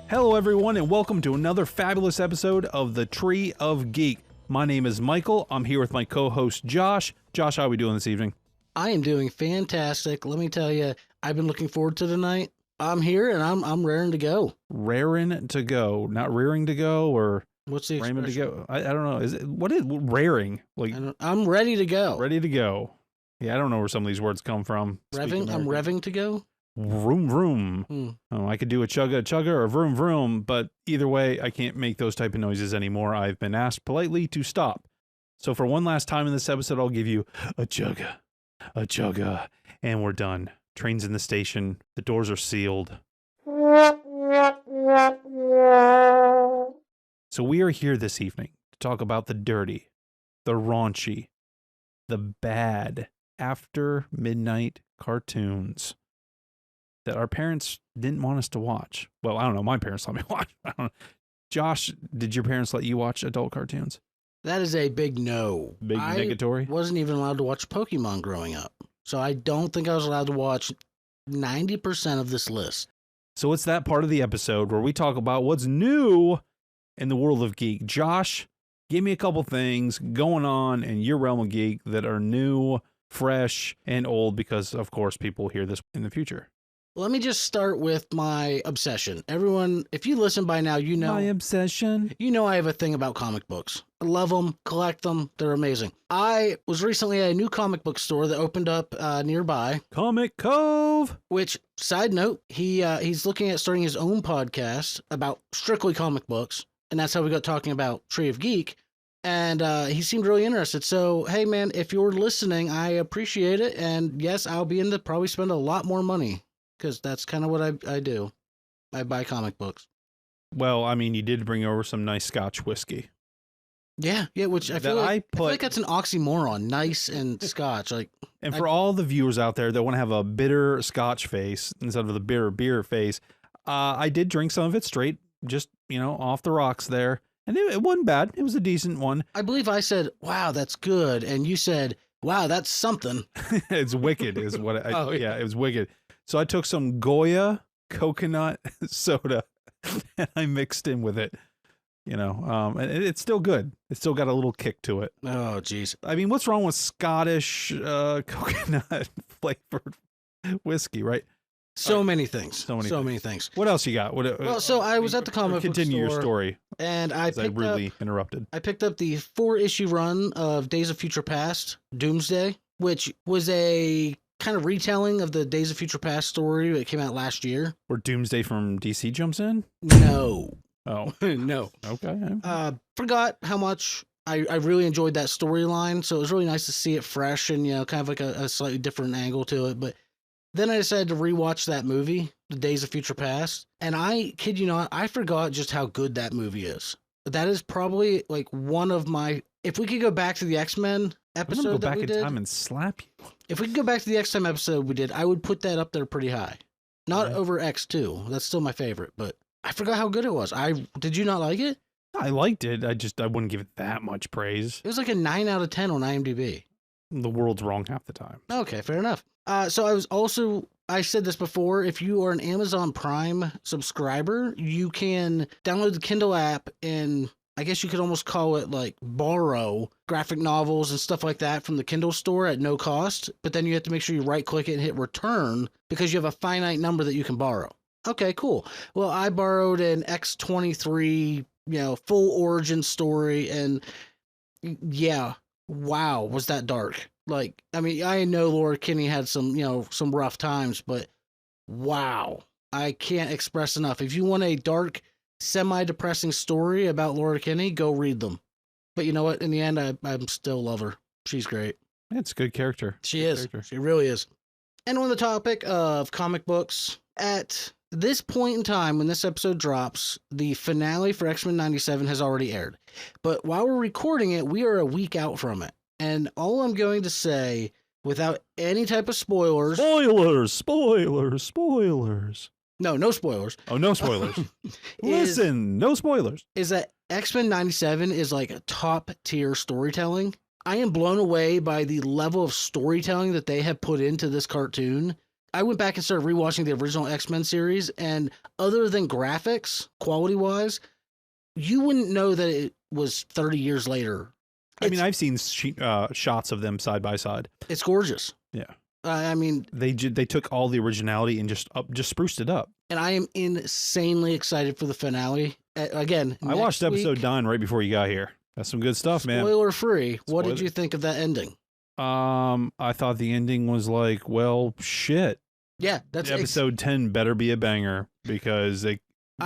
Hello everyone and welcome to another fabulous episode of the Tree of Geek. My name is Michael. I'm here with my co-host Josh. Josh, how are we doing this evening? I am doing fantastic. Let me tell you, I've been looking forward to tonight. I'm here and I'm raring to go. Raring to go, not rearing to go, or what's the raring to expression? go? I don't know. Is it what is raring? Like I'm ready to go. ready to go. Yeah, I don't know where some of these words come from. Revving? I'm revving to go. Vroom vroom. Oh, I could do a chugga chugga or vroom vroom, but either way, I can't make those type of noises anymore. I've been asked politely to stop. So for one last time in this episode, I'll give you a chugga, and we're done. Train's in the station. The doors are sealed. So we are here this evening to talk about the dirty, the raunchy, the bad after midnight cartoons that our parents didn't want us to watch. Well, I don't know. My parents let me watch. I don't know. Josh, did your parents let you watch adult cartoons? That is a big no. Big negatory? I wasn't even allowed to watch Pokemon growing up. So I don't think I was allowed to watch 90% of this list. So it's that part of the episode where we talk about what's new in the world of geek. Josh, give me a couple things going on in your realm of geek that are new, fresh, and old because, of course, people hear this in the future. Let me just start with my obsession. Everyone, if you listen by now, you know... My obsession? You know I have a thing about comic books. I love them, collect them, they're amazing. I was recently at a new comic book store that opened up nearby. Comic Cove! Which, side note, he's looking at starting his own podcast about strictly comic books. And that's how we got talking about Tree of Geek. And he seemed really interested. So, hey man, if you're listening, I appreciate it. And yes, I'll be in to probably spend a lot more money. Because that's kind of what I do. I buy comic books. Well, I mean, you did bring over some nice Scotch whiskey. Yeah, which I feel like that's an oxymoron, nice and Scotch. And for all the viewers out there that want to have a bitter Scotch face instead of the bitter beer face, I did drink some of it straight, just, off the rocks there. And it wasn't bad. It was a decent one. I believe I said, wow, that's good. And you said, wow, that's something. It's wicked is what yeah, it was wicked. So I took some Goya coconut soda and I mixed in with it, and it's still good. It's still got a little kick to it. Oh, geez. I mean, what's wrong with Scottish coconut flavored whiskey, right? So many things. So many things. What else you got? So I was at the comic book store. Continue your story. And I interrupted. I picked up the 4-issue run of Days of Future Past, Doomsday, which was a kind of retelling of the Days of Future Past story that came out last year. Where Doomsday from DC jumps in? No. Oh. No. Okay. Forgot how much I really enjoyed that storyline, so it was really nice to see it fresh and, kind of like a slightly different angle to it. But then I decided to rewatch that movie, The Days of Future Past, and I kid you not, I forgot just how good that movie is. That is probably like one of my... If we could go back to the X-Men episode that we did... Go back in time and slap you. If we could go back to the X-Men episode we did, I would put that up there pretty high. Not over X2. That's still my favorite, but I forgot how good it was. Did you not like it? I liked it. I wouldn't give it that much praise. It was like a 9 out of 10 on IMDb. The world's wrong half the time. Okay, fair enough. So I said this before, if you are an Amazon Prime subscriber, you can download the Kindle app and I guess you could almost call it like borrow graphic novels and stuff like that from the Kindle store at no cost. But then you have to make sure you right click it and hit return because you have a finite number that you can borrow. Okay, cool. Well, I borrowed an X-23, full origin story. And yeah, wow, was that dark. Like, I mean, I know Laura Kinney had some rough times, but wow, I can't express enough. If you want a dark, semi-depressing story about Laura Kinney, go read them. But you know what? In the end, I still love her. She's great. It's a good character. She is. She really is. And on the topic of comic books, at this point in time, when this episode drops, the finale for X-Men 97 has already aired. But while we're recording it, we are a week out from it. And all I'm going to say, without any type of spoilers... Spoilers! No spoilers. Oh, no spoilers. Listen, no spoilers. Is that X-Men 97 is like a top-tier storytelling. I am blown away by the level of storytelling that they have put into this cartoon. I went back and started rewatching the original X-Men series, and other than graphics, quality-wise, you wouldn't know that it was 30 years later. I mean, I've seen shots of them side by side. It's gorgeous. Yeah. I mean, they took all the originality and just spruced it up. And I am insanely excited for the finale. Again, I watched episode 9 right before you got here. That's some good stuff, man. Spoiler free. What did you think of that ending? I thought the ending was like, well, shit. Yeah, that's episode 10 better be a banger because I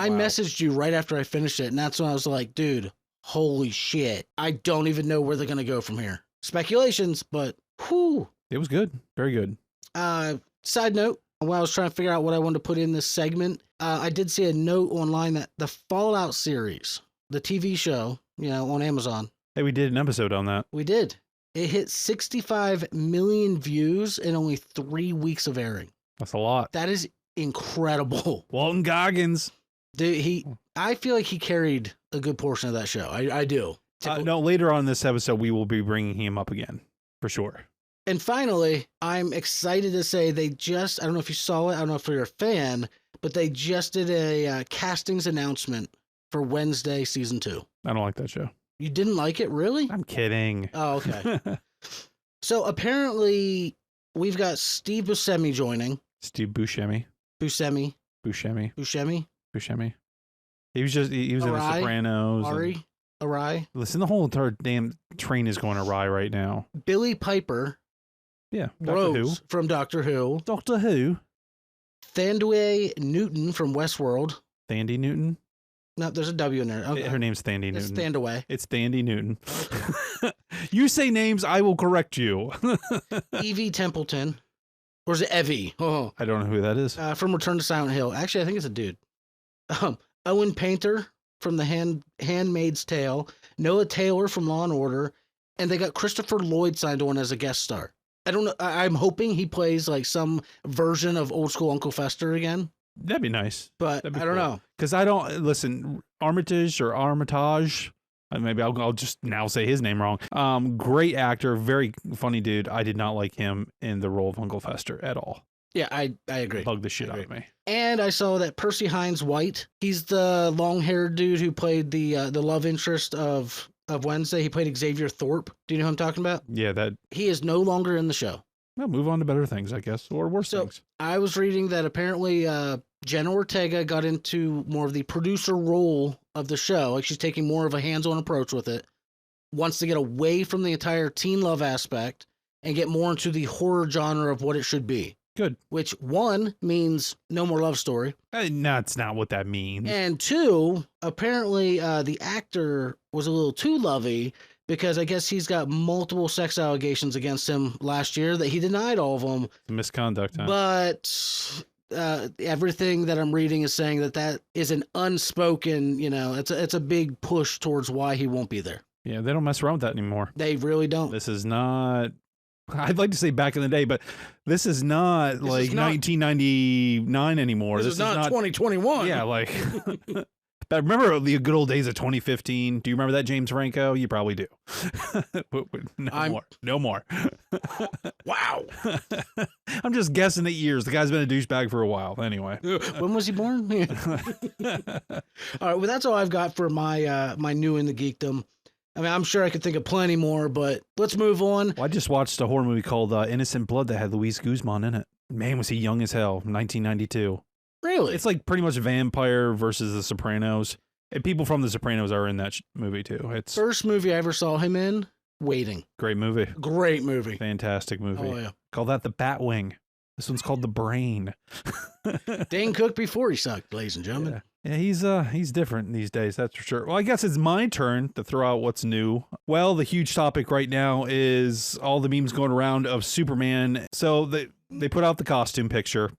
messaged you right after I finished it, and that's when I was like, dude, holy shit. I don't even know where they're going to go from here. Speculations, but whew. It was good. Very good. Side note, when I was trying to figure out what I wanted to put in this segment, I did see a note online that the Fallout series, the TV show, on Amazon. Hey, we did an episode on that. We did. It hit 65 million views in only 3 weeks of airing. That's a lot. That is incredible. Walton Goggins. Dude, I feel like he carried a good portion of that show. I do. No, later on in this episode, we will be bringing him up again, for sure. And finally, I'm excited to say I don't know if you saw it, I don't know if you're a fan, but they just did a castings announcement for Wednesday season 2. I don't like that show. You didn't like it, really? I'm kidding. Oh, okay. So apparently, we've got Steve Buscemi joining. Steve Buscemi. Buscemi. Buscemi. Buscemi. Buscemi. He was in The Sopranos. Awry. Listen, the whole entire damn train is going awry right now. Billy Piper. Yeah. Rose from Doctor Who. Doctor Who. Thandwe Newton from Westworld. Thandie Newton? No, there's a W in there. Okay. Her name's Thandie Newton. It's Thandaway. It's Thandie Newton. Okay. You say names, I will correct you. Evie Templeton. Or is it Evie? Oh. I don't know who that is. From Return to Silent Hill. Actually, I think it's a dude. Owen Painter from The Handmaid's Tale. Noah Taylor from Law & Order. And they got Christopher Lloyd signed on as a guest star. I don't know. I'm hoping he plays like some version of old school Uncle Fester again. That'd be nice. But I don't know. Because Armitage. Maybe I'll just now say his name wrong. Great actor, very funny dude. I did not like him in the role of Uncle Fester at all. Yeah, I agree. Bugged the shit out of me. And I saw that Percy Hines White, he's the long-haired dude who played the love interest of Wednesday. He played Xavier Thorpe. Do you know who I'm talking about? Yeah, he is no longer in the show. Well, move on to better things, I guess, or worse things. I was reading that apparently Jenna Ortega got into more of the producer role of the show. Like she's taking more of a hands-on approach with it. Wants to get away from the entire teen love aspect and get more into the horror genre of what it should be. Good. Which, 1, means no more love story. That's not what that means. And 2, apparently the actor was a little too lovey because I guess he's got multiple sex allegations against him last year that he denied all of them. Misconduct, huh? But everything that I'm reading is saying that is an unspoken, it's a big push towards why he won't be there. Yeah, they don't mess around with that anymore. They really don't. This is not... I'd like to say back in the day, but this is not 1999 anymore. This is not 2021. Yeah, like... But remember the good old days of 2015? Do you remember that, James Franco? You probably do. No more. Wow. I'm just guessing at years. The guy's been a douchebag for a while. Anyway. When was he born? All right, well, that's all I've got for my new in the geekdom. I mean, I'm sure I could think of plenty more, but let's move on. Well, I just watched a horror movie called Innocent Blood that had Luis Guzman in it. Man, was he young as hell. 1992. Really? It's like pretty much Vampire versus The Sopranos. And people from The Sopranos are in that movie too. It's first movie I ever saw him in. Waiting. Great movie. Great movie. Fantastic movie. Oh yeah. Call that the Batwing. This one's called The Brain. Dane Cook before he sucked, ladies and gentlemen. Yeah, he's different these days, that's for sure. Well, I guess it's my turn to throw out what's new. Well, the huge topic right now is all the memes going around of Superman. So they put out the costume picture.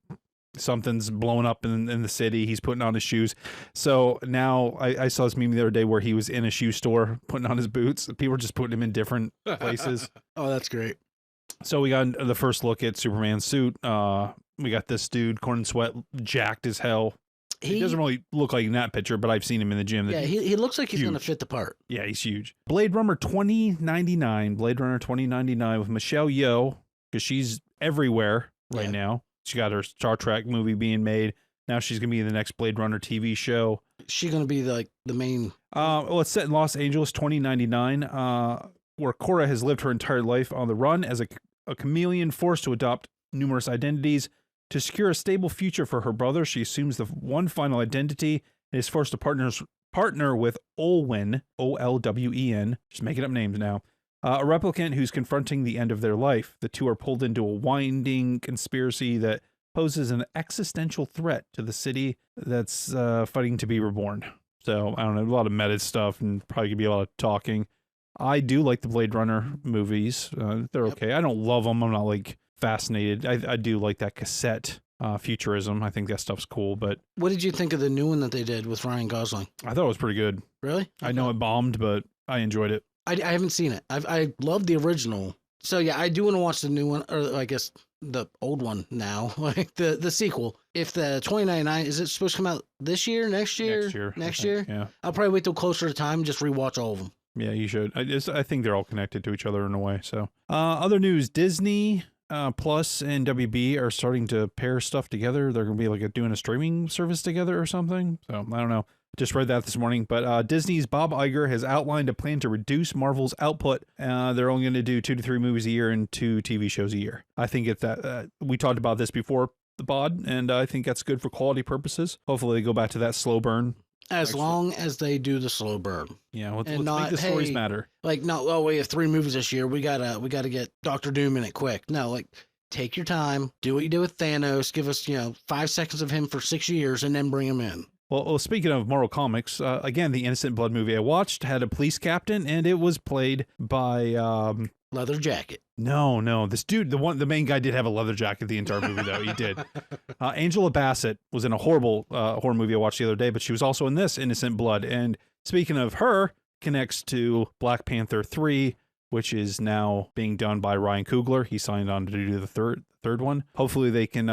Something's blowing up in the city. He's putting on his shoes. So now I saw this meme the other day where he was in a shoe store putting on his boots. People were just putting him in different places. Oh, that's great. So we got the first look at Superman's suit. We got this dude, Corn and Sweat, jacked as hell. He doesn't really look like in that picture, but I've seen him in the gym. Yeah, he looks like he's going to fit the part. Yeah, he's huge. Blade Runner 2099 with Michelle Yeoh, because she's everywhere right now. She got her Star Trek movie being made. Now she's going to be in the next Blade Runner TV show. She's going to be the main. Well, it's set in Los Angeles, 2099, where Cora has lived her entire life on the run as a chameleon forced to adopt numerous identities. To secure a stable future for her brother, she assumes the one final identity and is forced to partner with Olwen, O-L-W-E-N, just making up names now, a replicant who's confronting the end of their life. The two are pulled into a winding conspiracy that poses an existential threat to the city that's fighting to be reborn. So, I don't know, a lot of meta stuff and probably could be a lot of talking. I do like the Blade Runner movies. They're okay. I don't love them. I'm not, like, fascinated. I do like that cassette futurism. I think that stuff's cool, but... What did you think of the new one that they did with Ryan Gosling? I thought it was pretty good. Really? Okay. I know it bombed, but I enjoyed it. I haven't seen it. I love the original. So, yeah, I do want to watch the new one, or I guess the old one now, like the sequel. If the 2099, is it supposed to come out this year, next year? Next year? Yeah. I'll probably wait till closer to time and just rewatch all of them. Yeah, you should. I think they're all connected to each other in a way. So, other news, Disney Plus and WB are starting to pair stuff together. They're going to be like doing a streaming service together or something. So, I don't know. Just read that this morning. But Disney's Bob Iger has outlined a plan to reduce Marvel's output. They're only going to do 2 to 3 movies a year and 2 TV shows a year. I think it's that we talked about this before the pod, and I think that's good for quality purposes. Hopefully they go back to that slow burn. As long as they do the slow burn. Yeah, let's make the stories matter. Like, no, oh, we have 3 movies this year. We gotta get Doctor Doom in it quick. No, like, take your time. Do what you did with Thanos. Give us, 5 seconds of him for 6 years and then bring him in. Well, speaking of Marvel Comics, again, the Innocent Blood movie I watched had a police captain, and it was played by... Leather jacket. No, this dude, the main guy did have a leather jacket the entire movie, though. He did. Angela Bassett was in a horrible horror movie I watched the other day, but she was also in this, Innocent Blood. And speaking of her, connects to Black Panther 3, which is now being done by Ryan Coogler. He signed on to do the third one. Hopefully they can,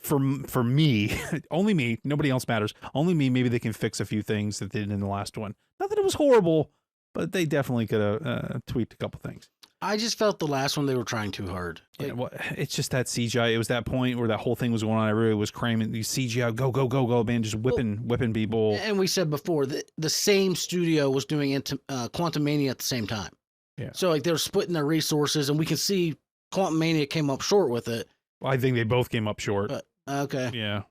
for me, only me, nobody else matters, only me, maybe they can fix a few things that they did in the last one. Not that it was horrible, but they definitely could have tweaked a couple things. I just felt the last one they were trying too hard. Like, yeah, well, it's just that CGI. It was that point where that whole thing was going on. I really was cramming these CGI, go, man, just whipping people. And we said before that the same studio was doing Quantumania at the same time. Yeah. So like they're splitting their resources, and we can see Quantumania came up short with it. Well, I think they both came up short. But, okay. Yeah.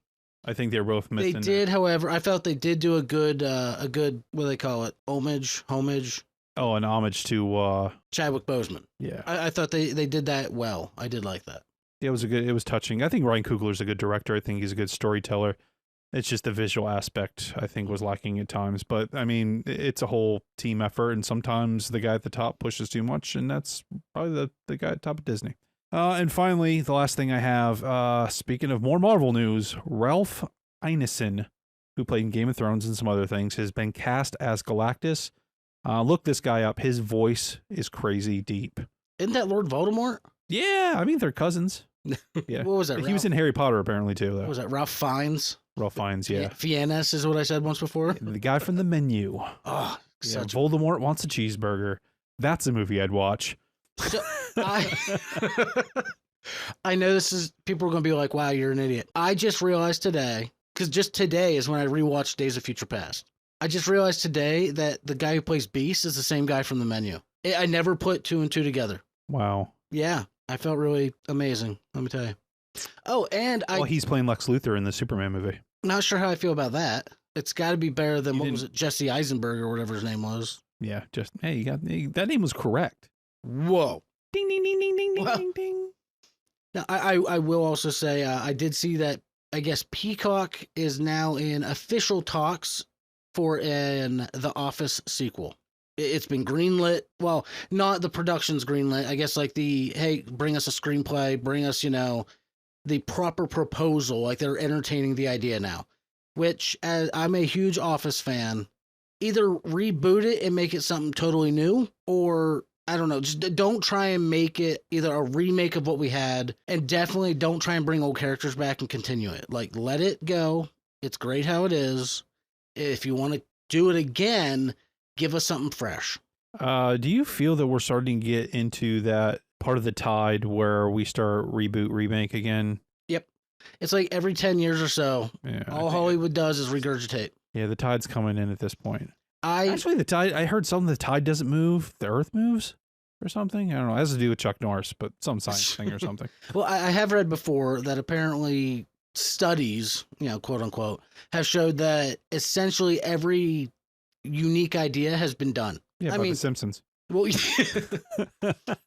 I think they were both missing. They did, however, I felt they did do a good, what do they call it? Homage. Oh, an homage to Chadwick Boseman. Yeah, I thought they did that well. I did like that. It was touching. I think Ryan Coogler's a good director. I think he's a good storyteller. It's just the visual aspect I think was lacking at times. But I mean, it's a whole team effort, and sometimes the guy at the top pushes too much, and that's probably the guy at top of Disney. And finally, the last thing I have, speaking of more Marvel news, Ralph Ineson, who played in Game of Thrones and some other things, has been cast as Galactus. Look this guy up. His voice is crazy deep. Isn't that Lord Voldemort? Yeah, I mean, they're cousins. Yeah. What was that? He was in Harry Potter, apparently, too. Though. What was that? Ralph Fiennes? Ralph Fiennes, yeah. Fiennes is what I said once before. The guy from The Menu. Oh, yeah, Voldemort wants a cheeseburger. That's a movie I'd watch. So, I know people are going to be like, wow, you're an idiot. I just realized today, because just today is when I rewatched Days of Future Past. I just realized today that the guy who plays Beast is the same guy from The Menu. I never put 2 and 2 together. Wow. Yeah, I felt really amazing, let me tell you. Oh, and well, he's playing Lex Luthor in the Superman movie. Not sure how I feel about that. It's got to be better than, was it, Jesse Eisenberg or whatever his name was. Yeah, that name was correct. Whoa. Ding, ding, ding, ding, ding, ding, ding, ding. Now, I will also say, I did see that, I guess Peacock is now in official talks for The Office sequel. It's been greenlit. Well, not the production's greenlit. I guess like hey, bring us a screenplay, bring us, the proper proposal. Like they're entertaining the idea now, which as I'm a huge Office fan, either reboot it and make it something totally new, or I don't know, just don't try and make it either a remake of what we had, and definitely don't try and bring old characters back and continue it. Like let it go. It's great how it is. If you want to do it again, give us something fresh. Do you feel that we're starting to get into that part of the tide where we start reboot, remake again? Yep. It's like every 10 years or so, Yeah, all Hollywood does is regurgitate. Yeah, the tide's coming in at this point. I I heard something, the tide doesn't move, the earth moves or something. I don't know. It has to do with Chuck Norris, but some science thing or something. Well, I have read before that apparently studies, quote unquote, have showed that essentially every unique idea has been done. Yeah, The Simpsons. Well,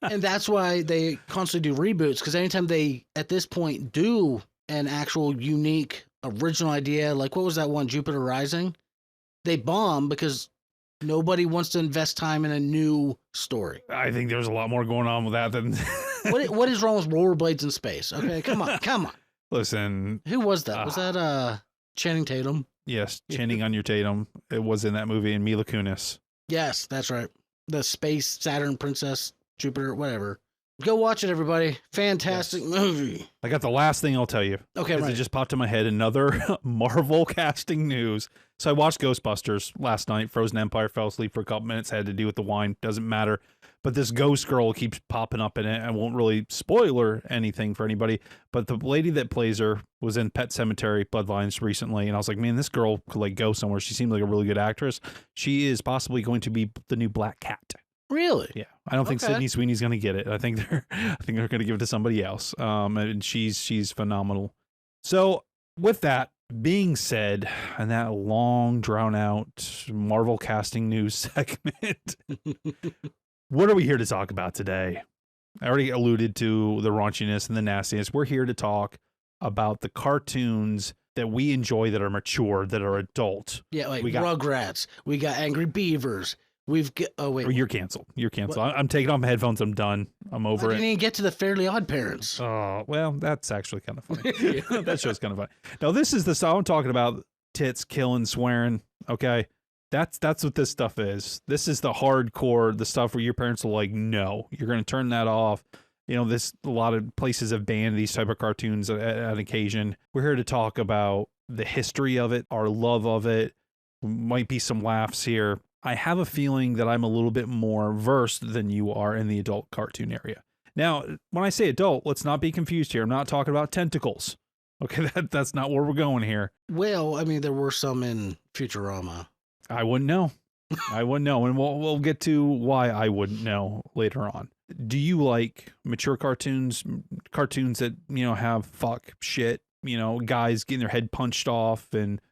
and that's why they constantly do reboots, because anytime they, at this point, do an actual unique original idea, like what was that one, Jupiter Rising? They bomb because nobody wants to invest time in a new story. I think there's a lot more going on with that than... What is wrong with rollerblades in space? Okay, come on. Listen. Who was that? Was that Channing Tatum? Yes, Channing on your Tatum. It was in that movie, and Mila Kunis. Yes, that's right. The space Saturn Princess Jupiter, whatever. Go watch it, everybody. Fantastic movie. I got the last thing I'll tell you. Okay, right. It just popped in my head. Another Marvel casting news. So I watched Ghostbusters last night. Frozen Empire, fell asleep for a couple minutes. Had to do with the wine. Doesn't matter. But this ghost girl keeps popping up in it. I won't really spoiler anything for anybody. But the lady that plays her was in Pet Sematary Bloodlines recently. And I was like, man, this girl could like go somewhere. She seemed like a really good actress. She is possibly going to be the new Black Cat. Really? Yeah, I don't think Sydney Sweeney's going to get it. I think they're going to give it to somebody else. And she's phenomenal. So with that being said, and that long drawn out Marvel casting news segment, what are we here to talk about today? I already alluded to the raunchiness and the nastiness. We're here to talk about the cartoons that we enjoy that are mature, that are adult. Yeah, like Rugrats. We got Angry Beavers. We've got, oh wait, you're canceled. You're canceled. I'm taking off my headphones. I'm done. I'm over it. I didn't even get to the Fairly Odd Parents. Oh, well, that's actually kind of funny. That show's kind of funny. Now, this is the stuff I'm talking about. Tits, killing, swearing. Okay, that's what this stuff is. This is the hardcore, the stuff where your parents are like, no, you're going to turn that off. A lot of places have banned these type of cartoons at occasion. We're here to talk about the history of it, our love of it. Might be some laughs here. I have a feeling that I'm a little bit more versed than you are in the adult cartoon area. Now, when I say adult, let's not be confused here. I'm not talking about tentacles. Okay, that's not where we're going here. Well, I mean, there were some in Futurama. I wouldn't know. And we'll get to why I wouldn't know later on. Do you like mature cartoons that, have fuck shit, guys getting their head punched off and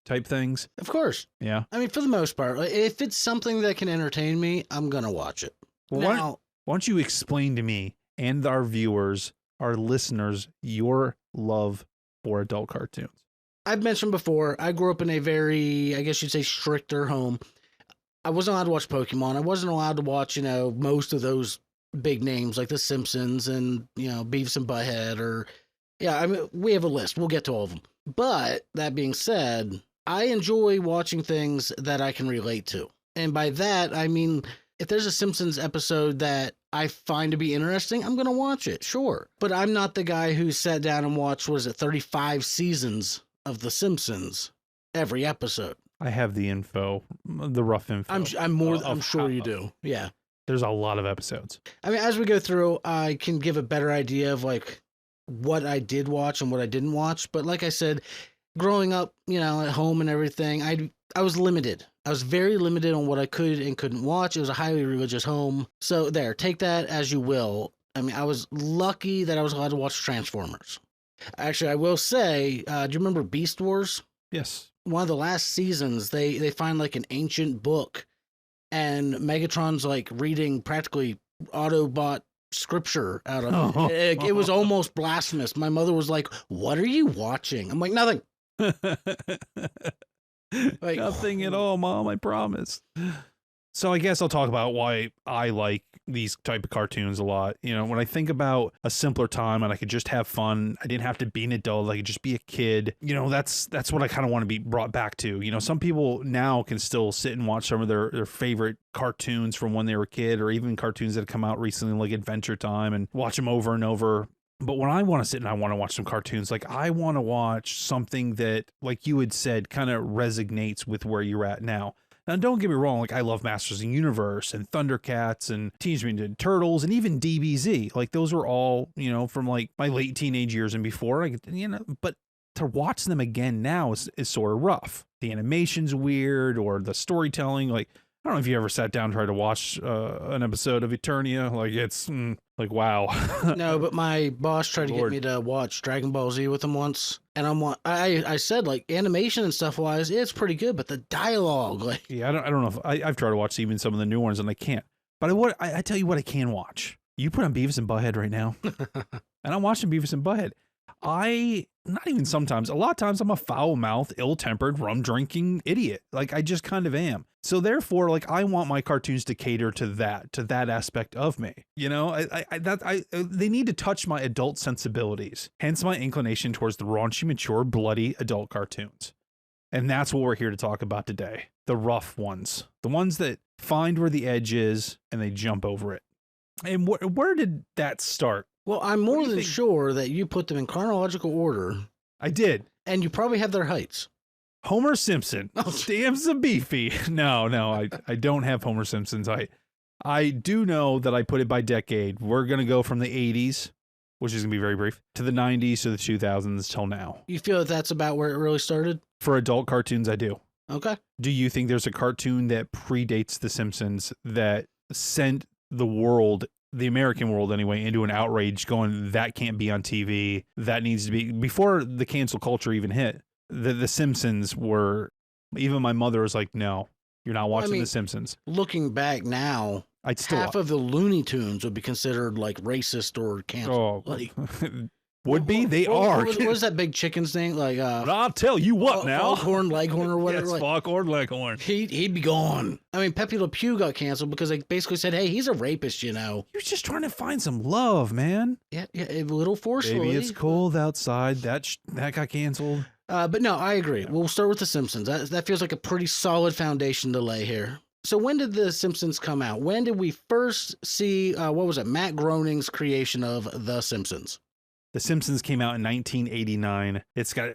type things? Of course. Yeah. I mean, for the most part, if it's something that can entertain me, I'm going to watch it. Well, why don't you explain to me and our viewers, our listeners, your love for adult cartoons? I've mentioned before, I grew up in a very, I guess you'd say, stricter home. I wasn't allowed to watch Pokemon. I wasn't allowed to watch, most of those big names like The Simpsons and, Beavis and Butthead we have a list. We'll get to all of them. But that being said, I enjoy watching things that I can relate to. And by that, I mean, if there's a Simpsons episode that I find to be interesting, I'm going to watch it, sure. But I'm not the guy who sat down and watched, 35 seasons of The Simpsons every episode. I have the info, the rough info. I'm sure you do. Yeah. There's a lot of episodes. I mean, as we go through, I can give a better idea of what I did watch and what I didn't watch. But like I said, growing up, at home and everything, I was limited. I was very limited on what I could and couldn't watch. It was a highly religious home. So take that as you will. I mean, I was lucky that I was allowed to watch Transformers. Actually, I will say, do you remember Beast Wars? Yes. One of the last seasons, they find an ancient book, and Megatron's reading practically Autobot scripture out of it. It was almost blasphemous. My mother was like, "What are you watching?" I'm like, "Nothing." Nothing at all, Mom, I promise. So I guess I'll talk about why I like these type of cartoons a lot. When I think about a simpler time and I could just have fun, I didn't have to be an adult, I could just be a kid. That's what I kind of want to be brought back to. Some people now can still sit and watch some of their favorite cartoons from when they were a kid, or even cartoons that have come out recently like Adventure Time, and watch them over and over. But when I want to sit and I want to watch some cartoons, I want to watch something that, like you had said, kind of resonates with where you're at now. Now, don't get me wrong, like I love Masters of the Universe and Thundercats and Teenage Mutant Ninja Turtles and even DBZ. Like those were all, you know, from like my late teenage years and before. You know, but to watch them again now is sort of rough. The animation's weird, or the storytelling. Like, I don't know if you ever sat down and tried to watch an episode of Eternia. Like, it's like, wow. No, but my boss tried to get me to watch Dragon Ball Z with him once. And I said, like, animation and stuff wise, it's pretty good, but the dialogue, like. Yeah, I don't know if I've tried to watch even some of the new ones and I can't. But I tell you what I can watch. You put on Beavis and Butthead right now. And I'm watching Beavis and Butthead. Not even sometimes, a lot of times I'm a foul-mouthed, ill-tempered, rum-drinking idiot. Like, I just kind of am. So therefore, like, I want my cartoons to cater to that aspect of me. You know, they need to touch my adult sensibilities. Hence my inclination towards the raunchy, mature, bloody adult cartoons. And that's what we're here to talk about today. The rough ones. The ones that find where the edge is and they jump over it. And where did that start? Well, I'm more than sure that you put them in chronological order. I did. And you probably have their heights. Homer Simpson. Stamps of beefy. No, I don't have Homer Simpson's height. I do know that I put it by decade. We're going to go from the 80s, which is going to be very brief, to the 90s, to the 2000s, till now. You feel that that's about where it really started? For adult cartoons, I do. Okay. Do you think there's a cartoon that predates The Simpsons that sent the world, the American world anyway, into an outrage going, that can't be on TV, that needs to be, before the cancel culture even hit, the Simpsons were, even my mother was like, no, you're not watching The Simpsons. Looking back now, I'd still half of the Looney Tunes would be considered like racist or canceled. Oh, like, would be? They are. What was that big chicken's name? Like, I'll tell you what now. Foghorn Leghorn or whatever. Yes, like, Foghorn Leghorn. He'd be gone. I mean, Pepe Le Pew got canceled because they basically said, hey, he's a rapist, you know. He was just trying to find some love, man. Yeah, a little forcefully. Maybe it's cold outside. That got canceled. But no, I agree. We'll start with The Simpsons. That feels like a pretty solid foundation to lay here. So when did The Simpsons come out? When did we first see, Matt Groening's creation of The Simpsons? The Simpsons came out in 1989. It's got,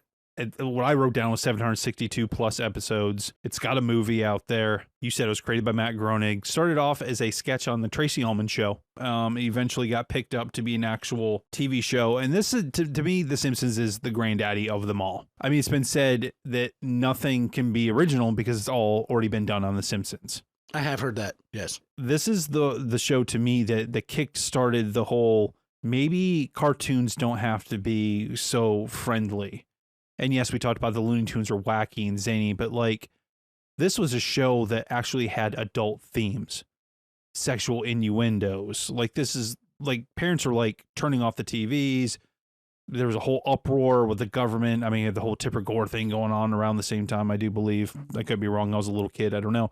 what I wrote down was 762 plus episodes. It's got a movie out there. You said it was created by Matt Groening. Started off as a sketch on the Tracy Ullman Show. Eventually got picked up to be an actual TV show. And this is, to me, The Simpsons is the granddaddy of them all. I mean, it's been said that nothing can be original because it's all already been done on The Simpsons. I have heard that, yes. This is the show to me that kick-started the whole, maybe cartoons don't have to be so friendly. And yes, we talked about the Looney Tunes are wacky and zany, but like, this was a show that actually had adult themes, sexual innuendos. Like, this is like, parents are like turning off the TVs. There was a whole uproar with the government. I mean, the whole Tipper Gore thing going on around the same time, I do believe. I could be wrong. I was a little kid. I don't know.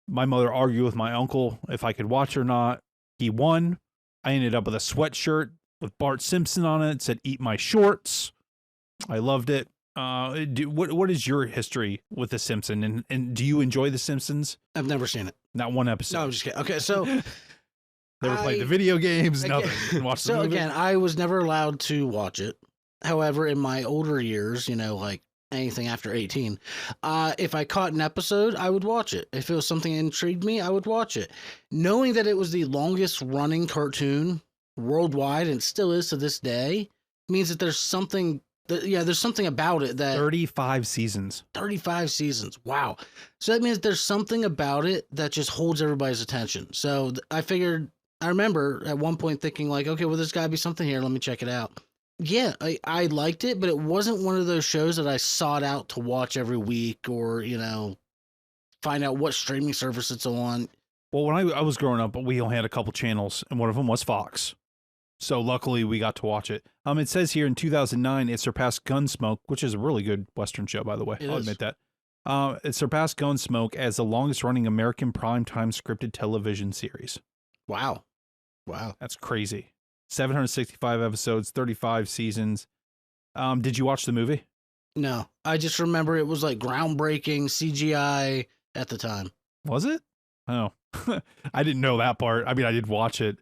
My mother argued with my uncle if I could watch or not. He won. I ended up with a sweatshirt with Bart Simpson on it. It said, "Eat my shorts." I loved it. What is your history with The Simpsons? And do you enjoy The Simpsons? I've never seen it. Not one episode. No, I'm just kidding. Okay, so never played the video games. Nothing. Watch the movie. Again, I was never allowed to watch it. However, in my older years, you know, like anything after 18, if I caught an episode, I would watch it. If it was something that intrigued me, I would watch it. Knowing that it was the longest running cartoon worldwide and still is to this day means that there's something. There's something about it that 35 seasons. 35 seasons. Wow. So that means there's something about it that just holds everybody's attention. So I remember at one point thinking like, okay, well, there's got to be something here. Let me check it out. Yeah, I liked it, but it wasn't one of those shows that I sought out to watch every week or, you know, find out what streaming service it's on. Well, when I was growing up, we only had a couple channels, and one of them was Fox. So luckily we got to watch it. It says here in 2009, it surpassed Gunsmoke, which is a really good Western show, by the way. I'll admit that. It surpassed Gunsmoke as the longest running American primetime scripted television series. Wow. That's crazy. 765 episodes, 35 seasons. Did you watch the movie? No, I just remember it was like groundbreaking CGI at the time. Was it? Oh, I didn't know that part. I mean, I did watch it.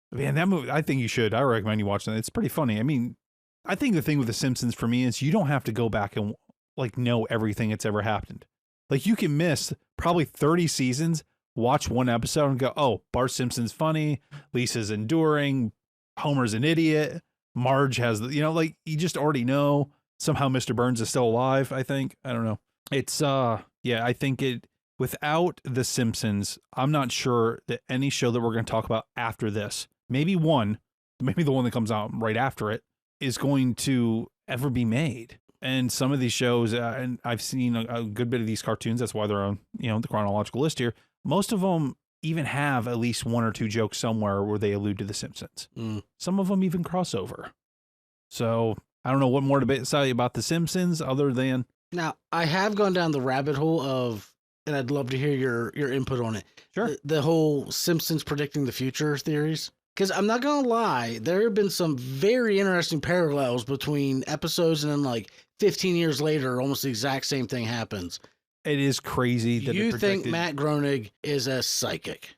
Man, that movie, I think you should. I recommend you watch it. It's pretty funny. I mean, I think the thing with The Simpsons for me is you don't have to go back and like know everything that's ever happened. Like you can miss probably 30 seasons, watch one episode and go, oh, Bart Simpson's funny, Lisa's enduring, Homer's an idiot, Marge has the, like you just already know. Somehow Mr. Burns is still alive, I think. I don't know. It's yeah, I think without The Simpsons, I'm not sure that any show that we're going to talk about after this, maybe the one that comes out right after it, is going to ever be made. And some of these shows, and I've seen a good bit of these cartoons, that's why they're on, the chronological list here. Most of them even have at least one or two jokes somewhere where they allude to The Simpsons. Some of them even cross over. So I don't know what more to say about The Simpsons other than... Now, I have gone down the rabbit hole of, and I'd love to hear your input on it. Sure. The whole Simpsons predicting the future theories. Because I'm not going to lie, there have been some very interesting parallels between episodes and then like 15 years later, almost the exact same thing happens. It is crazy that you think Matt Groening is a psychic?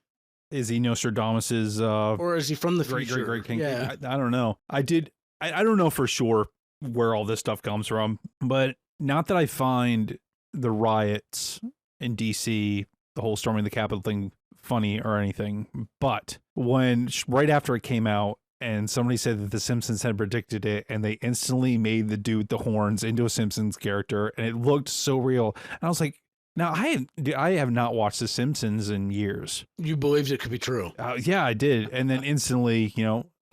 Is he Nostradamus's or is he from the future? Great king? Yeah. I don't know. I don't know for sure where all this stuff comes from, but not that I find the riots in DC, the whole storming the Capitol thing funny or anything, but when right after it came out and somebody said that The Simpsons had predicted it and they instantly made the dude with the horns into a Simpsons character and it looked so real, and I was like, now I have not watched The Simpsons in years. You believed it could be true? Yeah, I did. And then instantly,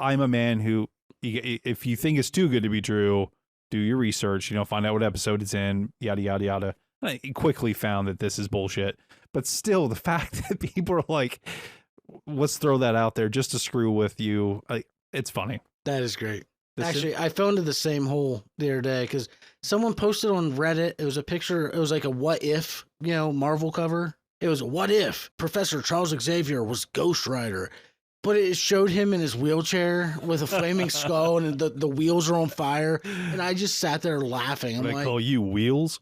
I'm a man who, if you think it's too good to be true, do your research, find out what episode it's in, yada, yada, yada. And I quickly found that this is bullshit. But still, the fact that people are like, let's throw that out there just to screw with you, it's funny. That is great. Actually, I fell into the same hole the other day because someone posted on Reddit. It was a picture. It was like a what if, Marvel cover. It was what if Professor Charles Xavier was Ghost Rider, but it showed him in his wheelchair with a flaming skull and the wheels are on fire. And I just sat there laughing. I call you wheels?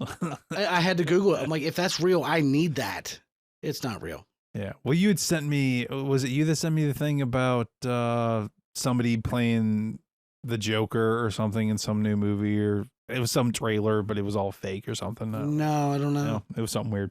I had to Google it. I'm like, if that's real, I need that. It's not real. Yeah. Well, you had sent me, was it you that sent me the thing about somebody playing the Joker or something in some new movie, or it was some trailer, but it was all fake or something? No, I don't know. No, it was something weird.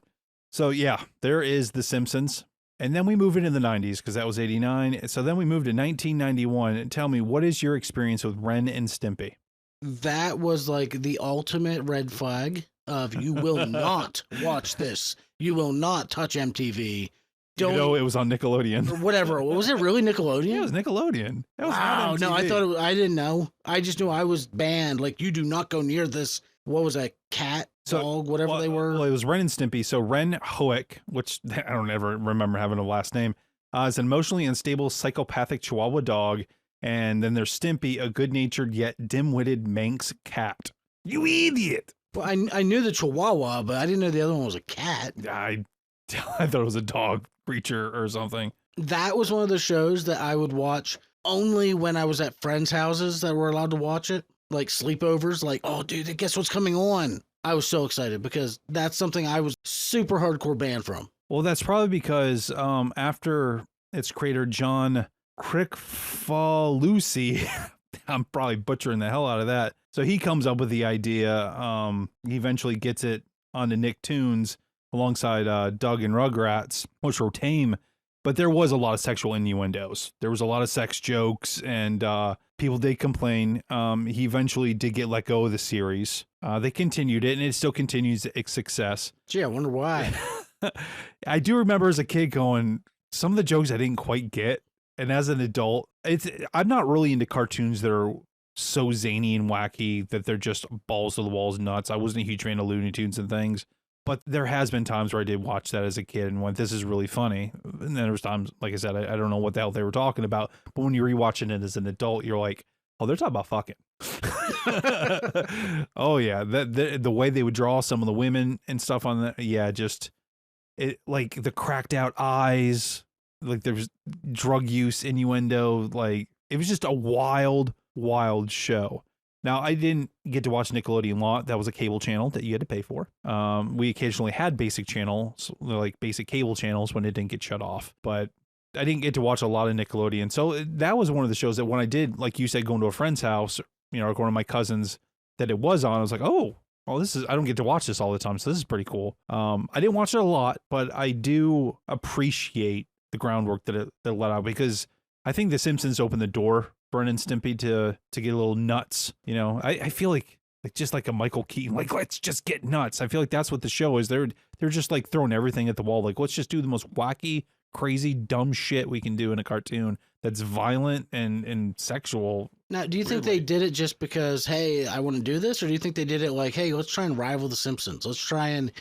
So yeah, there is The Simpsons. And then we move into the 90s because that was 89. So then we moved to 1991. And tell me, what is your experience with Ren and Stimpy? That was like the ultimate red flag of you will not watch this. You will not touch MTV. Don't know it was on Nickelodeon or whatever. Was it really Nickelodeon? Yeah, it was Nickelodeon. It was wow. No, I didn't know. I just knew I was banned. Like, you do not go near this. What was that? Cat, dog, whatever they were. Well, it was Ren and Stimpy. So Ren Hoek, which I don't ever remember having a last name, is an emotionally unstable psychopathic Chihuahua dog. And then there's Stimpy, a good-natured yet dim-witted Manx cat. You idiot! Well, I knew the Chihuahua, but I didn't know the other one was a cat. I thought it was a dog creature or something. That was one of the shows that I would watch only when I was at friends' houses that were allowed to watch it. Like sleepovers, like, oh, dude, guess what's coming on? I was so excited because that's something I was super hardcore banned from. Well, that's probably because after its creator, John Crickfalusi, I'm probably butchering the hell out of that. So he comes up with the idea. He eventually gets it onto Nicktoons alongside Doug and Rugrats, which were tame. But there was a lot of sexual innuendos. There was a lot of sex jokes, and people did complain. He eventually did get let go of the series. They continued it, and it still continues its success. Gee, I wonder why. I do remember as a kid going, some of the jokes I didn't quite get. And as an adult, I'm not really into cartoons that are so zany and wacky that they're just balls to the walls nuts. I wasn't a huge fan of Looney Tunes and things. But there has been times where I did watch that as a kid and went, this is really funny. And then there was times, like I said, I don't know what the hell they were talking about. But when you're rewatching it as an adult, you're like, oh, they're talking about fucking. Oh, yeah. The way they would draw some of the women and stuff on that. Yeah, just it, like the cracked out eyes, like there was drug use, innuendo. Like it was just a wild, wild show. Now, I didn't get to watch Nickelodeon a lot. That was a cable channel that you had to pay for. We occasionally had basic channels, like basic cable channels when it didn't get shut off. But I didn't get to watch a lot of Nickelodeon. So that was one of the shows that when I did, like you said, going to a friend's house, or going to my cousin's, that it was on, I was like, oh, well, I don't get to watch this all the time, so this is pretty cool. I didn't watch it a lot, but I do appreciate the groundwork that it let out, because I think The Simpsons opened the door for Ren and Stimpy to get a little nuts. You know, I feel like just like a Michael Keaton, like, let's just get nuts. I feel like that's what the show is. They're just like throwing everything at the wall. Like, let's just do the most wacky, crazy, dumb shit we can do in a cartoon that's violent and sexual. Now, do you think they did it just because, hey, I want to do this, or do you think they did it like, hey, let's try and rival The Simpsons. Let's try and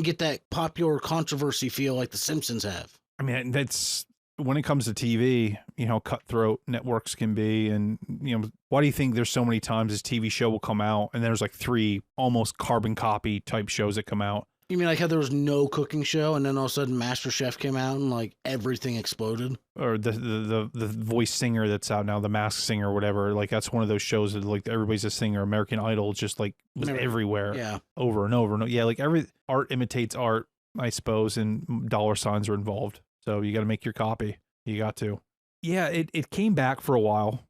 get that popular controversy feel like The Simpsons have. I mean, that's when it comes to TV, you know, cutthroat networks can be. And, you know, why do you think there's so many times this TV show will come out and there's like 3 almost carbon copy type shows that come out? You mean like how there was no cooking show and then all of a sudden Master Chef came out and like everything exploded? Or the voice singer that's out now, the Masked Singer or whatever. Like, that's one of those shows that like everybody's a singer. American Idol just like was everywhere. Yeah. Over and over and over. Yeah, like every art imitates art, I suppose, and dollar signs are involved. So you got to make your copy. You got to. Yeah, it came back for a while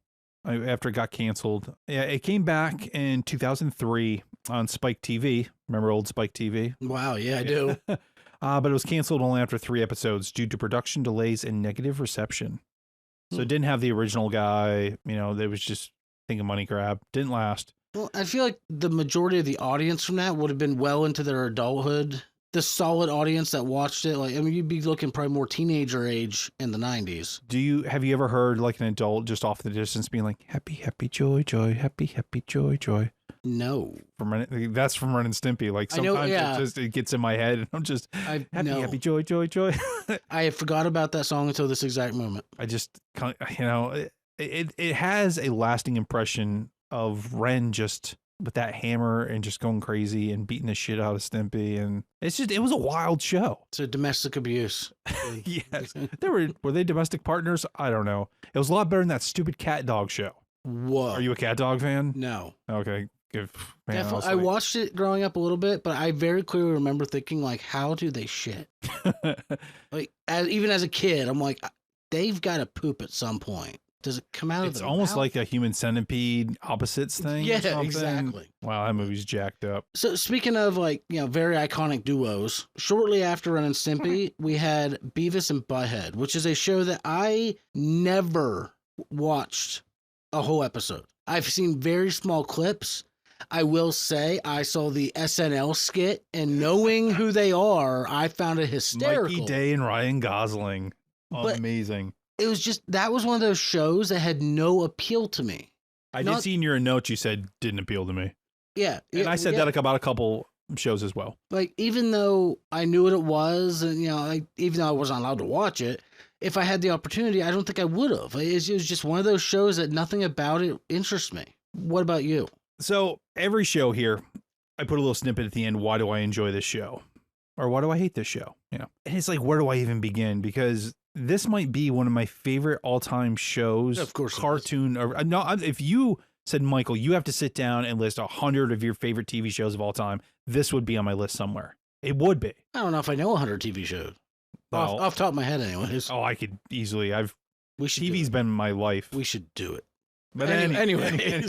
after it got canceled. Yeah, it came back in 2003 on Spike TV. Remember old Spike TV? Wow, yeah, I do. But it was canceled only after 3 episodes due to production delays and negative reception. So it didn't have the original guy. You know, they was just thinking money grab. Didn't last. Well, I feel like the majority of the audience from that would have been well into their adulthood. The solid audience that watched it, like, I mean, you'd be looking probably more teenager age in the 90s. Have you ever heard like an adult just off the distance being like, happy, happy, joy, joy, happy, happy, joy, joy? No. That's from Ren and Stimpy. Like, sometimes it gets in my head and I'm just happy, happy, joy, joy, joy. I forgot about that song until this exact moment. I just, you know, it has a lasting impression of Ren just with that hammer and just going crazy and beating the shit out of Stimpy. And it was a wild show. It's a domestic abuse. Yes. Were they domestic partners? I don't know. It was a lot better than that stupid cat dog show. Whoa. Are you a cat dog fan? No. Okay. Good. Man, I watched it growing up a little bit, but I very clearly remember thinking, like, how do they shit? Like, even as a kid, I'm like, they've got to poop at some point. Does it come out of It's almost like a human centipede opposites thing. Yeah, exactly. Wow, that movie's jacked up. So speaking of, like, you know, very iconic duos, shortly after Ren and Stimpy, we had Beavis and Butthead, which is a show that I never watched a whole episode. I've seen very small clips. I will say I saw the SNL skit, and knowing who they are, I found it hysterical. Mikey Day and Ryan Gosling. Amazing. It was just, that was one of those shows that had no appeal to me. I did see in your notes you said didn't appeal to me. Yeah. And I said that about a couple shows as well. Like, even though I knew what it was, and, you know, even though I wasn't allowed to watch it, if I had the opportunity, I don't think I would have. It was just one of those shows that nothing about it interests me. What about you? So every show here, I put a little snippet at the end. Why do I enjoy this show? Or why do I hate this show? You know, and it's like, where do I even begin? Because this might be one of my favorite all-time shows. Of course, cartoon. Or no, if you said, Michael, you have to sit down and list 100 of your favorite TV shows of all time, this would be on my list somewhere. It would be. I don't know if I know 100 TV shows. Well, off the top of my head, anyways. Oh, I could easily. TV's been my life. We should do it. But anyway,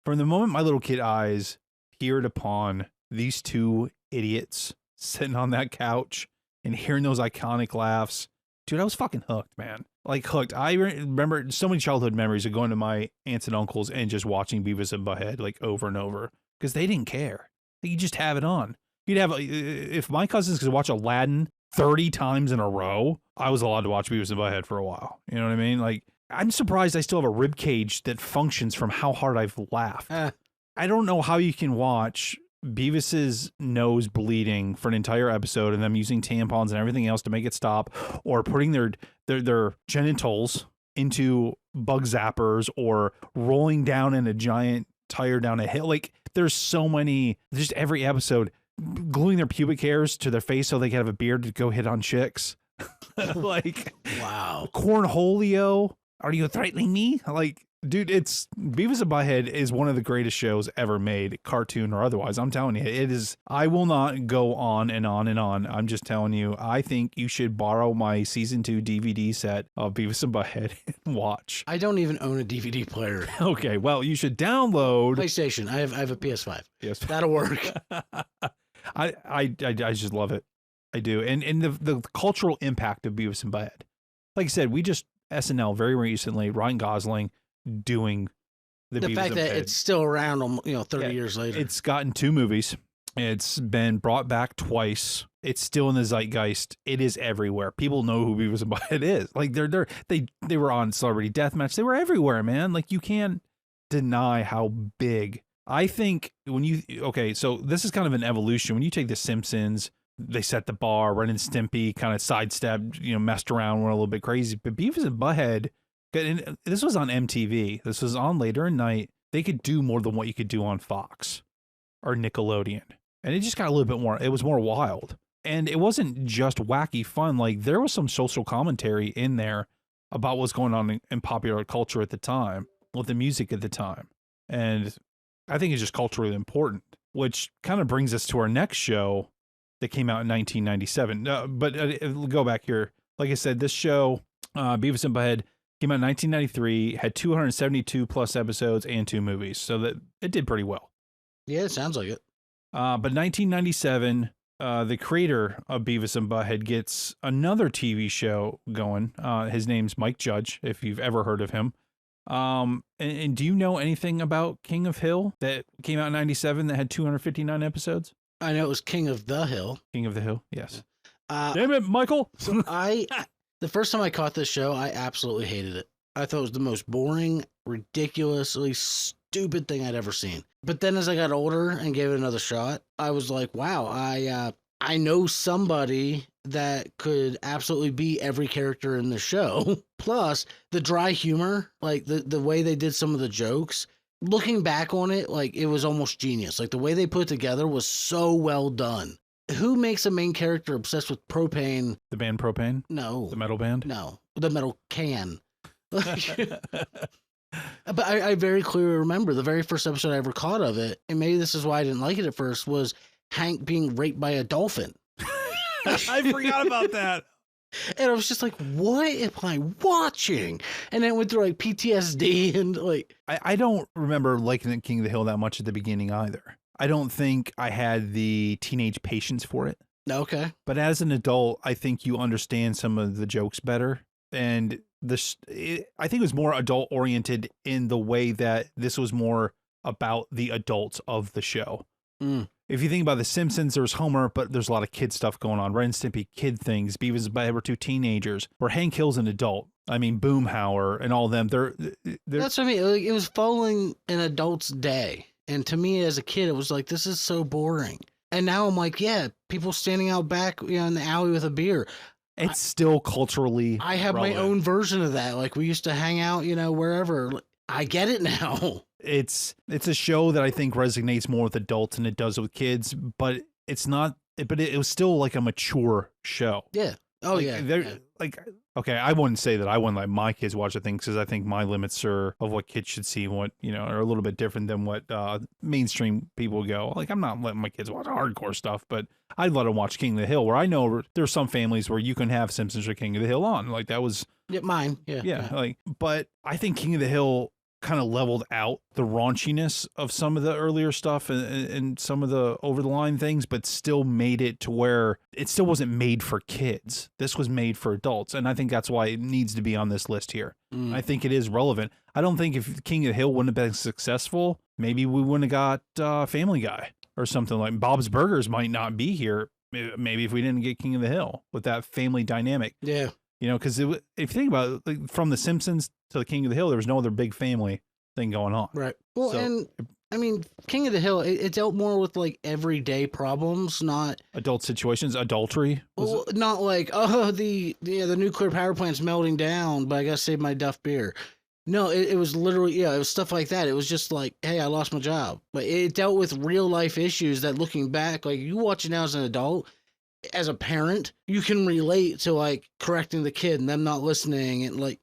from the moment my little kid eyes peered upon these 2 idiots sitting on that couch and hearing those iconic laughs, dude, I was fucking hooked, man. Like, hooked. I remember so many childhood memories of going to my aunts and uncles and just watching Beavis and Butthead like over and over because they didn't care. You just have it on. You'd have, if my cousins could watch Aladdin 30 times in a row, I was allowed to watch Beavis and Butthead for a while. You know what I mean? Like, I'm surprised I still have a rib cage that functions from how hard I've laughed. I don't know how you can watch Beavis's nose bleeding for an entire episode and them using tampons and everything else to make it stop, or putting their genitals into bug zappers, or rolling down in a giant tire down a hill. Like, there's so many, just every episode, gluing their pubic hairs to their face so they can have a beard to go hit on chicks. Like, wow. Cornholio, are you threatening me? Like, Dude, it's Beavis and Butthead is one of the greatest shows ever made, cartoon or otherwise. I'm telling you, it is. I will not go on and on and on. I'm just telling you, I think you should borrow my season 2 DVD set of Beavis and Butthead and watch. I don't even own a DVD player. Okay, well, you should download PlayStation. I have a PS5. Yes, that'll work. I just love it. I do, and the cultural impact of Beavis and Butthead. Like I said, we just SNL very recently. Ryan Gosling doing the Beavis fact and that Butthead. it's still around, 30 years later. It's gotten 2 movies. It's been brought back twice. It's still in the zeitgeist. It is everywhere. People know who Beavis and Butthead is. Like they were on Celebrity Deathmatch. They were everywhere, man. Like you can't deny how big. I think so this is kind of an evolution. When you take The Simpsons, they set the bar. Ren and Stimpy kind of sidestepped, messed around, went a little bit crazy. But Beavis and Butthead, and this was on MTV. This was on later at night. They could do more than what you could do on Fox or Nickelodeon. And it just got a little bit more, it was more wild. And it wasn't just wacky fun. Like there was some social commentary in there about what's going on in popular culture at the time, with the music at the time. And I think it's just culturally important, which kind of brings us to our next show that came out in 1997. Go back here. Like I said, this show, Beavis and Butthead, came out in 1993, had 272 plus episodes and 2 movies. So that it did pretty well. Yeah, it sounds like it. But 1997, the creator of Beavis and Butthead gets another TV show going. His name's Mike Judge, if you've ever heard of him. And do you know anything about King of Hill that came out in 97 that had 259 episodes? I know it was King of the Hill. King of the Hill, yes. Damn it, Michael! So the first time I caught this show, I absolutely hated it. I thought it was the most boring, ridiculously stupid thing I'd ever seen. But then as I got older and gave it another shot, I was like, wow, I know somebody that could absolutely be every character in the show. Plus, the dry humor, like the way they did some of the jokes, looking back on it, like it was almost genius. Like the way they put it together was so well done. Who makes a main character obsessed with propane? The band Propane? No. The metal band? No. The metal can. But I very clearly remember the very first episode I ever caught of it, and maybe this is why I didn't like it at first, was Hank being raped by a dolphin. I forgot about that. And I was just like, what am I watching? And then it went through like PTSD and like... I don't remember liking King of the Hill that much at the beginning either. I don't think I had the teenage patience for it. Okay. But as an adult, I think you understand some of the jokes better. And I think it was more adult oriented in the way that this was more about the adults of the show. Mm. If you think about The Simpsons, there's Homer, but there's a lot of kid stuff going on. Ren and Stimpy, kid things. Beavis and Butthead were 2 teenagers. Where Hank Hill's an adult. I mean, Boomhauer and all of them. They're That's what I mean. Like, it was following an adult's day. And to me as a kid, it was like, this is so boring. And now I'm like, yeah, people standing out back in the alley with a beer. It's still culturally I have relevant. my own version of that. Like we used to hang out, wherever. I get it now. It's a show that I think resonates more with adults than it does with kids, but it's not. But it was still like a mature show. Yeah. Oh like, yeah. Like, okay, I wouldn't say that I wouldn't let my kids watch the things because I think my limits of what kids should see, are a little bit different than what mainstream people go. Like, I'm not letting my kids watch hardcore stuff, but I'd let them watch King of the Hill, where I know there's some families where you can have Simpsons or King of the Hill on. Like, that was... Yeah, mine. Yeah. Yeah. Like, but I think King of the Hill kind of leveled out the raunchiness of some of the earlier stuff and some of the over the line things, but still made it to where it still wasn't made for kids. This was made for adults. And I think that's why it needs to be on this list here. I think it is relevant. I don't think if King of the Hill wouldn't have been successful, maybe we wouldn't have got Family Guy or something like Bob's Burgers might not be here. Maybe if we didn't get King of the Hill with that family dynamic. Yeah. Because if you think about it, like, from The Simpsons to the King of the Hill, there was no other big family thing going on. Right. Well, so, and I mean, King of the Hill, it dealt more with like everyday problems, not adult situations, adultery. Well, not like, oh, the nuclear power plant's melting down, but I gotta save my Duff beer. No, it was literally, it was stuff like that. It was just like, hey, I lost my job. But it dealt with real life issues that looking back, like you watch it now as an adult, as a parent, you can relate to like correcting the kid and them not listening and like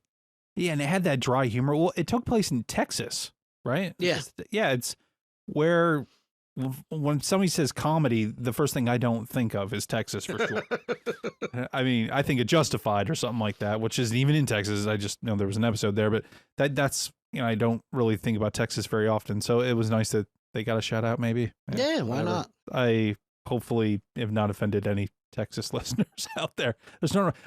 Yeah, and it had that dry humor. Well, it took place in Texas, right? Yeah. It's where when somebody says comedy, the first thing I don't think of is Texas for sure. I mean, I think of Justified or something like that, which isn't even in Texas. I just know there was an episode there, but that's, I don't really think about Texas very often. So it was nice that they got a shout out, maybe. Yeah, why not? I hopefully have not offended any Texas listeners out there.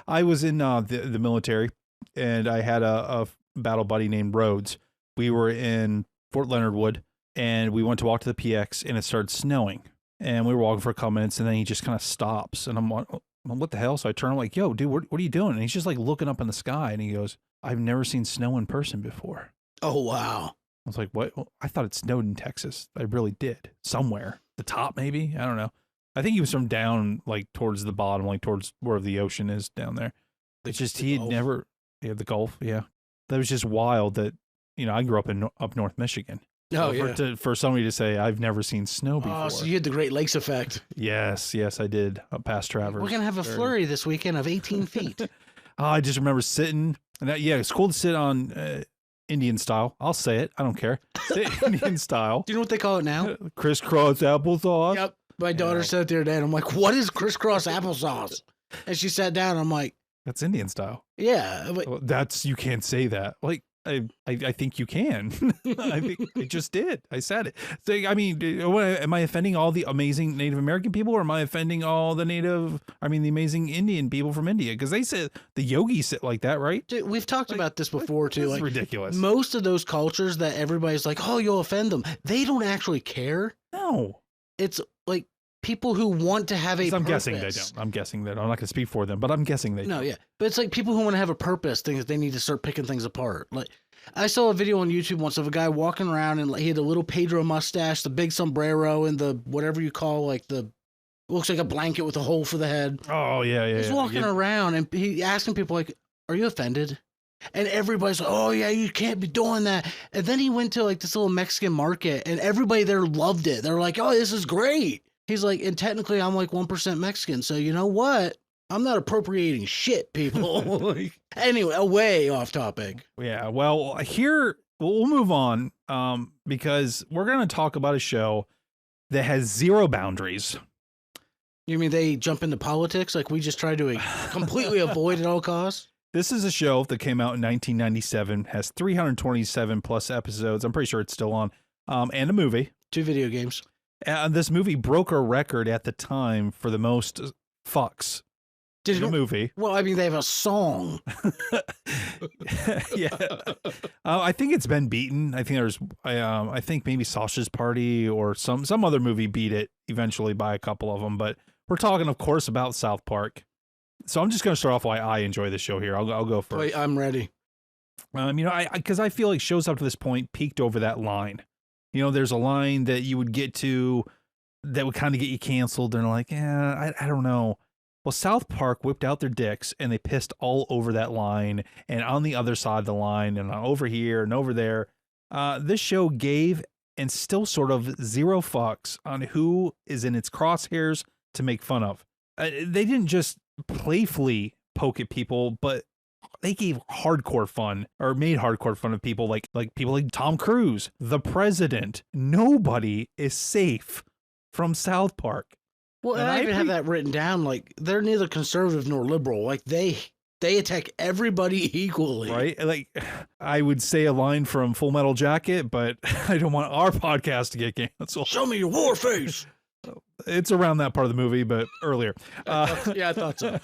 I was in the military, and I had a battle buddy named Rhodes. We were in Fort Leonard Wood, and we went to walk to the PX, and it started snowing. And we were walking for a couple minutes, and then he just kind of stops. And I'm like, what the hell? So I turn, I'm like, yo, dude, what are you doing? And he's just like looking up in the sky, and he goes, I've never seen snow in person before. Oh, wow. I was like, what? Well, I thought it snowed in Texas. I really did. Somewhere. The top, maybe? I don't know. I think he was from down, like, towards the bottom, like, towards where the ocean is down there. It's just, he had never, the Gulf, yeah. That was just wild that, I grew up in up North Michigan. Oh, yeah. For somebody to say, I've never seen snow before. Oh, so you had the Great Lakes effect. Yes, I did. Past Travers. We're going to have a flurry this weekend of 18 feet. I just remember sitting, and it's cool to sit on Indian style. I'll say it. I don't care. Indian style. Do you know what they call it now? Crisscross applesauce. Yep. My daughter said it the other day, and I'm like, what is crisscross applesauce? And she sat down, and I'm like, that's Indian style. Yeah. Well, you can't say that. Like, I think you can. I think I just did. I said it. So, I mean, am I offending all the amazing Native American people, or am I offending all the amazing Indian people from India? Because they said the yogis sit like that, right? Dude, we've talked about this before, too. It's ridiculous. Most of those cultures that everybody's like, oh, you'll offend them, they don't actually care. No. It's like people who want to have a purpose. I'm guessing they don't. I'm guessing that. I'm not going to speak for them, but I'm guessing they don't. No, yeah. But it's like people who want to have a purpose, things they need to start picking things apart. Like, I saw a video on YouTube once of a guy walking around, and he had a little Pedro mustache, the big sombrero, and the whatever you call, like, looks like a blanket with a hole for the head. Oh, yeah. He's walking around, and he asking people, like, are you offended? And everybody's like, oh, yeah, you can't be doing that. And then he went to, like, this little Mexican market, and everybody there loved it. They're like, oh, this is great. He's like, and technically I'm like 1% Mexican, so you know what? I'm not appropriating shit, people. Anyway, way off topic. Yeah, well, here we'll move on because we're going to talk about a show that has zero boundaries. You mean they jump into politics like we just try to completely avoid at all costs? This is a show that came out in 1997, has 327 plus episodes. I'm pretty sure it's still on, and a movie. 2 video games. This movie broke a record at the time for the most fucks in a movie. Well, I mean, they have a song. Yeah. I think it's been beaten. I think I think maybe Sausage Party or some other movie beat it eventually by a couple of them. But we're talking, of course, about South Park. So I'm just going to start off why I enjoy this show here. I'll go first. Wait, I'm ready. Because I feel like shows up to this point peaked over that line. There's a line that you would get to that would kind of get you canceled. And like, I don't know. Well, South Park whipped out their dicks and they pissed all over that line and on the other side of the line and over here and over there. This show gave and still sort of zero fucks on who is in its crosshairs to make fun of. They didn't just playfully poke at people, but they gave hardcore fun or made hardcore fun of people like people like Tom Cruise, the president. Nobody is safe from South Park. Well, and I even have that written down. Like, they're neither conservative nor liberal. Like, they attack everybody equally. Right? Like, I would say a line from Full Metal Jacket, but I don't want our podcast to get canceled. Show me your war face. It's around that part of the movie, but earlier. I thought so.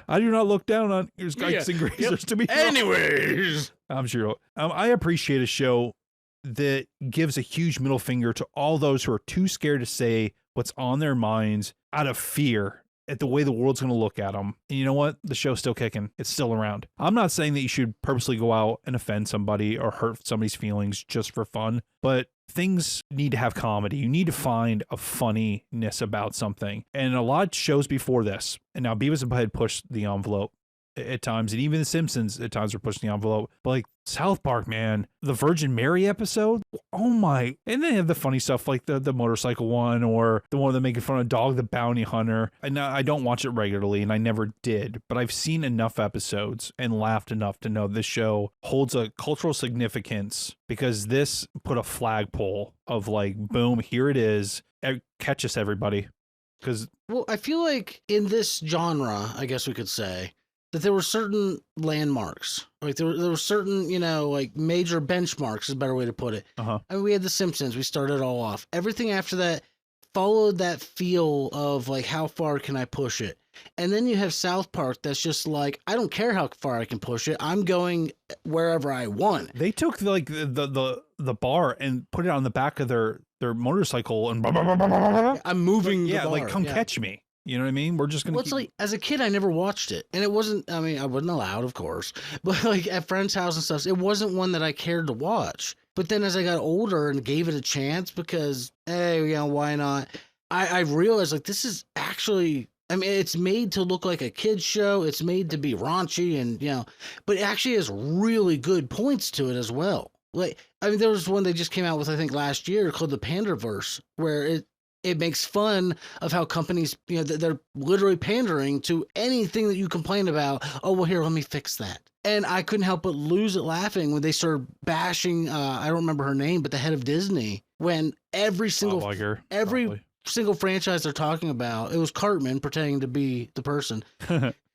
I do not look down on your skikes and grazers to be. Anyways, I'm sure. I appreciate a show that gives a huge middle finger to all those who are too scared to say what's on their minds out of fear at the way the world's going to look at them. And you know what? The show's still kicking. It's still around. I'm not saying that you should purposely go out and offend somebody or hurt somebody's feelings just for fun, but things need to have comedy. You need to find a funniness about something. And a lot of shows before this, and now Beavis and Butthead pushed the envelope. at times, and even the Simpsons at times were pushing the envelope. But like South Park, man, the Virgin Mary episode, oh my! And they have the funny stuff like the motorcycle one, or the one that making fun of Dog the Bounty Hunter. And I don't watch it regularly, and I never did, but I've seen enough episodes and laughed enough to know this show holds a cultural significance, because this put a flagpole of like, boom, here it is. Catch us, everybody. Because I feel like in this genre, I guess we could say, that there were certain landmarks. Like there were certain, like major benchmarks is a better way to put it. Uh-huh. I mean, we had The Simpsons. We started it all off. Everything after that followed that feel of like, how far can I push it? And then you have South Park that's just like, I don't care how far I can push it. I'm going wherever I want. They took like the bar and put it on the back of their motorcycle and I'm moving. Yeah, like come catch me. You know what I mean? We're just gonna. It's like, as a kid, I never watched it, and it wasn't. I mean, I wasn't allowed, of course, but like at friends' house and stuff, it wasn't one that I cared to watch. But then as I got older and gave it a chance, because hey, why not? I realized like this is actually. I mean, it's made to look like a kid's show. It's made to be raunchy and, but it actually has really good points to it as well. Like, I mean, there was one they just came out with, I think, last year called the Panderverse, where it makes fun of how companies, they're literally pandering to anything that you complain about. Oh, well, here, let me fix that. And I couldn't help but lose it laughing when they started bashing, I don't remember her name, but the head of Disney, when every single franchise they're talking about, it was Cartman pretending to be the person.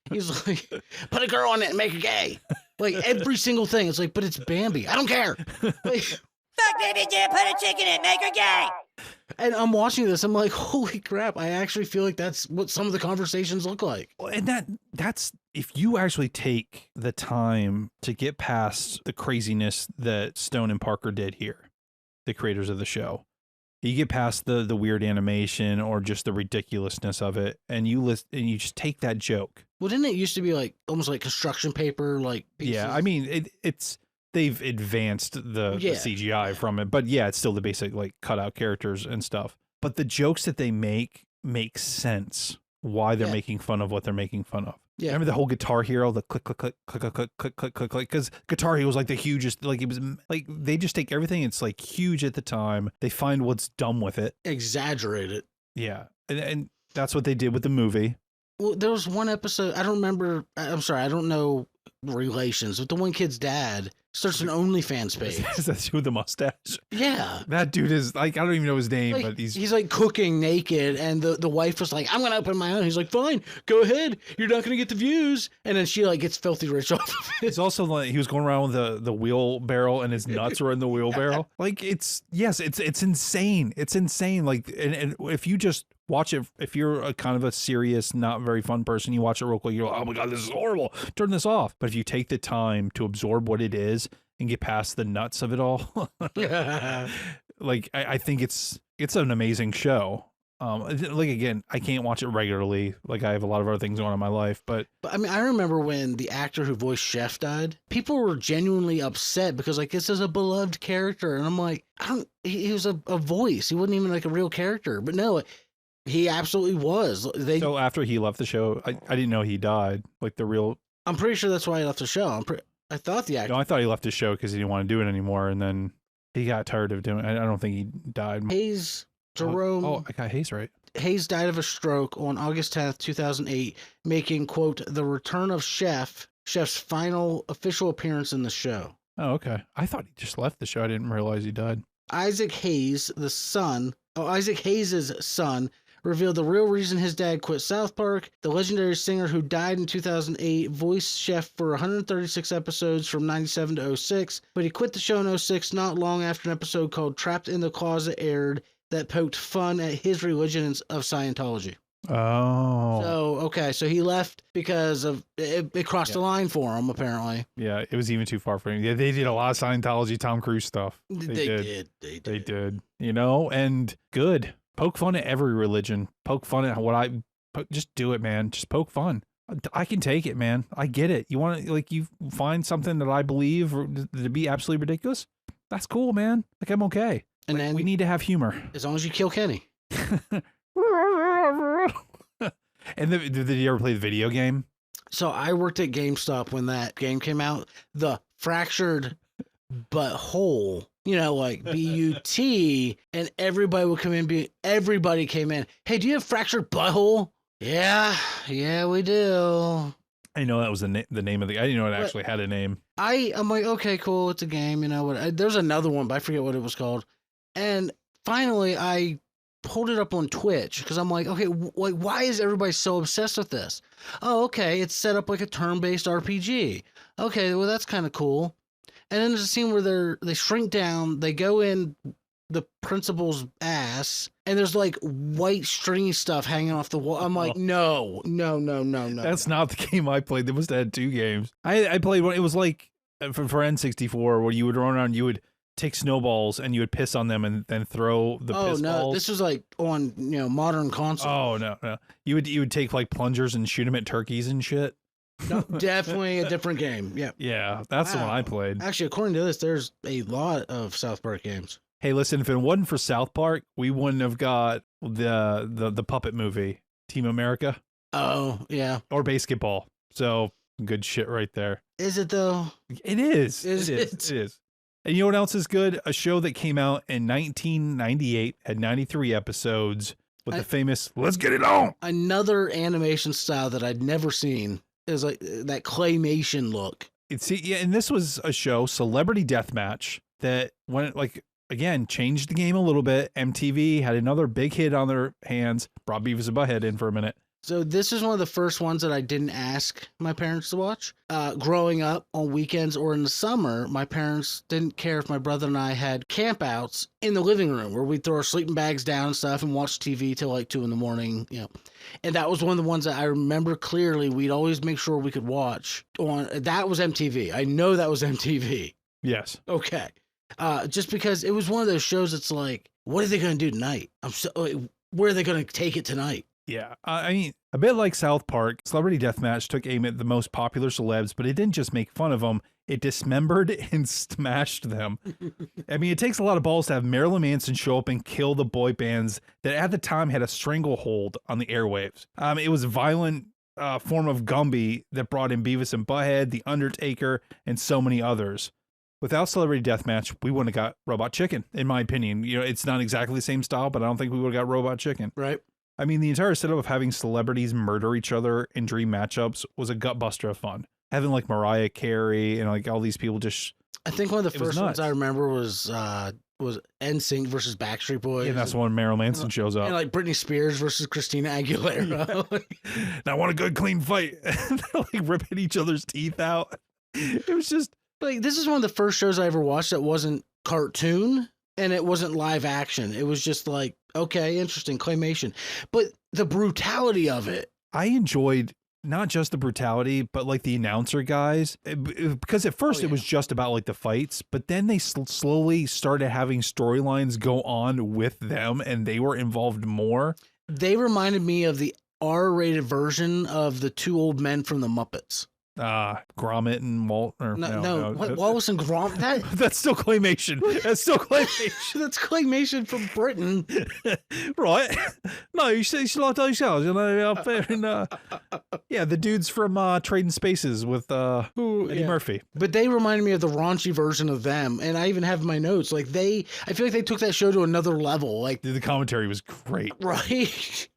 He's like, put a girl on it and make her gay. Like every single thing. It's like, but it's Bambi. I don't care. Like, fuck baby, dude, put a chick in it, make her gay. And I'm watching this. I'm like, holy crap. I actually feel like that's what some of the conversations look like. And that's if you actually take the time to get past the craziness that Stone and Parker did here, the creators of the show. You get past the weird animation or just the ridiculousness of it, and you just take that joke. Well, didn't it used to be like almost like construction paper, like pieces? Yeah, I mean they've advanced the CGI from it, but yeah, it's still the basic like cutout characters and stuff. But the jokes that they make sense why they're making fun of what they're making fun of. Yeah. Remember the whole Guitar Hero, the click, click, click, click, click, click, click, click, click, click, because Guitar Hero was like the hugest, like it was like, they just take everything. It's like huge at the time. They find what's dumb with it. Exaggerate it. Yeah. And that's what they did with the movie. Well, there was one episode, I don't remember, I'm sorry, I don't know relations, but the one kid's dad starts an OnlyFans page. Is that dude with the mustache? Yeah. That dude is like, I don't even know his name, like, but he's like cooking naked, and the wife was like, I'm going to open my own. He's like, fine, go ahead. You're not going to get the views. And then she like gets filthy rich off of it. It's also like he was going around with the wheelbarrow and his nuts were in the wheelbarrow. Like it's insane. It's insane. Like, and if you just watch it, if you're a kind of a serious, not very fun person, you watch it real quick, you're like, oh my God, this is horrible. Turn this off. But if you take the time to absorb what it is and get past the nuts of it all, like I think it's an amazing show. Like again, I can't watch it regularly. Like I have a lot of other things going on in my life, but I mean, I remember when the actor who voiced Chef died, people were genuinely upset because like this is a beloved character, and I'm like, he was a voice. He wasn't even like a real character, but no. He absolutely was. So after he left the show, I didn't know he died. Like the real. I'm pretty sure that's why he left the show. I thought the actor. No, I thought he left the show because he didn't want to do it anymore, and then he got tired of doing it. I don't think he died. Hayes Jerome. Oh, I got Hayes right. Hayes died of a stroke on August 10th, 2008, making, quote, the return of Chef's final official appearance in the show. Oh, okay. I thought he just left the show. I didn't realize he died. Isaac Hayes' son, revealed the real reason his dad quit South Park. The legendary singer who died in 2008 voiced Chef for 136 episodes from 97 to 06, but he quit the show in 06 not long after an episode called Trapped in the Closet aired that poked fun at his religion of Scientology. Oh. So he left because of it crossed the line for him, apparently. Yeah, it was even too far for him. Yeah, they did a lot of Scientology Tom Cruise stuff. They did. And good. Poke fun at every religion. Poke fun at just do it, man. Just poke fun. I can take it, man. I get it. You want to, like, you find something that I believe to be absolutely ridiculous? That's cool, man. Like, I'm okay. And then we need to have humor. As long as you kill Kenny. And did you ever play the video game? So I worked at GameStop when that game came out. The fractured but whole, like BUT, and everybody would come in. Everybody came in. Hey, do you have fractured butthole? Yeah, we do. I know that was the name of the. I didn't know it actually had a name. I'm like, okay, cool, it's a game. There's another one, but I forget what it was called. And finally, I pulled it up on Twitch because I'm like, okay, why is everybody so obsessed with this? Oh, okay, it's set up like a turn-based RPG. Okay, well that's kind of cool. And then there's a scene where they shrink down, they go in the principal's ass, and there's like white stringy stuff hanging off the wall. I'm like, no. That's not the game I played. They must have had 2 games. I played one. It was like for N64 where you would run around, you would take snowballs and you would piss on them and then throw the piss balls. This was like on modern console. Oh no. You would take like plungers and shoot them at turkeys and shit. No, definitely a different game. Yeah, that's the one I played. Actually, according to this, there's a lot of South Park games. Hey, listen, if it wasn't for South Park, we wouldn't have got the puppet movie, Team America. Oh, yeah. Or Basketball. So good shit right there. Is it though? It is. It is. And you know what else is good? A show that came out in 1998, had 93 episodes with the famous "Let's Get It On." Another animation style that I'd never seen is like that claymation look. And this was a show, Celebrity Deathmatch, that went again, changed the game a little bit. MTV had another big hit on their hands, brought Beavis and Butthead in for a minute. So this is one of the first ones that I didn't ask my parents to watch. Growing up on weekends or in the summer, my parents didn't care if my brother and I had campouts in the living room where we'd throw our sleeping bags down and stuff and watch TV till like 2 a.m. And that was one of the ones that I remember clearly. We'd always make sure we could watch on. That was MTV. I know that was MTV. Yes. Okay. Just because it was one of those shows that's like, what are they going to do tonight? Where are they going to take it tonight? Yeah, I mean, a bit like South Park, Celebrity Deathmatch took aim at the most popular celebs, but it didn't just make fun of them. It dismembered and smashed them. I mean, it takes a lot of balls to have Marilyn Manson show up and kill the boy bands that at the time had a stranglehold on the airwaves. It was a violent form of Gumby that brought in Beavis and Butthead, The Undertaker, and so many others. Without Celebrity Deathmatch, we wouldn't have got Robot Chicken, in my opinion. It's not exactly the same style, but I don't think we would have got Robot Chicken. Right. I mean, the entire setup of having celebrities murder each other in dream matchups was a gutbuster of fun. Having like Mariah Carey and like all these people just... I think one of the first ones I remember was NSYNC versus Backstreet Boys. Yeah, that's when Marilyn Manson shows up. And like Britney Spears versus Christina Aguilera. I want a good, clean fight. They're like ripping each other's teeth out. It was just... Like, this is one of the first shows I ever watched that wasn't cartoon and it wasn't live action. It was just like, okay, interesting, claymation. But the brutality of it. I enjoyed not just the brutality, but like the announcer guys. Because at first it was just about like the fights, but then they slowly started having storylines go on with them and they were involved more. They reminded me of the R-rated version of the 2 old men from the Muppets. Gromit and Walt. No. Wallace and Gromit. That's still claymation. That's still claymation. That's claymation from Britain. Right. No, you say it's like those guys, up there in, yeah, the dudes from Trading Spaces with Eddie Murphy. But they reminded me of the raunchy version of them, and I even have my notes. Like I feel like they took that show to another level. Like the commentary was great. Right.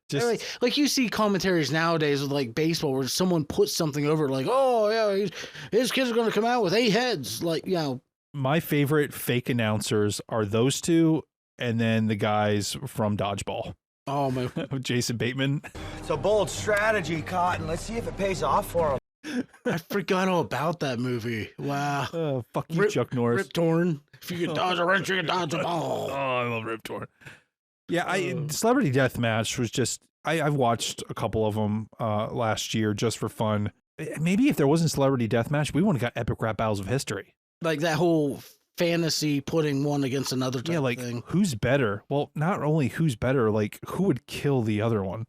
Like you see commentaries nowadays with like baseball where someone puts something over it, like, oh yeah, his kids are going to come out with 8 heads. Like, my favorite fake announcers are those 2 and then the guys from Dodgeball. Oh my. Jason Bateman. It's a bold strategy, Cotton. Let's see if it pays off for him. I forgot all about that movie. Wow. Oh, fuck you, Chuck Norris. Rip Torn. If you can dodge a wrench, you can dodge a ball. Oh, I love Rip Torn. Yeah, Celebrity Deathmatch was just, I've watched a couple of them last year just for fun. Maybe if there wasn't Celebrity Deathmatch, we wouldn't have got Epic Rap Battles of History. Like that whole fantasy putting one against another type like, of thing. Who's better? Well, not only who's better, like who would kill the other one?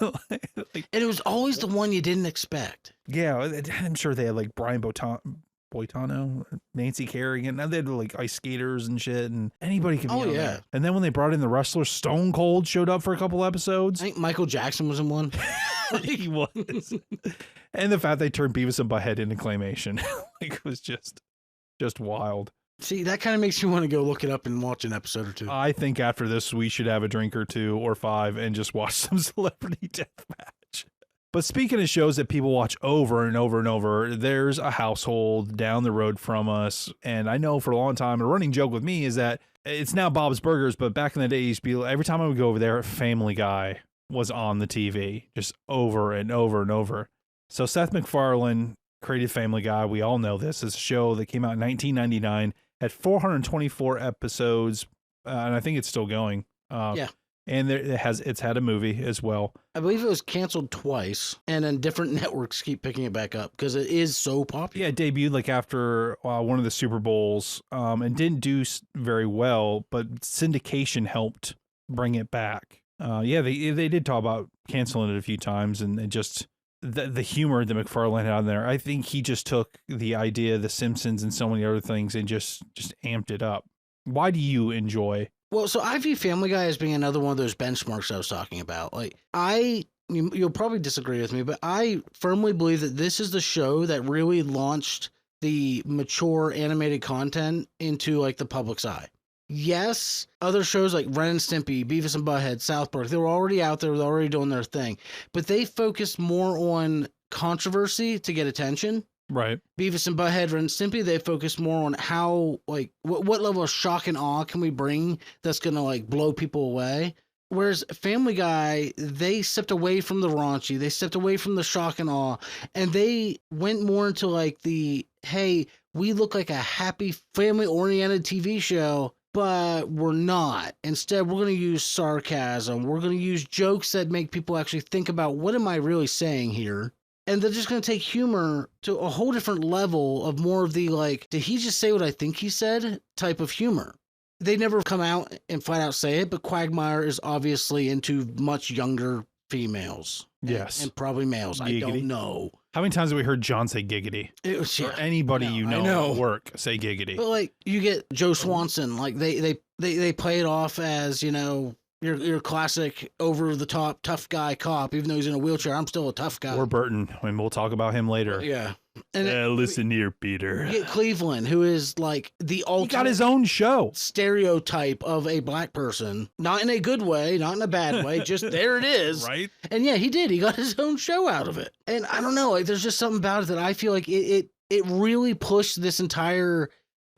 And it was always the one you didn't expect. Yeah, I'm sure they had like Brian Boitano, Nancy Kerrigan. Now they had like ice skaters and shit, and anybody could be on there. And then when they brought in the wrestlers, Stone Cold showed up for a couple episodes. I think Michael Jackson was in one. He was. And the fact they turned Beavis and Butthead into claymation, like, it was just wild. See, that kind of makes you want to go look it up and watch an episode or two. I think after this, we should have a drink or 2 or 5 and just watch some Celebrity Deathmatch. But speaking of shows that people watch over and over and over, there's a household down the road from us. And I know for a long time, a running joke with me is that it's now Bob's Burgers, but back in the day, it used to be, every time I would go over there, Family Guy was on the TV just over and over and over. So Seth MacFarlane created Family Guy. We all know this. It's a show that came out in 1999, had 424 episodes, and I think it's still going. Yeah. And it's had a movie as well. I believe it was canceled twice, and then different networks keep picking it back up because it is so popular. Yeah, it debuted like after one of the Super Bowls, and didn't do very well, but syndication helped bring it back. Yeah, they did talk about canceling it a few times, and just the humor that MacFarlane had on there. I think he just took the idea of The Simpsons and so many other things and just amped it up. Why do you enjoy? Well, so I view Family Guy as being another one of those benchmarks I was talking about. Like, you'll probably disagree with me, but I firmly believe that this is the show that really launched the mature animated content into like the public's eye. Yes, other shows like Ren and Stimpy, Beavis and Butthead, South Park, they were already out there, they're already doing their thing, but they focused more on controversy to get attention. Right. Beavis and Butthead, Ren and Stimpy, they focus more on how, like, what level of shock and awe can we bring that's going to, like, blow people away. Whereas Family Guy, they stepped away from the raunchy, they stepped away from the shock and awe, and they went more into, like, the, hey, we look like a happy, family-oriented TV show, but we're not. Instead, we're going to use sarcasm. We're going to use jokes that make people actually think about, what am I really saying here? And they're just going to take humor to a whole different level of more of the, like, did he just say what I think he said type of humor. They never come out and flat out say it, but Quagmire is obviously into much younger females. Yes. And probably males. Giggity. I don't know. How many times have we heard John say giggity? It was, Or anybody I you know, know at work say giggity. But, like, you get Joe Swanson. Like, they play it off as, you know, your classic over-the-top tough guy cop. Even though he's in a wheelchair, I'm still a tough guy. Or Burton, and we'll talk about him later. Yeah. And Listen here, Peter. you get Cleveland, who is like the ultimate He got his own show. stereotype of a black person. Not in a good way, not in a bad way, just there it is. Right? And yeah, he did. He got his own show out of it. And I don't know, like, there's just something about it that I feel like it really pushed this entire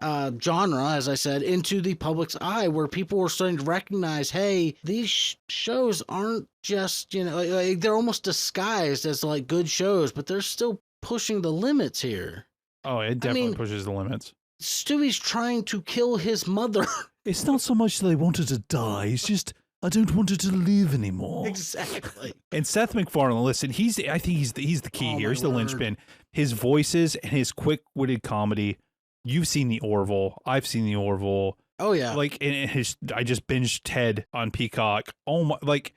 genre, as I said, into the public's eye, where people were starting to recognize, hey, these shows aren't just, you know, like they're almost disguised as like good shows, but they're still pushing the limits here. Oh, it definitely mean- pushes the limits. Stewie's trying to kill his mother. It's not so much that I want her to die, it's just I don't want her to live anymore. Exactly. And Seth MacFarlane, listen, I think he's the key Oh, here. my He's the word. linchpin. His voices and his quick-witted comedy. You've seen The Orville. I've seen The Orville. Oh yeah. Like, and I just binged Ted on Peacock. Oh my! Like,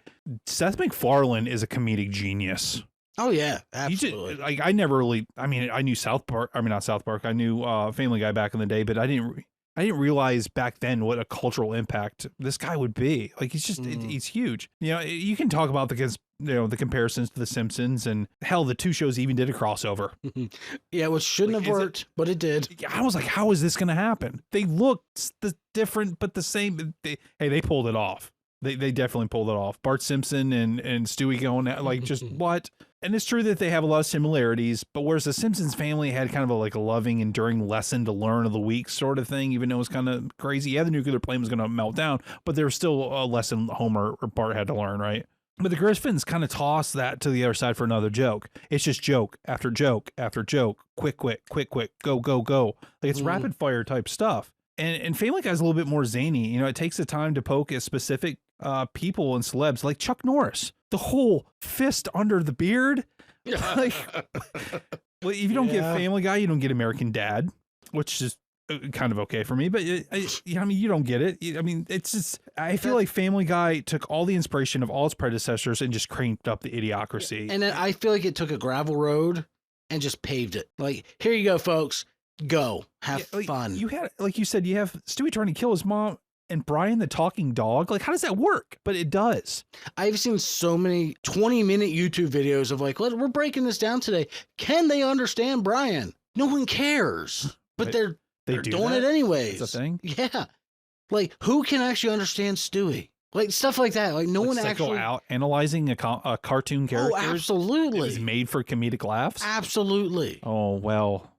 Seth MacFarlane is a comedic genius. Oh yeah, He absolutely. just, like, I never really. I mean, I knew South Park. I mean, not South Park. I knew Family Guy back in the day, but I didn't realize back then what a cultural impact this guy would be. Like, he's just he's huge. You know, you can talk about the comparisons to The Simpsons, and hell, the two shows even did a crossover. Yeah, which shouldn't Like, have is it- worked, but it did. I was like, how is this going to happen? They looked different, but the same. They pulled it off. They definitely pulled it off. Bart Simpson and Stewie going at, like, just what? And it's true that they have a lot of similarities, but whereas the Simpsons family had kind of a loving, enduring lesson to learn of the week sort of thing, even though it was kind of crazy. Yeah, the nuclear plane was going to melt down, but there was still a lesson Homer or Bart had to learn, right? But the Griffins kind of toss that to the other side for another joke. It's just joke after joke after joke. Quick, go, go, go. Like, it's rapid fire type stuff. And Family Guy's a little bit more zany. You know, it takes the time to poke at specific people and celebs, like Chuck Norris. The whole fist under the beard. Like, well, if you don't get Family Guy, you don't get American Dad, which is kind of okay for me. But I mean, you don't get it. I mean, it's just, I feel like Family Guy took all the inspiration of all its predecessors and just cranked up the idiocracy. And then I feel like it took a gravel road and just paved it. Like, here you go, folks. Go have Like, fun. You had, like you said, you have Stewie trying to kill his mom, and Brian the talking dog. Like, how does that work? But it does. I've seen so many 20-minute YouTube videos of like, we're breaking this down today. Can they understand Brian? No one cares, but they're doing it anyways. It's a thing. Yeah. Like, who can actually understand Stewie? Like, stuff like that. Like, no one actually out analyzing a cartoon character. Oh, absolutely. It was made for comedic laughs. Absolutely. Oh, well,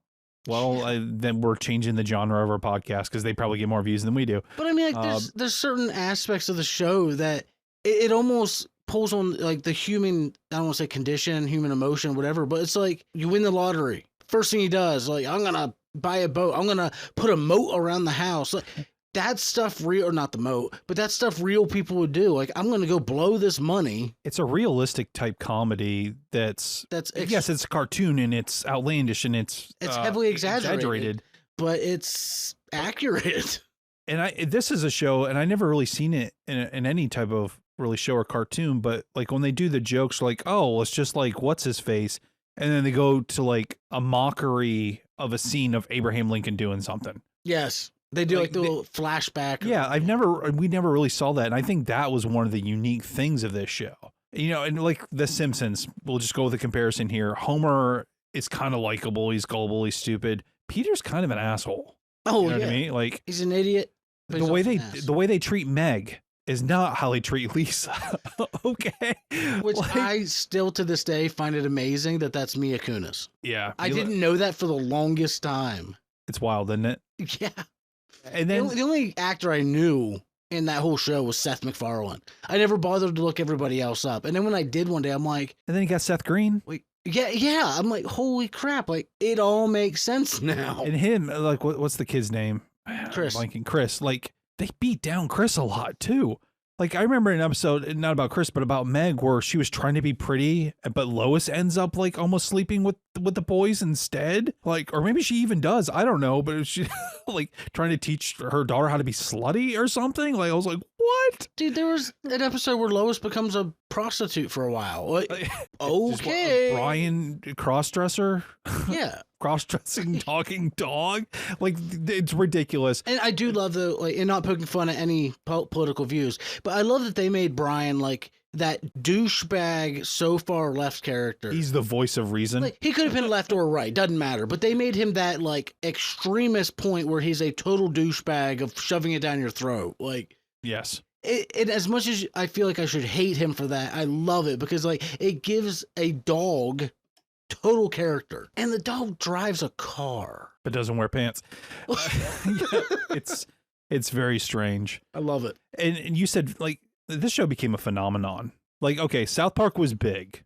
then we're changing the genre of our podcast because they probably get more views than we do. But I mean, like, there's certain aspects of the show that it almost pulls on like the human, I don't want to say condition, human emotion, whatever, but it's like you win the lottery. First thing he does, like, I'm going to buy a boat. I'm going to put a moat around the house. Like, that stuff real, or not the moat, but that stuff real people would do. Like, I'm going to go blow this money. It's a realistic type comedy yes, it's a cartoon and it's outlandish and it's heavily exaggerated, but it's accurate. And this is a show, and I never really seen it in any type of really show or cartoon, but like when they do the jokes, like, oh, it's just like, what's his face? And then they go to like a mockery of a scene of Abraham Lincoln doing something. Yes. They do like the little flashback. Yeah, we never really saw that. And I think that was one of the unique things of this show. You know, and like The Simpsons, we'll just go with a comparison here. Homer is kind of likable. He's gullible. He's stupid. Peter's kind of an asshole. Oh, you know what I mean? Like, he's an idiot. The way they treat Meg is not how they treat Lisa. Okay. Which I still to this day find it amazing that that's Mila Kunis. Yeah. I didn't know that for the longest time. It's wild, isn't it? Yeah. And then the only actor I knew in that whole show was Seth MacFarlane. I never bothered to look everybody else up. And then when I did one day, I'm like, and then you got Seth Green. Wait, yeah. I'm like, holy crap! Like, it all makes sense now. And him, like, what's the kid's name? Chris. Chris. Like, they beat down Chris a lot too. Like, I remember an episode, not about Chris, but about Meg, where she was trying to be pretty, but Lois ends up like almost sleeping with the boys instead. Like, or maybe she even does. I don't know, but she like trying to teach her daughter how to be slutty or something. Like, I was like, what? Dude, there was an episode where Lois becomes a prostitute for a while. Like, okay. Brian crossdresser? Yeah. Cross-dressing talking dog, like, it's ridiculous. And I do love and not poking fun at any political views, but I love that they made Brian like that douchebag so far left character. He's the voice of reason. Like, he could have been left or right, doesn't matter, but they made him that like extremist point where he's a total douchebag of shoving it down your throat. Like, yes. And as much as I feel like I should hate him for that, I love it because like it gives a dog total character, and the dog drives a car but doesn't wear pants. It's very strange. I love it. And you said like this show became a phenomenon. Like, okay, South Park was big,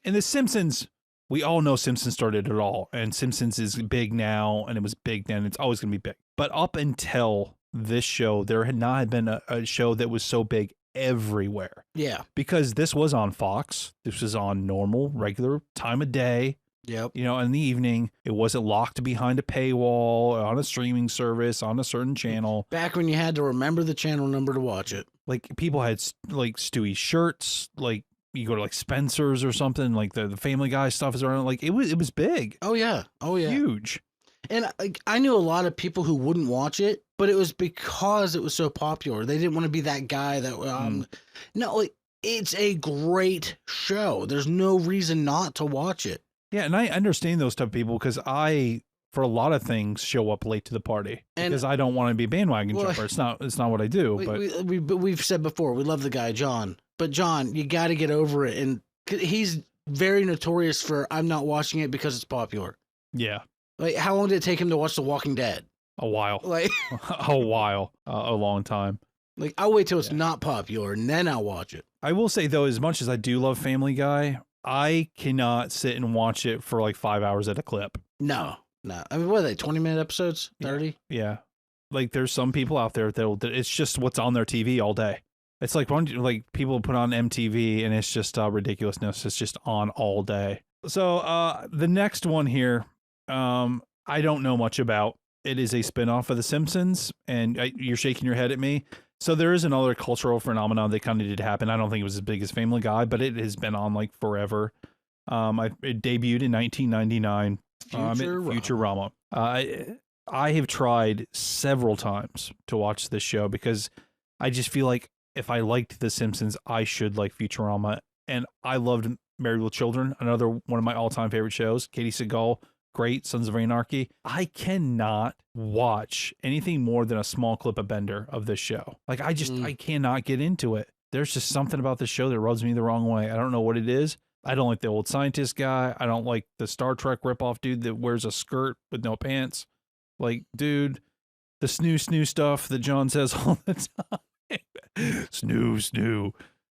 and The Simpsons, we all know Simpsons started it all, and Simpsons is big now, and it was big then. It's always gonna be big. But up until this show, there had not been a show that was so big everywhere. Yeah. Because this was on Fox. This was on normal, regular time of day. Yep. You know, in the evening. It wasn't locked behind a paywall on a streaming service on a certain channel. Back when you had to remember the channel number to watch it. Like, people had like Stewie shirts. Like, you go to like Spencer's or something. Like the Family Guy stuff is around. Like, it was big. Oh yeah. Huge. And I knew a lot of people who wouldn't watch it, but it was because it was so popular. They didn't want to be that guy that, no, like, it's a great show. There's no reason not to watch it. Yeah, and I understand those type of people because I, for a lot of things, show up late to the party because I don't want to be a bandwagon jumper. It's not what I do. We've said before, we love the guy, John. But John, you got to get over it. And he's very notorious for, I'm not watching it because it's popular. Yeah. Like, how long did it take him to watch The Walking Dead? A while. Like a while. A long time. Like, I'll wait till it's not popular and then I'll watch it. I will say, though, as much as I do love Family Guy, I cannot sit and watch it for like 5 hours at a clip. No. I mean, what are they, 20-minute episodes? 30? Yeah. Like, there's some people out there that it's just what's on their TV all day. It's like people put on MTV and it's just ridiculousness. It's just on all day. So the next one here, I don't know much about. It is a spinoff of The Simpsons, and you're shaking your head at me. So there is another cultural phenomenon that kind of did happen. I don't think it was as big as Family Guy, but it has been on like forever. It debuted in 1999. Futurama. I have tried several times to watch this show because I just feel like if I liked The Simpsons, I should like Futurama. And I loved Married with Children, another one of my all-time favorite shows. Katie Seagal, great. Sons of Anarchy. I cannot watch anything more than a small clip of Bender of this show. Like, I cannot get into it. There's just something about this show that rubs me the wrong way. I don't know what it is. I don't like the old scientist guy. I don't like the Star Trek ripoff dude that wears a skirt with no pants. Like, dude, the snoo stuff that John says all the time. snoo.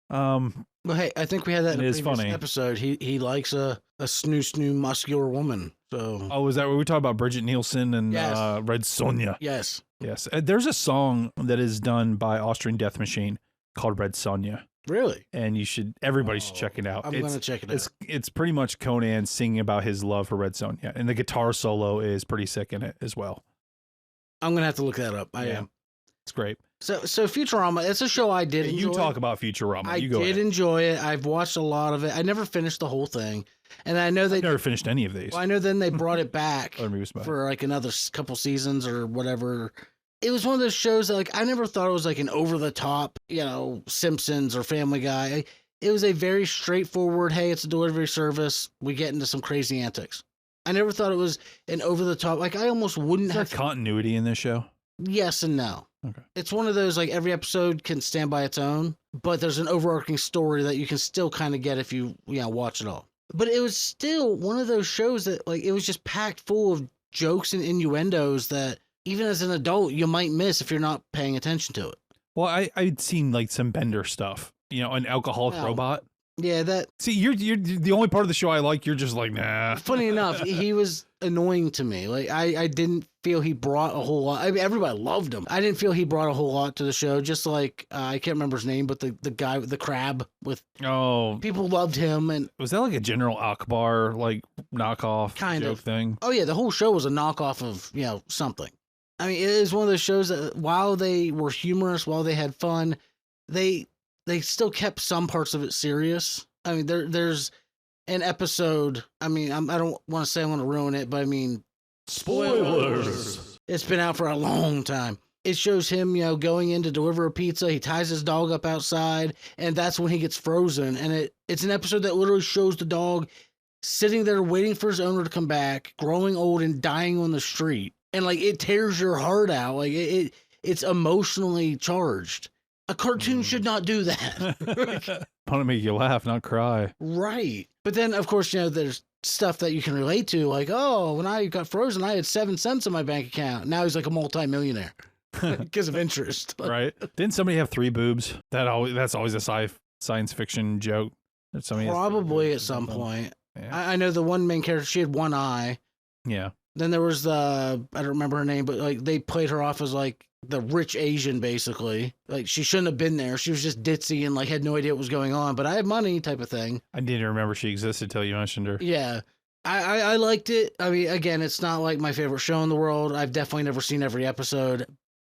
Well, hey, I think we had that in a previous funny. episode. He likes a snoo muscular woman. So. Oh, is that where we talk about Bridget Nielsen and Yes. Red Sonja? Yes. Yes. There's a song that is done by Austrian Death Machine called Red Sonja. Really? And everybody should check it out. I'm going to check it out. It's pretty much Conan singing about his love for Red Sonja. And the guitar solo is pretty sick in it as well. I'm going to have to look that up. I am. It's great. So Futurama, it's a show I did enjoy. You talk about Futurama. I did ahead. Enjoy it. I've watched a lot of it. I never finished the whole thing. And I know I've never finished any of these. Well, I know then they brought it back for like another couple seasons or whatever. It was one of those shows that like I never thought it was like an over the top, Simpsons or Family Guy. It was a very straightforward, hey, it's a delivery service. We get into some crazy antics. I never thought it was an over the top. Like I almost wouldn't have continuity in this show. Yes and no. Okay. It's one of those like every episode can stand by its own, but there's an overarching story that you can still kind of get if you watch it all. But it was still one of those shows that like it was just packed full of jokes and innuendos that even as an adult you might miss if you're not paying attention to it. Well, I'd seen like some Bender stuff, an alcoholic robot. Yeah, that. See, you're the only part of the show I like. You're just like, nah. Funny enough, he was annoying to me. Like I didn't feel he brought a whole lot. I mean, everybody loved him. I didn't feel he brought a whole lot to the show. Just like I can't remember his name, but the guy with the crab with. Oh. People loved him, and was that like a General Akbar like knockoff kind joke of thing? Oh yeah, the whole show was a knockoff of something. I mean, it is one of those shows that while they were humorous, while they had fun, they still kept some parts of it serious. I mean, there's an episode. I mean, I don't want to say I want to ruin it, but I mean, spoilers. It's been out for a long time. It shows him, going in to deliver a pizza. He ties his dog up outside, and that's when he gets frozen. And it's an episode that literally shows the dog sitting there waiting for his owner to come back, growing old and dying on the street. And like it tears your heart out. Like it's emotionally charged. A cartoon should not do that. Want to make you laugh, not cry. Right. But then, of course, there's stuff that you can relate to. Like, oh, when I got frozen, I had 7 cents in my bank account. Now he's like a multimillionaire because of interest. Right. Didn't somebody have 3 boobs? That's always a science fiction joke. Probably at some point. Yeah. I know the one main character, she had one eye. Yeah. Then there was I don't remember her name, but like they played her off as like the rich Asian, basically. Like she shouldn't have been there. She was just ditzy and like had no idea what was going on, but I have money type of thing. I didn't remember she existed till you mentioned her. Yeah. I liked it. I mean, again, it's not like my favorite show in the world. I've definitely never seen every episode.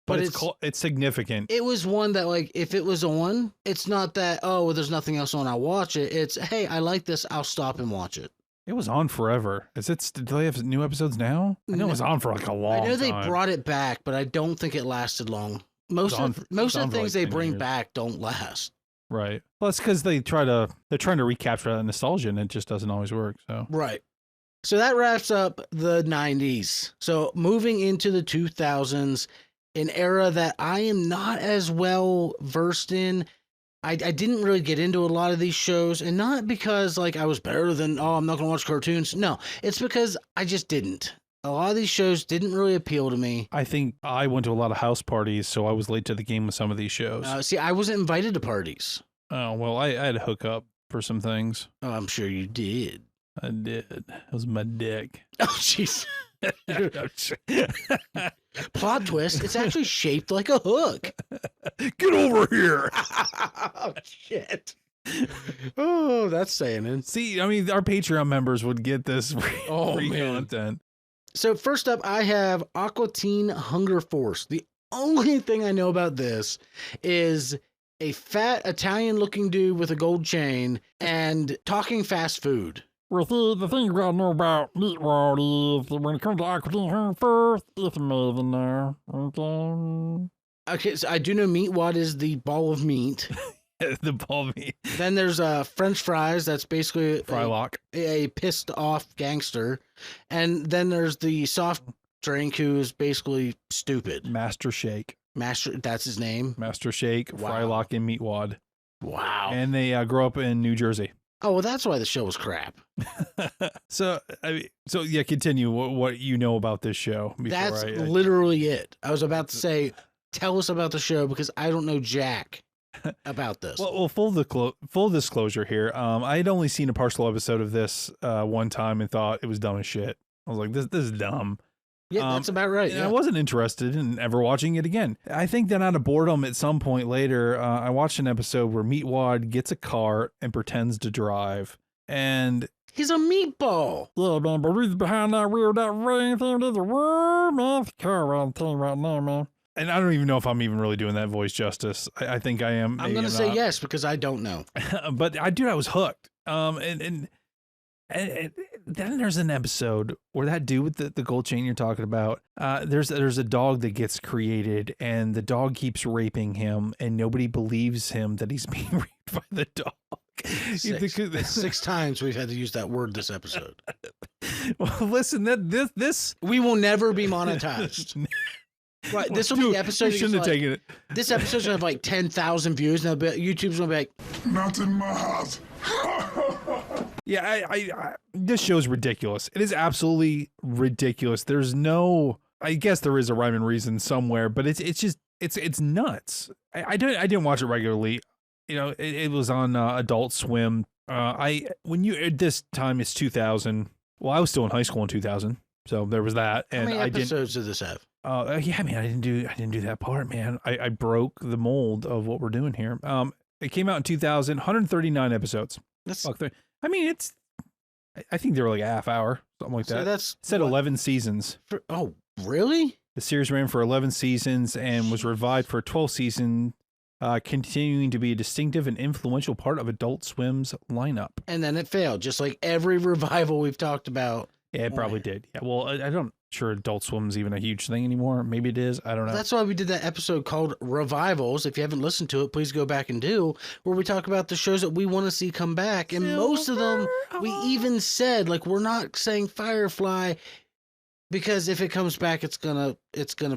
But it's significant. It was one that like, if it was on, it's not that, oh, well, there's nothing else on, I'll watch it. It's, hey, I like this, I'll stop and watch it. It was on forever. Do they have new episodes now? I know it was on for like a long time. I know they brought it back, but I don't think it lasted long. Most of the things they bring back don't last. Right. Well, it's because they're trying to recapture that nostalgia, and it just doesn't always work. So right. So that wraps up the 90s. So moving into the 2000s, an era that I am not as well versed in. I didn't really get into a lot of these shows, and not because like I was better than, I'm not going to watch cartoons. No, it's because I just didn't. A lot of these shows didn't really appeal to me. I think I went to a lot of house parties, so I was late to the game with some of these shows. See, I wasn't invited to parties. Oh, well, I had to hook up for some things. Oh, I'm sure you did. I did. It was my dick. Oh, jeez. Plot twist, it's actually shaped like a hook. Get over here. Oh, shit. Oh, that's saying it. See, I mean, our Patreon members would get this free content. So first up, I have Aqua Teen Hunger Force. The only thing I know about this is a fat Italian-looking dude with a gold chain and talking fast food. Well, see, the thing you gotta know about Meat World is that when it comes to Aqua Teen Hunger Force, it's amazing now. Okay? Okay, so I do know Meatwad is the ball of meat. The ball meat. Then there's French fries. That's basically Frylock. a pissed off gangster. And then there's the soft drink who's basically stupid. Master Shake. That's his name. Master Shake, Wow. Frylock, and Meatwad. Wow. And they grow up in New Jersey. Oh, well, that's why the show was crap. So yeah, continue what you know about this show. That's literally it. I was about to say, tell us about the show because I don't know jack about this. Well, full disclosure here. I had only seen a partial episode of this one time and thought it was dumb as shit. I was like, this is dumb. Yeah, that's about right. And Yeah. I wasn't interested in ever watching it again. I think that out of boredom at some point later, I watched an episode where Meatwad gets a car and pretends to drive. And He's a meatball. Yeah, man, but who's behind that wheel, that ring thing to the world, man? It's car on thing right now, man. and I don't even know if I'm even really doing that voice justice. I think I am. I'm going to say yes because I don't know. But I was hooked. And then there's an episode where that dude with the gold chain you're talking about, there's a dog that gets created and the dog keeps raping him and nobody believes him that he's being raped by the dog. Six times we've had to use that word this episode. Well, listen, this We will never be monetized. Right, this will be the episode. You shouldn't have taken it. This episode's gonna have like 10,000 views, and YouTube's gonna be like, Not in my house. Yeah, I this show's ridiculous. It is absolutely ridiculous. There's no, I guess there is a rhyme and reason somewhere, but it's just it's nuts. I didn't watch it regularly. You know, it was on Adult Swim. When you at this time it's 2000. Well, I was still in high school in 2000, so there was that. And how many episodes did this have? Yeah, I mean, I didn't do that part, man. I broke the mold of what we're doing here. It came out in 2000, 139 episodes. I mean, I think they were like a half hour, something like that. That's it said 11 seasons. Oh, really? The series ran for 11 seasons and was revived for 12 seasons, continuing to be a distinctive and influential part of Adult Swim's lineup. And then it failed, just like every revival we've talked about. Yeah, it probably did. Yeah, well, I don't sure Adult Swim's even a huge thing anymore. Maybe it is. I don't know. That's why we did that episode called Revivals. If you haven't listened to it, please go back and do, where we talk about the shows that we want to see come back. And most of them, we even said, like, we're not saying Firefly because if it comes back, it's gonna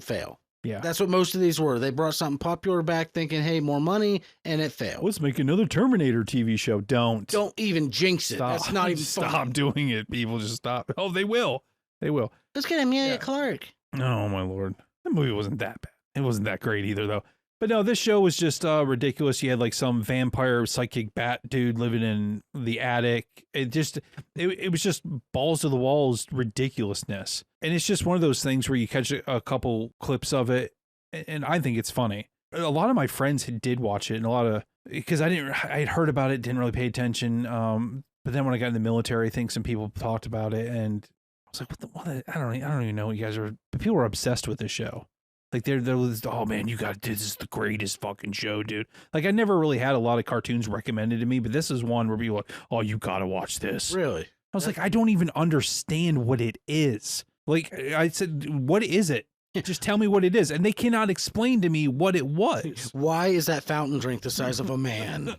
fail. Yeah. That's what most of these were. They brought something popular back thinking, hey, more money, and it failed. Let's make another Terminator TV show. Don't even jinx it. Stop. That's not even Stop funny. doing it. People just stop. Oh, they will. They will. Let's get Amelia Clark. Oh, my Lord. That movie wasn't that bad. It wasn't that great either, though. But no, this show was just ridiculous. You had like some vampire psychic bat dude living in the attic. It was just balls to the walls ridiculousn's. And it's just one of those things where you catch a couple clips of it, and I think it's funny. A lot of my friends did watch it, and because I had heard about it, didn't really pay attention. But then when I got in the military, I think some people talked about it, and I was like, I don't even know what you guys are. But people were obsessed with this show. Like they're oh man, this is the greatest fucking show, dude. Like I never really had a lot of cartoons recommended to me, but this is one where people are like, oh, you gotta watch this. Really? I was like, I don't even understand what it is. Like I said, what is it? Just tell me what it is. And they cannot explain to me what it was. Why is that fountain drink the size of a man?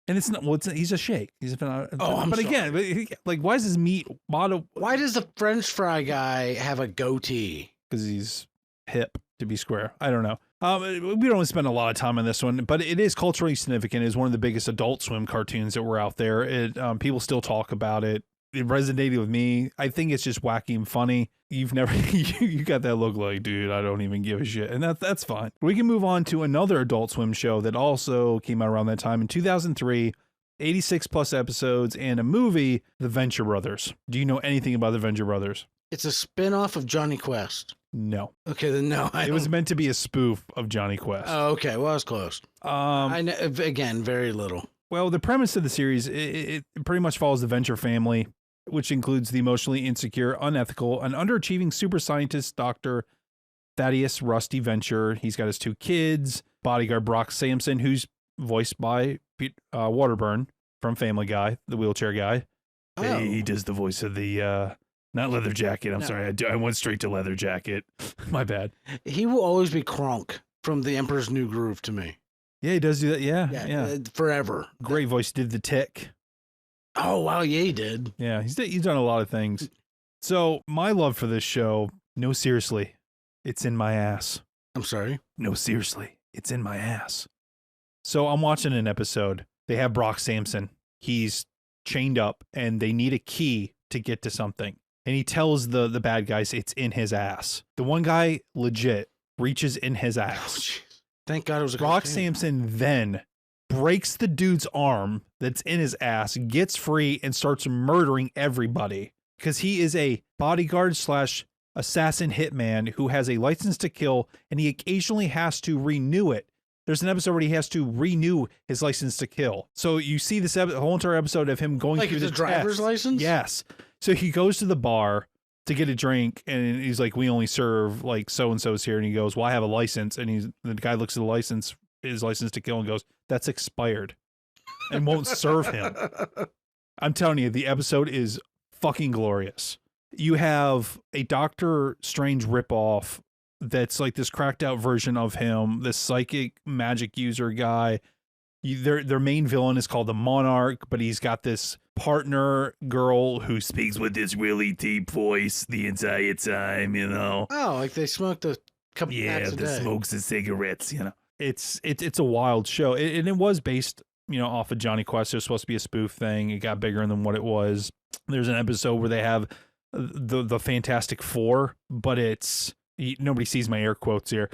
And it's not, he's a shake. He's a, I'm but sorry. again, like, why is his meat bottle? Why does the French fry guy have a goatee? Because he's hip to be square. I don't know. We don't spend a lot of time on this one, but it is culturally significant. It's one of the biggest Adult Swim cartoons that were out there. People still talk about it. It resonated with me. I think it's just wacky and funny. You've never, you got that look like, dude, I don't even give a shit. And that's fine. We can move on to another Adult Swim show that also came out around that time in 2003, 86 plus episodes, and a movie, The Venture Brothers. Do you know anything about The Venture Brothers? It's a spin-off of Johnny Quest. No. Okay, then no. It was meant to be a spoof of Johnny Quest. Oh, okay. Well, I was close. I know, again, very little. Well, the premise of the series, it pretty much follows the Venture family, which includes the emotionally insecure, unethical, and underachieving super scientist Dr. Thaddeus Rusty Venture. He's got his two kids, bodyguard Brock Sampson, who's voiced by Waterburn from Family Guy, the wheelchair guy. Oh. He does the voice of the, not Leather Jacket. I'm sorry. I went straight to Leather Jacket. My bad. He will always be Kronk. from The Emperor's New Groove to me. Yeah, he does do that. Yeah. Forever. Great voice. Did the Tick. Oh, wow. Yeah, he did. Yeah, he's done a lot of things. So my love for this show, no, seriously, it's in my ass. I'm sorry. No, seriously, it's in my ass. So I'm watching an episode. They have Brock Samson. He's chained up and they need a key to get to something. And he tells the bad guys it's in his ass. The one guy legit reaches in his ass. Oh, thank God it was a Brock cartoon. Samson then breaks the dude's arm that's in his ass, gets free, and starts murdering everybody because he is a bodyguard / assassin hitman who has a license to kill, and he occasionally has to renew it. There's an episode where he has to renew his license to kill. So you see this whole entire episode of him going through the driver's test. license? Yes. So he goes to the bar to get a drink, and he's like, "We only serve like so and so's here." And he goes, "Well, I have a license." And the guy looks at the license, his license to kill, and goes, "That's expired," and won't serve him. I'm telling you, the episode is fucking glorious. You have a Doctor Strange ripoff that's like this cracked out version of him, this psychic magic user guy. Their main villain is called the Monarch, but he's got this partner girl who speaks with this really deep voice the entire time, you know. Oh, like they smoked a couple packs a day. Smokes and cigarettes, you know. It's a wild show. And it was based, you know, off of Johnny Quest. It was supposed to be a spoof thing. It got bigger than what it was. There's an episode where they have the Fantastic Four, but it's nobody sees my air quotes here.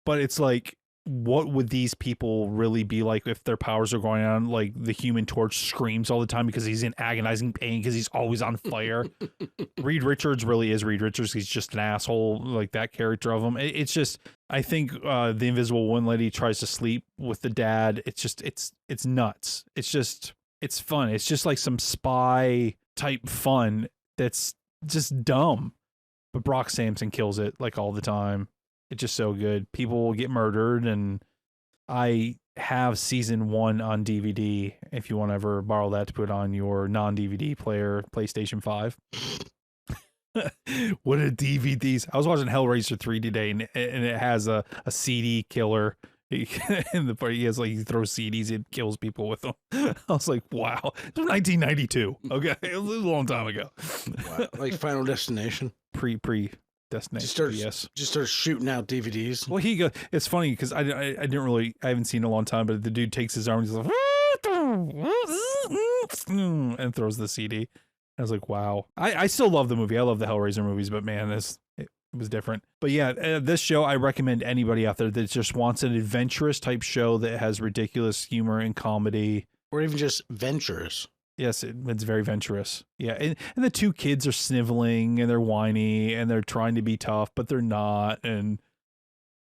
But it's like, what would these people really be like if their powers are going on? Like the Human Torch screams all the time because he's in agonizing pain because he's always on fire. Reed Richards really is Reed Richards. He's just an asshole, like that character of him. It's just, I think the Invisible One lady tries to sleep with the dad. It's just, it's nuts. It's fun. It's just like some spy type fun that's just dumb. But Brock Samson kills it like all the time. It's just so good. People will get murdered, and I have season 1 on DVD if you want to ever borrow that to put on your non-DVD player, PlayStation 5. What are DVDs? I was watching Hellraiser 3 today, and it has a CD killer. In the part, he throws CDs and kills people with them. I was like, wow. It was 1992. Okay, it was a long time ago. Wow. Like Final Destination. Pre Destination. Just start shooting out DVDs. Well, it's funny because I haven't seen it in a long time, but the dude takes his arm and he's like, and throws the CD. I was like, wow. I still love the movie. I love the Hellraiser movies, but man, it was different. But yeah, this show, I recommend anybody out there that just wants an adventurous type show that has ridiculous humor and comedy. Or even just venturous. Yes, it's very venturous. Yeah, and the two kids are sniveling and they're whiny and they're trying to be tough, but they're not. And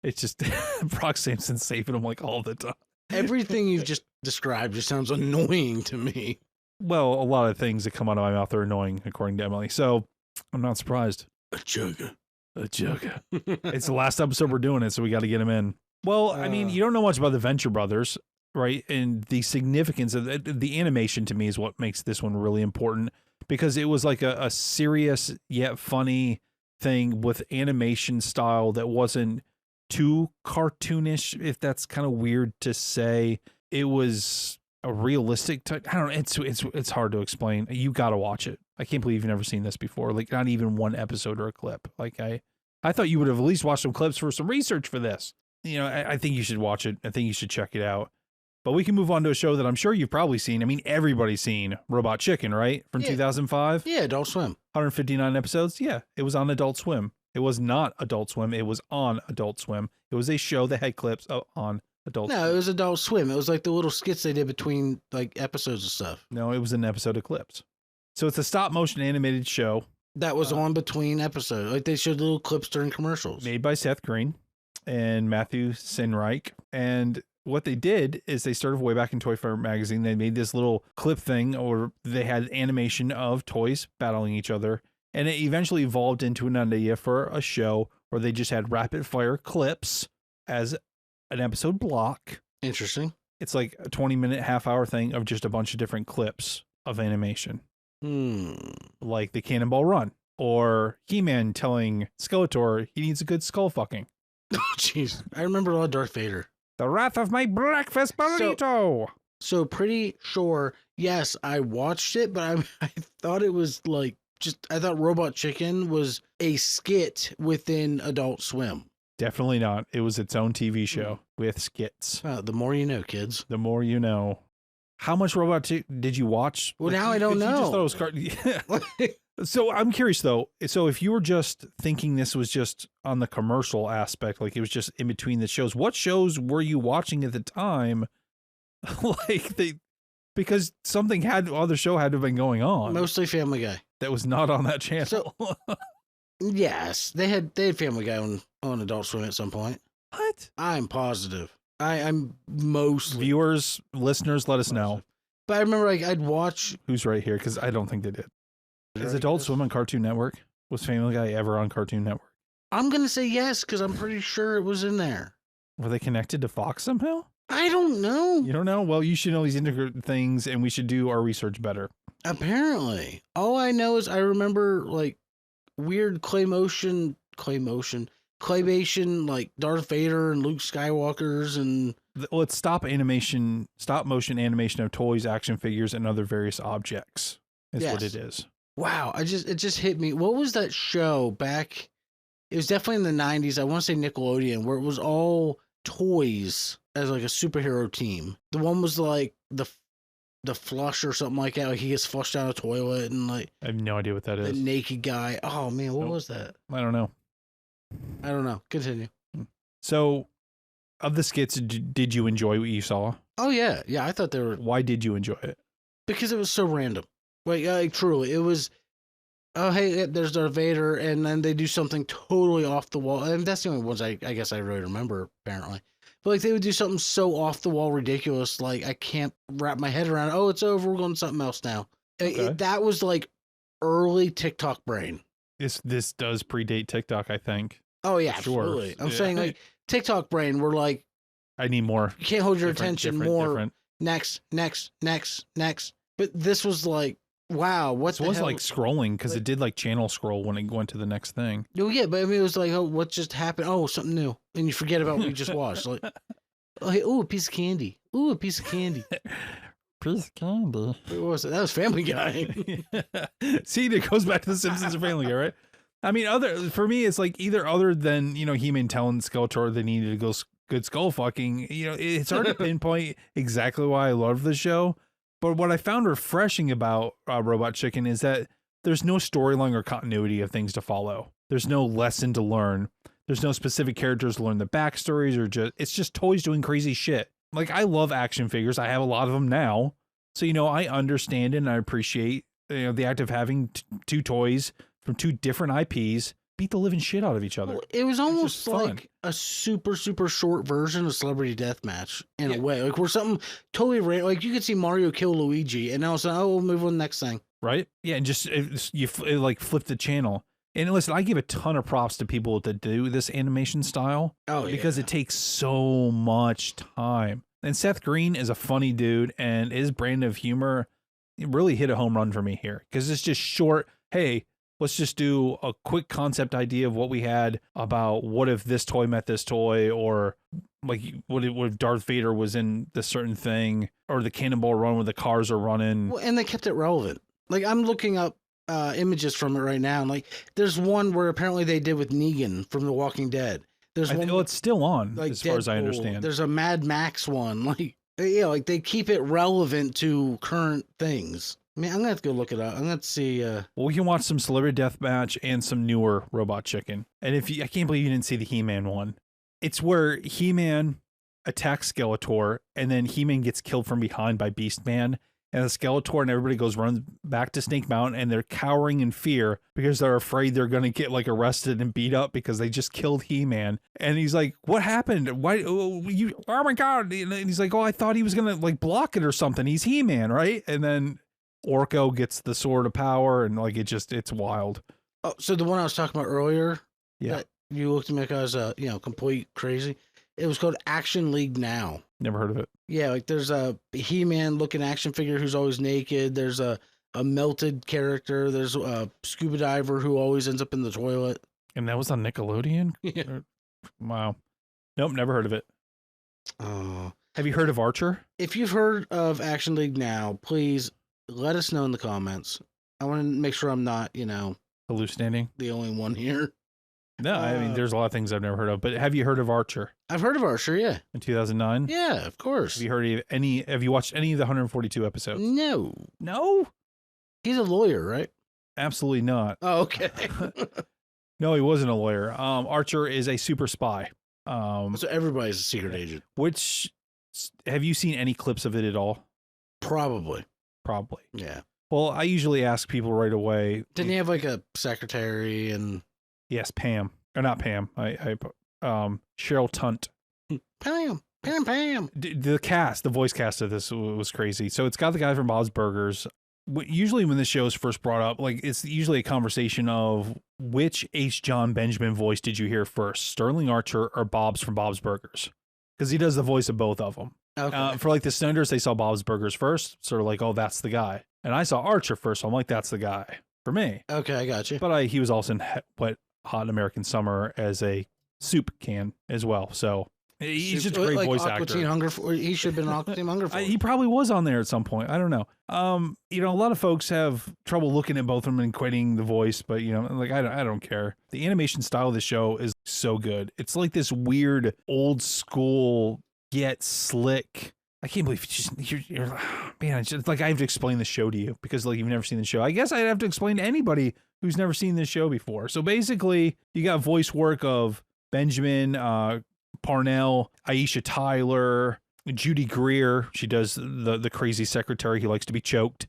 it's just Brock Samson saving them like all the time. Everything you've just described just sounds annoying to me. Well, a lot of things that come out of my mouth are annoying, according to Emily. So I'm not surprised. A chugga. It's the last episode we're doing it, so we got to get him in. Well, I mean, you don't know much about the Venture Brothers, right? And the significance of the animation to me is what makes this one really important, because it was like a serious yet funny thing with animation style that wasn't too cartoonish, if that's kind of weird to say. It was a realistic type. I don't know. It's hard to explain. You got to watch it. I can't believe you've never seen this before. Like, not even one episode or a clip. Like, I thought you would have at least watched some clips for some research for this. You know, I think you should watch it. I think you should check it out. But we can move on to a show that I'm sure you've probably seen. I mean, everybody's seen Robot Chicken, right? From 2005? Yeah, Adult Swim. 159 episodes? Yeah, it was on Adult Swim. It was not Adult Swim. It was on Adult Swim. It was a show that had clips on Adult Swim. No, it was Adult Swim. It was like the little skits they did between like episodes of stuff. No, it was an episode of clips. So it's a stop motion animated show. That was on between episodes. Like they showed little clips during commercials. Made by Seth Green and Matthew Sinreich. And what they did is they started way back in Toy Fair magazine. They made this little clip thing, or they had animation of toys battling each other. And it eventually evolved into an idea for a show where they just had rapid fire clips as an episode block. Interesting. It's like a 20-minute, half-hour thing of just a bunch of different clips of animation. Like the Cannonball Run, or He-Man telling Skeletor he needs a good skull fucking. Oh, jeez. I remember a lot of Darth Vader. The wrath of my breakfast burrito. So pretty sure, yes, I watched it, but I thought it was like I thought Robot Chicken was a skit within Adult Swim. Definitely not. It was its own TV show with skits. The more you know, kids. The more you know. How much did you watch? Well, now I don't know. You just thought it was yeah. So I'm curious though. So if you were just thinking this was just on the commercial aspect, like it was just in between the shows, what shows were you watching at the time? Because other show had to have been going on. Mostly Family Guy. That was not on that channel. So, yes, they had Family Guy on Adult Swim at some point. What? I'm positive. I'm mostly Viewers, listeners, let us know. But I remember I'd watch. Who's right here? Because I don't think they did. Is Adult Swim on Cartoon Network? Was Family Guy ever on Cartoon Network? I'm gonna say yes because I'm pretty sure it was in there. Were they connected to Fox somehow? I don't know. You don't know? Well, you should know these integrated things, and we should do our research better. Apparently. All I know is I remember like weird claymation, like Darth Vader and Luke Skywalker's and Well, it's stop motion animation of toys, action figures, and other various objects is what it is. Wow, it just hit me. What was that show back? It was definitely in the 90s. I want to say Nickelodeon, where it was all toys as like a superhero team. The one was like the flush or something like that. Like he gets flushed down a toilet and like I have no idea what that the is. naked guy. Oh man, what was that? I don't know. Continue. So, of the skits, did you enjoy what you saw? Oh yeah, I thought they were. Why did you enjoy it? Because it was so random. Like truly, it was. Oh hey, there's Darth Vader, and then they do something totally off the wall. And that's the only ones I guess I really remember apparently. But like they would do something so off the wall ridiculous, like I can't wrap my head around it. Oh, it's over. We're going to something else now. Okay. That was like early TikTok brain. This does predate TikTok, I think. Oh yeah, Sure. absolutely. I'm saying like TikTok brain. We're like, I need more. You can't hold your attention more. Different. Next. But this was like, wow, what This was like scrolling because it did like channel scroll when it went to the next thing. Oh yeah, but I mean, it was like, oh, what just happened? Oh, something new, and you forget about what you just watched. Like, oh, hey, ooh, a piece of candy. Ooh, a piece of candy. Piece of candy. What was it? That was Family Guy. See, it goes back to the Simpsons or Family Guy, right? I mean, for me, it's like either other than He-Man telling Skeletor they needed to go good skull fucking. It's hard to pinpoint exactly why I love the show. But what I found refreshing about Robot Chicken is that there's no storyline or continuity of things to follow. There's no lesson to learn. There's no specific characters to learn the backstories it's just toys doing crazy shit. Like I love action figures. I have a lot of them now. So, I understand and I appreciate the act of having two toys from two different IPs beat the living shit out of each other. Well, it was almost like fun. a super, super short version of Celebrity Deathmatch in a way. Like, where something totally random, like you could see Mario kill Luigi, and now it's like, oh, we'll move on to the next thing. Right? Yeah, and just it like flip the channel. And listen, I give a ton of props to people that do this animation style. Oh, because it takes so much time. And Seth Green is a funny dude, and his brand of humor really hit a home run for me here because it's just short. Hey, let's just do a quick concept idea of what we had about what if this toy met this toy, or like what if Darth Vader was in this certain thing, or the Cannonball Run where the cars are running. Well, and they kept it relevant. Like I'm looking up images from it right now, and like there's one where apparently they did with Negan from The Walking Dead. There's one. It's still on, like as far as I Deadpool. understand. There's a Mad Max one. Like like they keep it relevant to current things. I mean, I'm gonna have to go look it up. I'm gonna have to see. Well, we can watch some Celebrity Deathmatch and some newer Robot Chicken. And I can't believe you didn't see the He-Man one. It's where He-Man attacks Skeletor, and then He-Man gets killed from behind by Beastman, and the Skeletor and everybody runs back to Snake Mountain, and they're cowering in fear because they're afraid they're gonna get like arrested and beat up because they just killed He-Man. And he's like, "What happened? Why? Oh my God!" And he's like, "Oh, I thought he was gonna like block it or something. He's He-Man, right?" And then Orko gets the sword of power, and like it's wild. Oh, so the one I was talking about earlier, Yeah, that you looked at me like I was complete crazy. It was called Action League Now. never heard of it. Yeah, like there's a He-Man looking action figure who's always naked. There's a melted character. There's a scuba diver who always ends up in the toilet. And that was on Nickelodeon. Yeah. Wow. Nope, never heard of it. Oh. Have you heard of Archer? If you've heard of Action League Now, please let us know in the comments. I want to make sure I'm not, Hallucinating? the only one here. No, I mean, there's a lot of things I've never heard of, but have you heard of Archer I've heard of Archer, yeah. in 2009? Yeah, of course. Have you heard of have you watched any of the 142 episodes? No. No? He's a lawyer, right? Absolutely not. Oh, okay. No, he wasn't a lawyer. Archer is a super spy. So everybody's a secret agent. Which, have you seen any clips of it at all? Probably. Probably. Yeah. Well, I usually ask people right away. Didn't he have like a secretary and... Yes, Pam. Or not Pam. Cheryl Tunt. Pam. The voice cast of this was crazy. So it's got the guy from Bob's Burgers. Usually when this show is first brought up, like it's usually a conversation of which H. John Benjamin voice did you hear first, Sterling Archer or Bob's from Bob's Burgers? Because he does the voice of both of them. Okay. For like the Snyders, they saw Bob's Burgers first, sort of like, oh, that's the guy. And I saw Archer first, so I'm like, that's the guy for me. Okay, I got you. But he was also in Wet Hot American Summer as a soup can as well. So he's just a great voice actor. He should have been Aqua Teen Hunger Force. He probably was on there at some point. I don't know. A lot of folks have trouble looking at both of them and quitting the voice, but I don't care. The animation style of the show is so good. It's like this weird old school yet slick. I can't believe you're man. It's just like I have to explain the show to you because like you've never seen the show. I guess I'd have to explain to anybody who's never seen this show before. So basically, you got voice work of Benjamin Parnell, Aisha Tyler, Judy Greer. She does the crazy secretary who likes to be choked.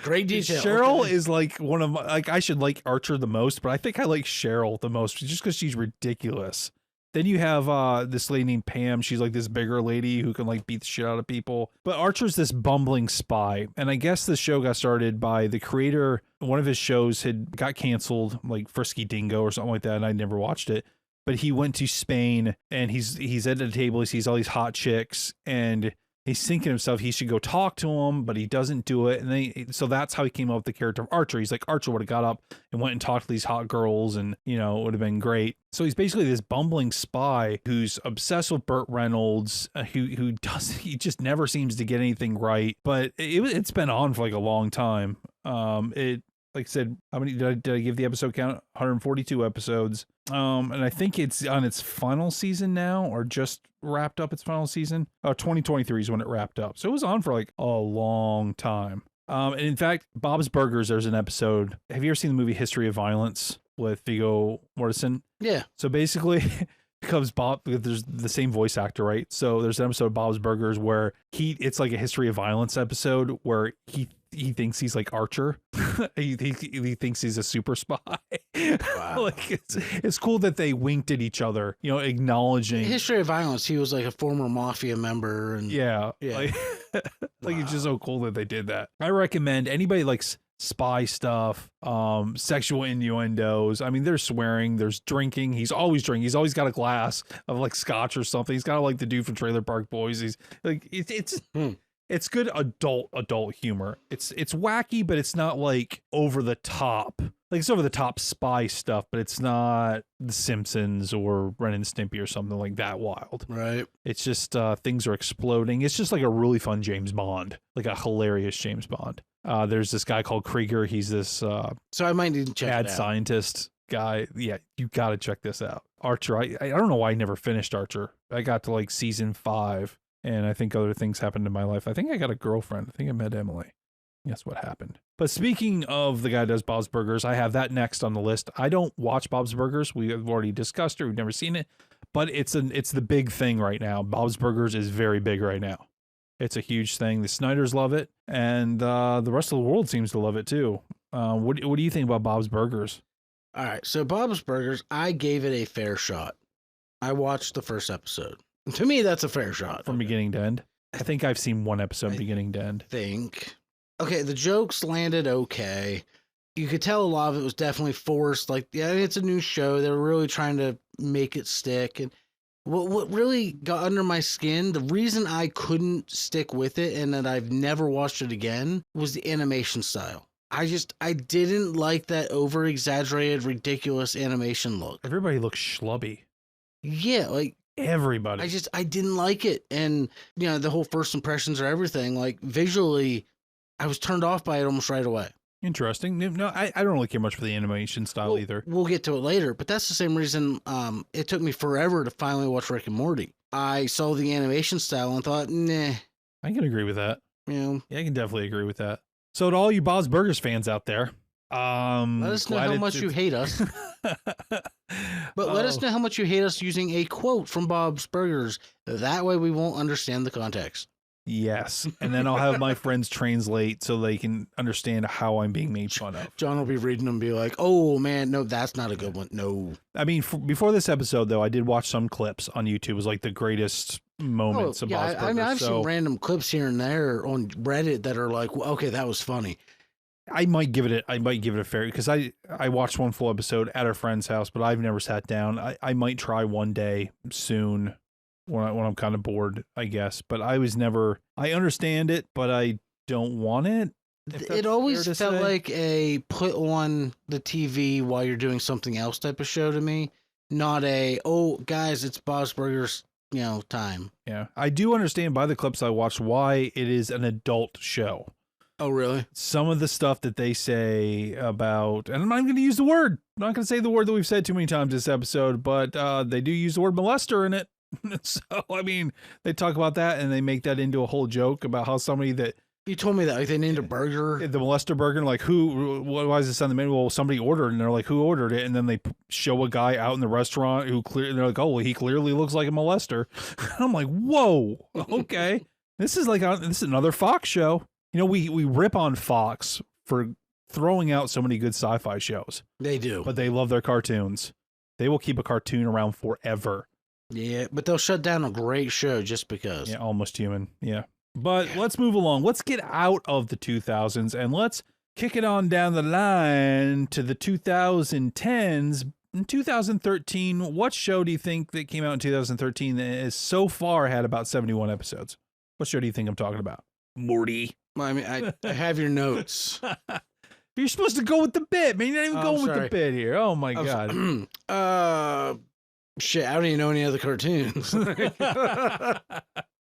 Great detail. Cheryl is like one of my, I should like Archer the most, but I think I like Cheryl the most just because she's ridiculous. Then you have this lady named Pam. She's like this bigger lady who can like beat the shit out of people. But Archer's this bumbling spy. And I guess the show got started by the creator. One of his shows got canceled, like Frisky Dingo or something like that. And I never watched it. But he went to Spain and he's at a table. He sees all these hot chicks and he's thinking to himself he should go talk to him, but he doesn't do it. And so that's how he came up with the character of Archer. He's like, Archer would have got up and went and talked to these hot girls and, it would have been great. So he's basically this bumbling spy who's obsessed with Burt Reynolds, he just never seems to get anything right. But it's been on for like a long time. Like I said, how many did I give the episode count? 142 episodes. And I think it's on its final season now, or just wrapped up its final season. 2023 is when it wrapped up. So it was on for like a long time. And in fact, Bob's Burgers, there's an episode. Have you ever seen the movie History of Violence with Viggo Mortensen? Yeah. So basically, becomes Bob, there's the same voice actor, right? So there's an episode of Bob's Burgers where it's like a History of Violence episode where he thinks he's like Archer. he thinks he's a super spy. Wow. Like it's cool that they winked at each other, acknowledging History of Violence. He was like a former mafia member, and yeah. Like, like it's just so cool that they did that. I recommend anybody likes spy stuff, sexual innuendos. I mean, there's swearing, there's drinking. He's always drinking. He's always got a glass of like scotch or something. He's got like the dude from Trailer Park Boys. He's like it's good adult humor. It's wacky, but it's not like over the top. Like it's over the top spy stuff, but it's not The Simpsons or Ren and Stimpy or something like that wild. Right. It's just things are exploding. It's just like a really fun James Bond, like a hilarious James Bond. There's this guy called Krieger. He's this so I might need to check mad scientist guy. Yeah, you got to check this out. Archer. I don't know why I never finished Archer. I got to like season 5. And I think other things happened in my life. I think I got a girlfriend. I think I met Emily. Guess what happened. But speaking of the guy who does Bob's Burgers, I have that next on the list. I don't watch Bob's Burgers. We have already discussed it. We've never seen it. But it's the big thing right now. Bob's Burgers is very big right now. It's a huge thing. The Snyders love it. And the rest of the world seems to love it too. What do you think about Bob's Burgers? All right. So Bob's Burgers, I gave it a fair shot. I watched the first episode. To me, that's a fair shot. From beginning to end? I think I've seen one episode beginning to end. Okay, the jokes landed okay. You could tell a lot of it was definitely forced. Like, yeah, it's a new show. They were really trying to make it stick. And what really got under my skin, the reason I couldn't stick with it and that I've never watched it again was the animation style. I didn't like that over exaggerated, ridiculous animation look. Everybody looks schlubby. Yeah, like Everybody. I didn't like it. And the whole first impressions are everything. Like visually, I was turned off by it almost right away. Interesting. No, I don't really care much for the animation style either. We'll get to it later, but that's the same reason it took me forever to finally watch Rick and Morty. I saw the animation style and thought, nah. I can agree with that. Yeah, I can definitely agree with that. So to all you Bob's Burgers fans out there, let us know how much you hate us. But let us know how much you hate us using a quote from Bob's Burgers. That way we won't understand the context. Yes. And then I'll have my friends translate so they can understand how I'm being made fun of. John will be reading them and be like, oh, man, no, that's not a good one. No. I mean, before this episode, though, I did watch some clips on YouTube. It was like the greatest moments of Bob's Burgers. I mean, I've seen random clips here and there on Reddit that are like, well, okay, that was funny. I might give it a fair, because I watched one full episode at a friend's house, but I've never sat down. I might try one day soon when I'm kind of bored, I guess. But I understand it, but I don't want it. It always felt like a put on the TV while you're doing something else type of show to me. Not a, oh, guys, it's Bob's Burgers, time. Yeah. I do understand by the clips I watched why it is an adult show. Oh, really? Some of the stuff that they say about, and I'm not going to use the word. I'm not going to say the word that we've said too many times this episode, but they do use the word molester in it. So, I mean, they talk about that and they make that into a whole joke about how somebody that... You told me that, like they named a burger. The molester burger, and like why is this on the menu? Well, somebody ordered, and they're like, who ordered it? And then they show a guy out in the restaurant and they're like, oh, well, he clearly looks like a molester. I'm like, whoa, okay. This is another Fox show. We rip on Fox for throwing out so many good sci-fi shows. They do. But they love their cartoons. They will keep a cartoon around forever. Yeah, but they'll shut down a great show just because. Yeah, Almost Human. Yeah. But let's move along. Let's get out of the 2000s and let's kick it on down the line to the 2010s. In 2013, what show do you think that came out in 2013 that has so far had about 71 episodes? What show do you think I'm talking about? Morty. Well, I mean, I have your notes. You're supposed to go with the bit, man. You're not even going with the bit here. Oh my God. Shit, I don't even know any other cartoons.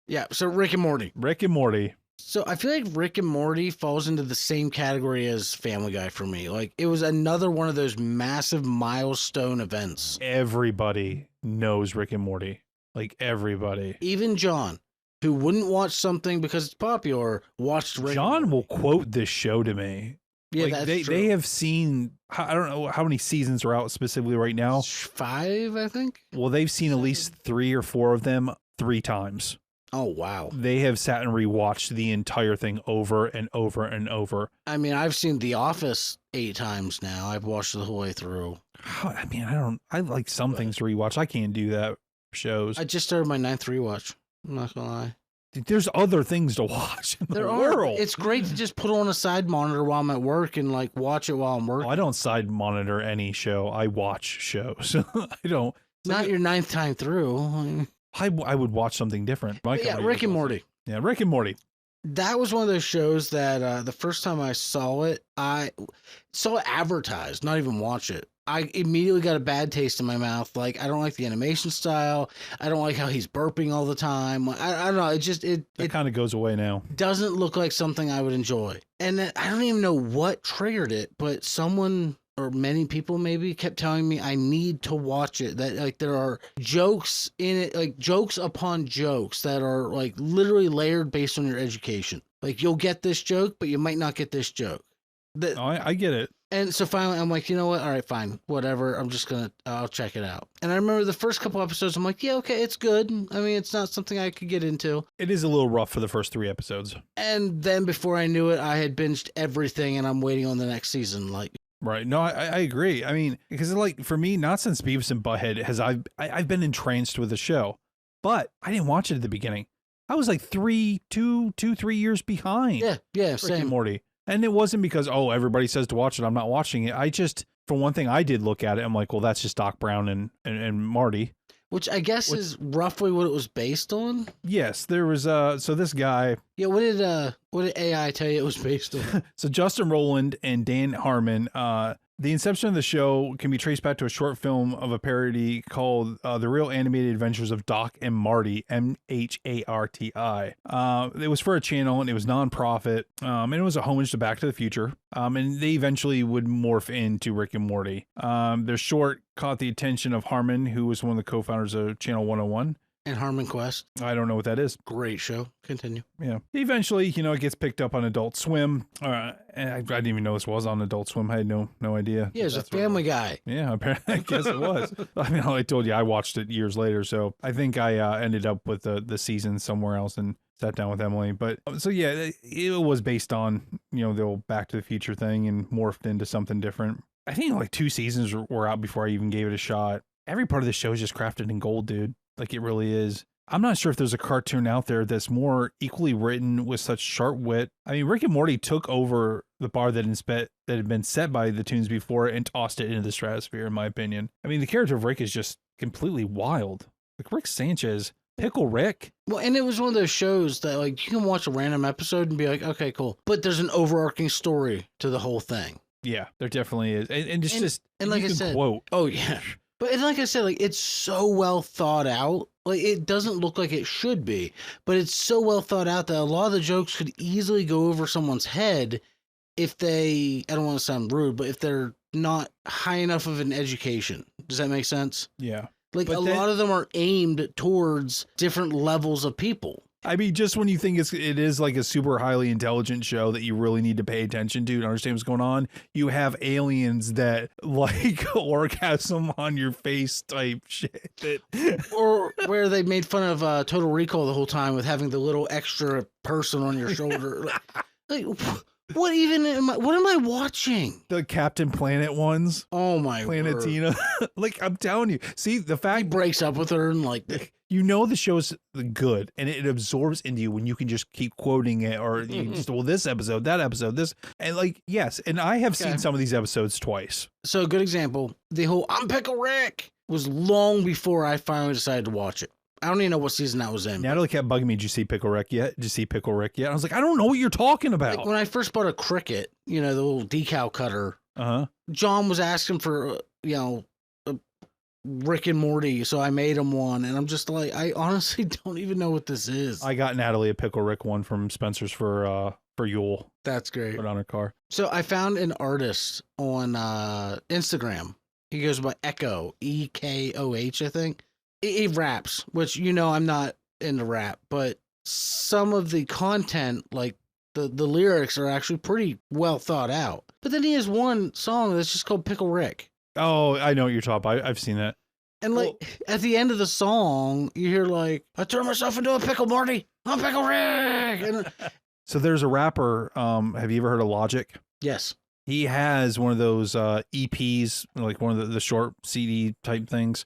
Yeah, so Rick and Morty. Rick and Morty. So I feel like Rick and Morty falls into the same category as Family Guy for me. Like it was another one of those massive milestone events. Everybody knows Rick and Morty. Like everybody. Even John, who wouldn't watch something because it's popular, watched Rick. John will quote this show to me. Yeah, like that's true. They have seen, I don't know how many seasons are out specifically right now. 5, I think. Well, they've seen 7. At least 3 or 4 of them 3 times. Oh, wow. They have sat and rewatched the entire thing over and over and over. I mean, I've seen The Office 8 times now. I've watched it the whole way through. I mean, I like some things to rewatch. I can't do that for shows. I just started my 9th rewatch. I'm not going to lie. There's other things to watch in the world. It's great to just put on a side monitor while I'm at work and like watch it while I'm working. I don't side monitor any show. I watch shows. I don't. Not your 9th time through. I would watch something different. Yeah, Rick and Morty. Yeah, Rick and Morty. That was one of those shows that the first time I saw it, I saw it advertised, not even watch it. I immediately got a bad taste in my mouth. Like, I don't like the animation style. I don't like how he's burping all the time. I don't know. It kind of goes away now. Doesn't look like something I would enjoy. And then, I don't even know what triggered it, but someone or many people maybe kept telling me I need to watch it. That like there are jokes in it, like jokes upon jokes that are like literally layered based on your education. Like you'll get this joke, but you might not get this joke. I get it. And so finally, I'm like, you know what? All right, fine, whatever. I'll check it out. And I remember the first couple episodes, I'm like, yeah, okay, it's good. I mean, it's not something I could get into. It is a little rough for the first 3 episodes. And then before I knew it, I had binged everything and I'm waiting on the next season. Like, right. No, I agree. I mean, because like for me, not since Beavis and Butthead I've been entranced with the show, but I didn't watch it at the beginning. I was like 3 years behind. Yeah, Rick same. and Morty. And it wasn't because, everybody says to watch it, I'm not watching it. I just, for one thing, I did look at it. I'm like, well, that's just Doc Brown and Marty. Which I guess is roughly what it was based on. Yes, there was so this guy. Yeah, what did AI tell you it was based on? So Justin Rowland and Dan Harmon, the inception of the show can be traced back to a short film of a parody called The Real Animated Adventures of Doc and Marty, MHARTI. It was for a channel and it was nonprofit, and it was a homage to Back to the Future. And they eventually would morph into Rick and Morty. Their short caught the attention of Harmon, who was one of the co-founders of Channel 101. And Harmon Quest. I don't know what that is. Great show. Continue. Yeah. Eventually, it gets picked up on Adult Swim. And I didn't even know this was on Adult Swim. I had no idea. Yeah, it was a Family Guy. Yeah, apparently, I guess it was. I mean, I told you, I watched it years later. So I think I ended up with the season somewhere else and sat down with Emily. But so, yeah, it was based on, the old Back to the Future thing and morphed into something different. I think like 2 seasons were out before I even gave it a shot. Every part of the show is just crafted in gold, dude. Like it really is. I'm not sure if there's a cartoon out there that's more equally written with such sharp wit. I mean, Rick and Morty took over the bar that had been set by the Toons before and tossed it into the stratosphere, in my opinion. I mean, the character of Rick is just completely wild. Like Rick Sanchez, Pickle Rick. Well, and it was one of those shows that like you can watch a random episode and be like, okay, cool. But there's an overarching story to the whole thing. Yeah, there definitely is. And it's just, and like I said, quote. Oh, yeah. But like I said, like it's so well thought out. Like it doesn't look like it should be, but it's so well thought out that a lot of the jokes could easily go over someone's head if they, I don't want to sound rude, but if they're not high enough of an education. Does that make sense? Yeah. Like a lot of them are aimed towards different levels of people. I mean, just when you think it is like a super highly intelligent show that you really need to pay attention to and understand what's going on, you have aliens that like orgasm on your face type shit. Or where they made fun of Total Recall the whole time with having the little extra person on your shoulder. like what am I watching? The Captain Planet ones. Oh my Planetina. Like I'm telling you. See, the fact he breaks up with her and like the show's good and it absorbs into you when you can just keep quoting it or you just, well, this episode, that episode, this, and like, yes. And I have seen some of these episodes twice. So a good example, the whole I'm Pickle Rick was long before I finally decided to watch it. I don't even know what season that was in. Natalie kept bugging me, did you see Pickle Rick yet? Did you see Pickle Rick yet? I was like, I don't know what you're talking about. Like when I first bought a Cricut, the little decal cutter, John was asking for, Rick and Morty, so I made him one, and I'm just like, I honestly don't even know what this is. I got Natalie a Pickle Rick one from Spencer's for Yule. That's great. Put on her car. So I found an artist on Instagram. He goes by Echo, EKOH, I think. He raps, which I'm not into rap, but some of the content, like the lyrics, are actually pretty well thought out. But then he has one song that's just called Pickle Rick. Oh, I know what you're talking about. I've seen that. And at the end of the song, you hear like, I turned myself into a pickle, Morty. I'm Pickle Rick. And, so there's a rapper. Have you ever heard of Logic? Yes. He has one of those EPs, like one of the short CD type things,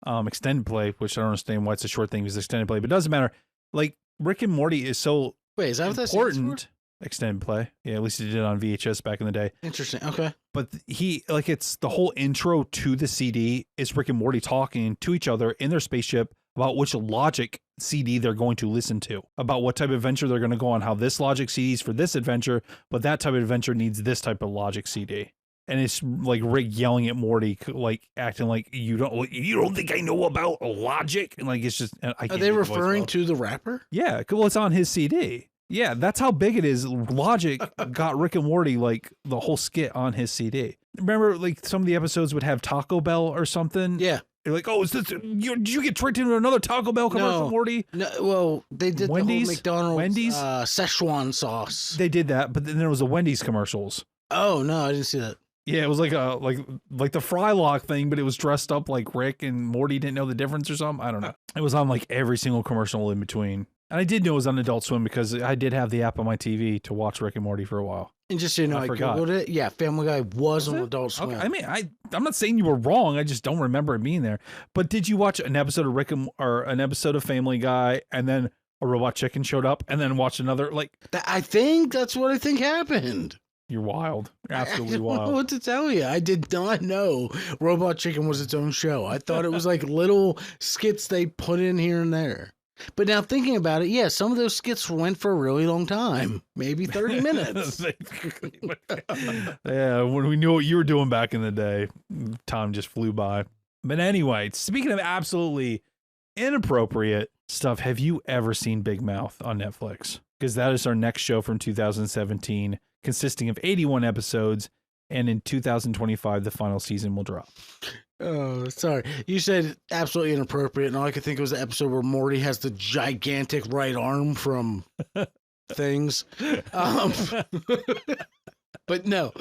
extended play, which I don't understand why it's a short thing because it's extended play, but it doesn't matter. Like Rick and Morty is so is that important. What that stands for? Extended play. Yeah, at least he did it on VHS back in the day. Interesting. Okay. But it's the whole intro to the CD is Rick and Morty talking to each other in their spaceship about which Logic CD they're going to listen to, about what type of adventure they're going to go on, how this Logic CD is for this adventure, but that type of adventure needs this type of Logic CD. And it's like Rick yelling at Morty, like acting like you don't think I know about Logic, and like it's just. Are they referring to the rapper? Yeah, well, it's on his CD. Yeah, that's how big it is. Logic got Rick and Morty like the whole skit on his CD. Remember, like some of the episodes would have Taco Bell or something. Yeah, you're like, oh, is this? Did you get tricked into another Taco Bell commercial, Morty? No, well, they did Wendy's, the whole McDonald's Wendy's Szechuan sauce. They did that, but then there was the Wendy's commercials. Oh no, I didn't see that. Yeah, it was like like the Frylock thing, but it was dressed up like Rick and Morty didn't know the difference or something. I don't know. It was on like every single commercial in between. And I did know it was on Adult Swim because I did have the app on my TV to watch Rick and Morty for a while. And just so you know, I Googled it. Yeah, Family Guy was on Adult Swim. Okay. I mean, I'm not saying you were wrong. I just don't remember it being there. But did you watch an episode of an episode of Family Guy and then a Robot Chicken showed up and then watch another? Like, I think that's what I think happened. You're wild. Absolutely I don't know wild. what to tell you. I did not know Robot Chicken was its own show. I thought it was like little skits they put in here and there. But now thinking about it, yeah, some of those skits went for a really long time, maybe 30 minutes. Yeah, when we knew what you were doing back in the day, time just flew by. But anyway, speaking of absolutely inappropriate stuff, have you ever seen Big Mouth on Netflix? Because that is our next show from 2017, consisting of 81 episodes, and in 2025, the final season will drop. Oh, sorry. You said absolutely inappropriate, and all I could think of was the episode where Morty has the gigantic right arm from things. But no.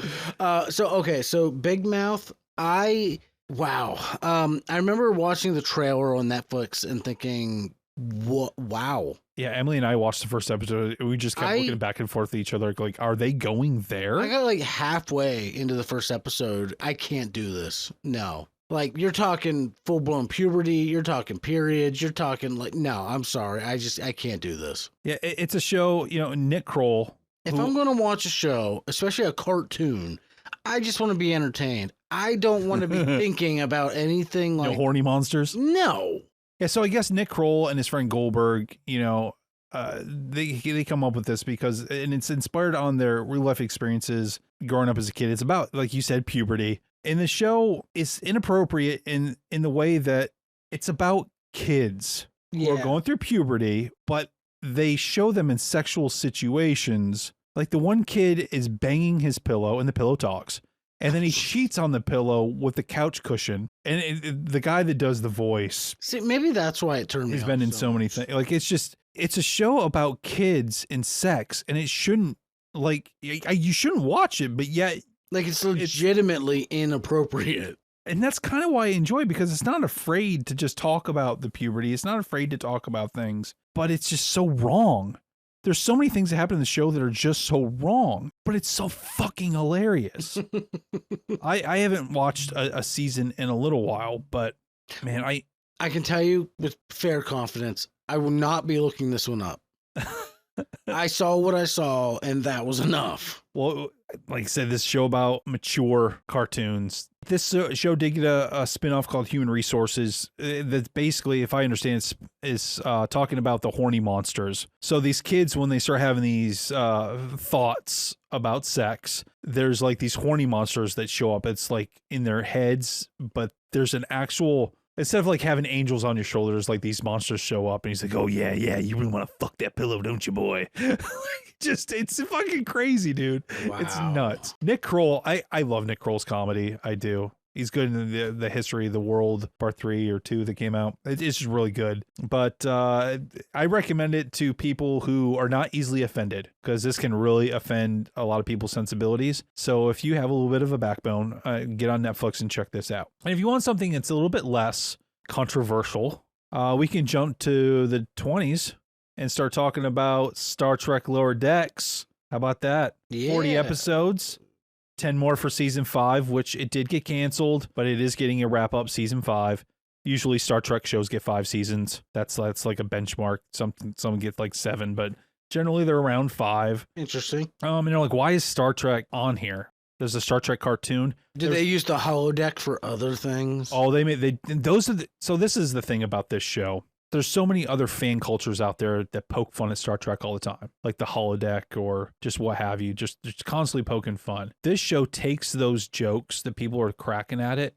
So Big Mouth, wow. I remember watching the trailer on Netflix and thinking, what? Wow. Yeah, Emily and I watched the first episode. We just kept looking back and forth at each other, like, are they going there? I got like halfway into the first episode. I can't do this. No. Like, you're talking full-blown puberty, you're talking periods, you're talking like, no, I'm sorry. I can't do this. Yeah, it's a show, Nick Kroll. If I'm going to watch a show, especially a cartoon, I just want to be entertained. I don't want to be thinking about anything like... horny monsters? No. Yeah, so I guess Nick Kroll and his friend Goldberg, they come up with this because, and it's inspired on their real life experiences growing up as a kid. It's about, like you said, puberty. And the show is inappropriate in the way that it's about kids who are going through puberty, but they show them in sexual situations. Like the one kid is banging his pillow and the pillow talks. And then he cheats on the pillow with the couch cushion. And the guy that does the voice. See, maybe that's why it turned me off. He's been in so many things. Like, it's a show about kids and sex, and it shouldn't, you shouldn't watch it, but yet. Like, it's legitimately inappropriate. And that's kind of why I enjoy it, because it's not afraid to just talk about the puberty. It's not afraid to talk about things, but it's just so wrong. There's so many things that happen in the show that are just so wrong, but it's so fucking hilarious. I haven't watched a season in a little while, but man, I can tell you with fair confidence, I will not be looking this one up. I saw what I saw, and that was enough. Well, like I said, this show about mature cartoons. This show did get a spinoff called Human Resources. That basically, if I understand, is talking about the horny monsters. So these kids, when they start having these thoughts about sex, there's like these horny monsters that show up. It's like in their heads, but there's an actual... Instead of like having angels on your shoulders, like these monsters show up and he's like, oh yeah, you really want to fuck that pillow, don't you, boy? It's fucking crazy, dude. Wow. It's nuts. Nick Kroll, I love Nick Kroll's comedy. I do. He's good in the History of the World Part 3 or 2 that came out. It's just really good. But I recommend it to people who are not easily offended, because this can really offend a lot of people's sensibilities. So if you have a little bit of a backbone, get on Netflix and check this out. And if you want something that's a little bit less controversial, we can jump to the 20s and start talking about Star Trek Lower Decks. How about that? Yeah. 40 episodes. 10 more for season 5, which it did get canceled, but it is getting a wrap up season 5. Usually Star Trek shows get 5 seasons. That's like a benchmark. Some get like 7, but generally they're around 5. Interesting. And they're like, why is Star Trek on here? There's a Star Trek cartoon. Did they use the holodeck for other things? Oh, so this is the thing about this show. There's so many other fan cultures out there that poke fun at Star Trek all the time, like the holodeck or just what have you, just constantly poking fun. This show takes those jokes that people are cracking at it,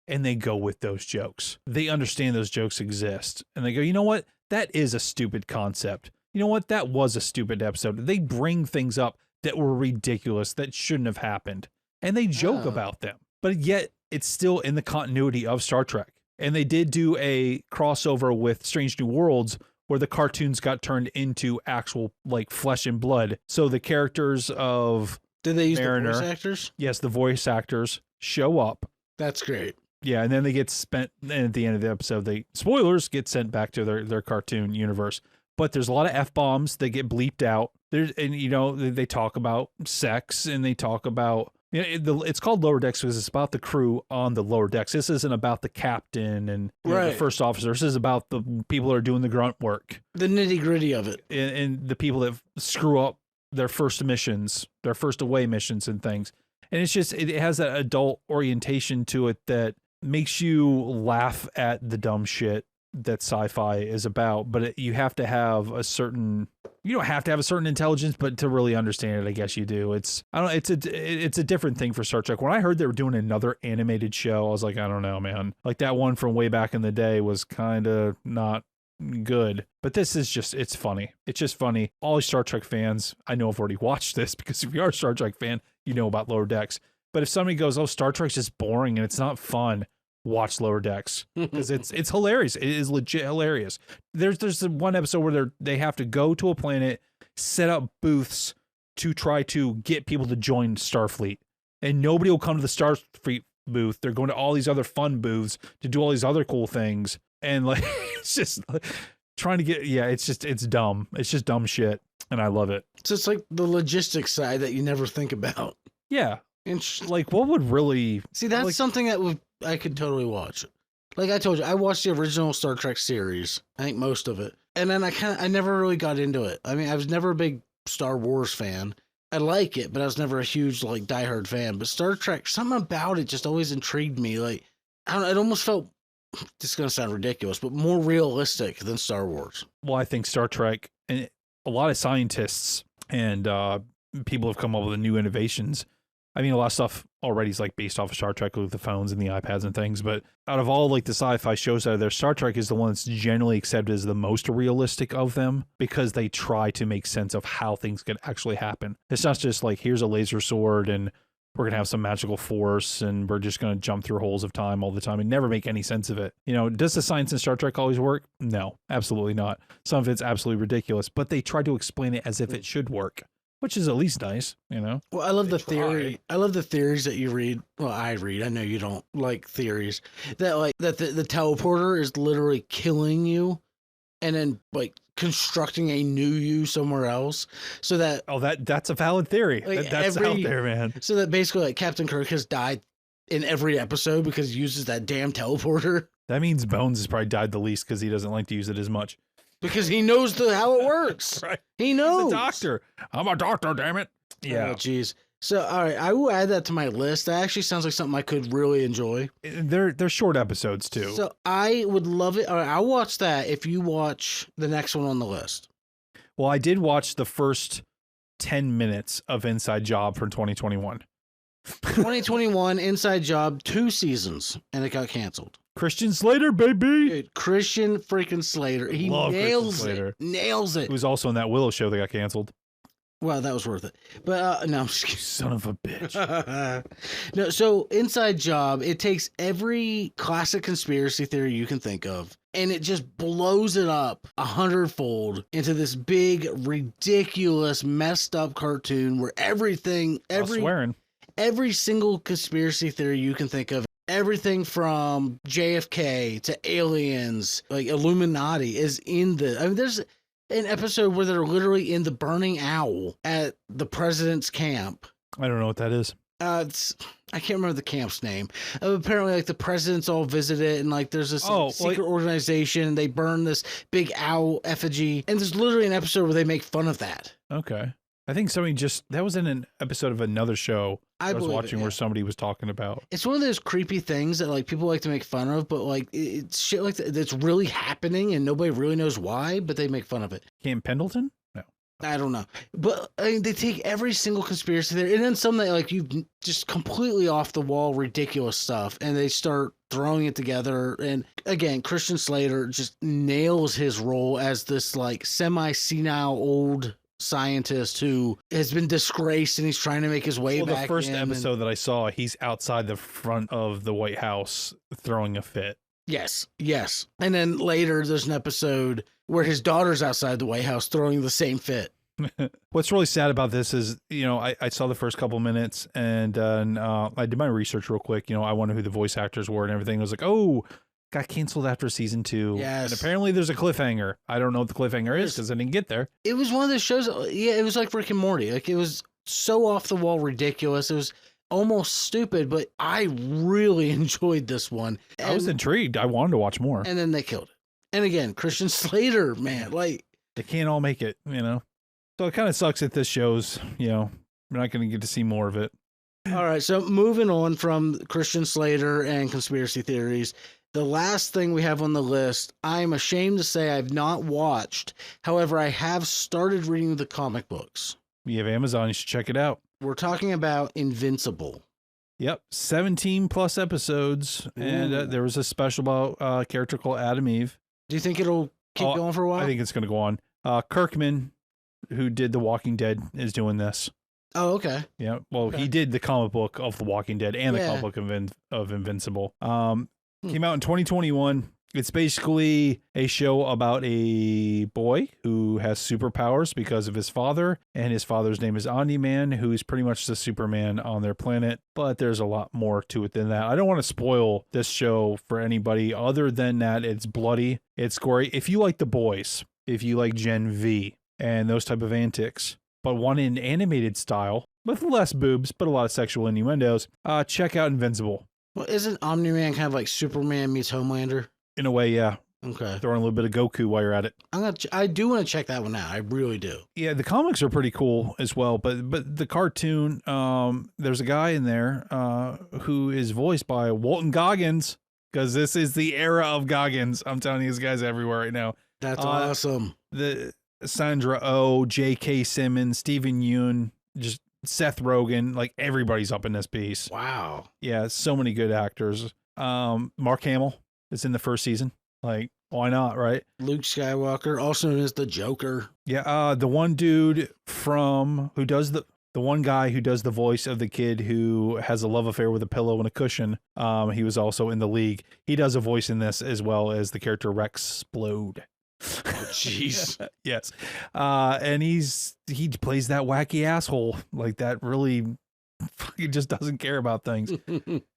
and they go with those jokes. They understand those jokes exist, and they go, you know what? That is a stupid concept. You know what? That was a stupid episode. They bring things up that were ridiculous, that shouldn't have happened, and they joke about them, but yet it's still in the continuity of Star Trek. And they did do a crossover with Strange New Worlds where the cartoons got turned into actual like flesh and blood. So the characters of Did they use Mariner, the voice actors? Yes, the voice actors show up. That's great. Yeah, and then they get spent, and at the end of the episode, spoilers, get sent back to their cartoon universe. But there's a lot of F-bombs that get bleeped out. They talk about sex, and they talk about... it's called Lower Decks because it's about the crew on the lower decks. This isn't about the captain and the first officer. This is about the people that are doing the grunt work. The nitty gritty of it. And the people that screw up their first missions, their first away missions and things. And it's just, it has that adult orientation to it that makes you laugh at the dumb shit that sci-fi is about. But you have to have a certain, you don't have to have a certain intelligence, but to really understand it, I guess you do. It's a different thing for Star Trek. When I heard they were doing another animated show, I was like, I don't know, man. Like that one from way back in the day was kind of not good, but this is just, it's funny. It's just funny. All Star Trek fans, I know I've already watched this because if you are a Star Trek fan, you know about Lower Decks. But if somebody goes, oh, Star Trek's just boring and it's not fun, watch Lower Decks because it's hilarious. It is legit hilarious. There's one episode where they have to go to a planet, set up booths to try to get people to join Starfleet, and nobody will come to the Starfleet booth. They're going to all these other fun booths to do all these other cool things, and like it's just trying to get, it's dumb. It's just dumb shit, and I love it. So it's like the logistics side that you never think about. Yeah. Like, what would really... See, that's something that I could totally watch. Like I told you, I watched the original Star Trek series. I think most of it. And then I never really got into it. I mean, I was never a big Star Wars fan. I like it, but I was never a huge, like, diehard fan. But Star Trek, something about it just always intrigued me. Like, I don't know, it almost felt, this is going to sound ridiculous, but more realistic than Star Wars. Well, I think Star Trek, and a lot of scientists and people have come up with new innovations. I mean, a lot of stuff already is like based off of Star Trek with the phones and the iPads and things, but out of all like the sci-fi shows out there, Star Trek is the one that's generally accepted as the most realistic of them because they try to make sense of how things could actually happen. It's not just like, here's a laser sword and we're going to have some magical force and we're just going to jump through holes of time all the time and never make any sense of it. You know, does the science in Star Trek always work? No, absolutely not. Some of it's absolutely ridiculous, but they try to explain it as if it should work, which is at least nice, you know? Well, I love the theory. I love the theories that you read. Well, I read. I know you don't like theories. That like that the teleporter is literally killing you and then like constructing a new you somewhere else. So that that's a valid theory. Like That's out there, man. So that basically like Captain Kirk has died in every episode because he uses that damn teleporter. That means Bones has probably died the least because he doesn't like to use it as much. Because he knows how it works. Right. He knows. He's a doctor. I'm a doctor, damn it. Yeah. Oh, jeez. So, all right, I will add that to my list. That actually sounds like something I could really enjoy. They're short episodes, too. So, I would love it. All right, I'll watch that if you watch the next one on the list. Well, I did watch the first 10 minutes of Inside Job from 2021. 2021 Inside Job, 2 seasons, and it got canceled. Christian Slater, baby. Dude, Christian freaking Slater. He Love nails Christian Slater. it. Nails it. He was also in that Willow show that got canceled. Well, that was worth it. But no, I'm just kidding. Son of a bitch. No, so Inside Job, it takes every classic conspiracy theory you can think of, and it just blows it up 100-fold into this big, ridiculous, messed up cartoon where every single conspiracy theory you can think of, everything from JFK to aliens, like Illuminati, is in the. I mean, there's an episode where they're literally in the burning owl at the president's camp. I don't know what that is. I can't remember the camp's name. Apparently, like the presidents all visit it, and like there's this secret organization. And they burn this big owl effigy, and there's literally an episode where they make fun of that. Okay. I think somebody that was in an episode of another show I was watching where somebody was talking about. It's one of those creepy things that like people like to make fun of, but like it's shit like that's really happening and nobody really knows why, but they make fun of it. Camp Pendleton? No. I don't know. But I mean, they take every single conspiracy there and then some that like you just completely off the wall, ridiculous stuff, and they start throwing it together. And again, Christian Slater just nails his role as this like semi-senile old scientist who has been disgraced and he's trying to make his way back. The first episode that I saw, he's outside the front of the White House throwing a fit. Yes. And then later there's an episode where his daughter's outside the White House throwing the same fit. What's really sad about this is, you know, I saw the first couple minutes and I did my research real quick. You know, I wonder who the voice actors were and everything. I was like, oh, got canceled after season 2. Yes. And apparently there's a cliffhanger. I don't know what the cliffhanger is because I didn't get there. It was one of those shows. Yeah, it was like Rick and Morty. Like it was so off the wall ridiculous. It was almost stupid, but I really enjoyed this one. I was intrigued. I wanted to watch more. And then they killed it. And again, Christian Slater, man, like they can't all make it, you know? So it kind of sucks that this shows, you know, we're not going to get to see more of it. All right, so moving on from Christian Slater and conspiracy theories, the last thing we have on the list, I'm ashamed to say I've not watched. However, I have started reading the comic books. You have Amazon, you should check it out. We're talking about Invincible. Yep, 17 plus episodes, and there was a special about a character called Adam Eve. Do you think it'll keep going for a while? I think it's going to go on. Kirkman, who did The Walking Dead, is doing this. Oh, okay. Yeah, well, he did the comic book of The Walking Dead and the comic book of Invincible. Came out in 2021. It's basically a show about a boy who has superpowers because of his father, and his father's name is Omni-Man, who is pretty much the Superman on their planet, but there's a lot more to it than that. I don't want to spoil this show for anybody other than that it's bloody, it's gory. If you like The Boys, if you like Gen V and those type of antics, but want an animated style with less boobs but a lot of sexual innuendos, check out Invincible. Well, isn't Omni-Man kind of like Superman meets Homelander? In a way, yeah. Okay. Throw in a little bit of Goku while you're at it. I do want to check that one out. I really do. Yeah, the comics are pretty cool as well, but the cartoon, there's a guy in there who is voiced by Walton Goggins, because this is the era of Goggins. I'm telling you, this guy's everywhere right now. That's awesome. The Sandra Oh, J.K. Simmons, Stephen Yeun, just Seth Rogen, like everybody's up in this piece. Wow. Yeah, so many good actors. Mark Hamill is in the first season. Like, why not, right? Luke Skywalker, also known as the Joker. Yeah, the one dude who does the one guy who does the voice of the kid who has a love affair with a pillow and a cushion. He was also in The League. He does a voice in this as well as the character Rex Splode. Jeez. Yes. And he plays that wacky asshole, like that really fucking just doesn't care about things.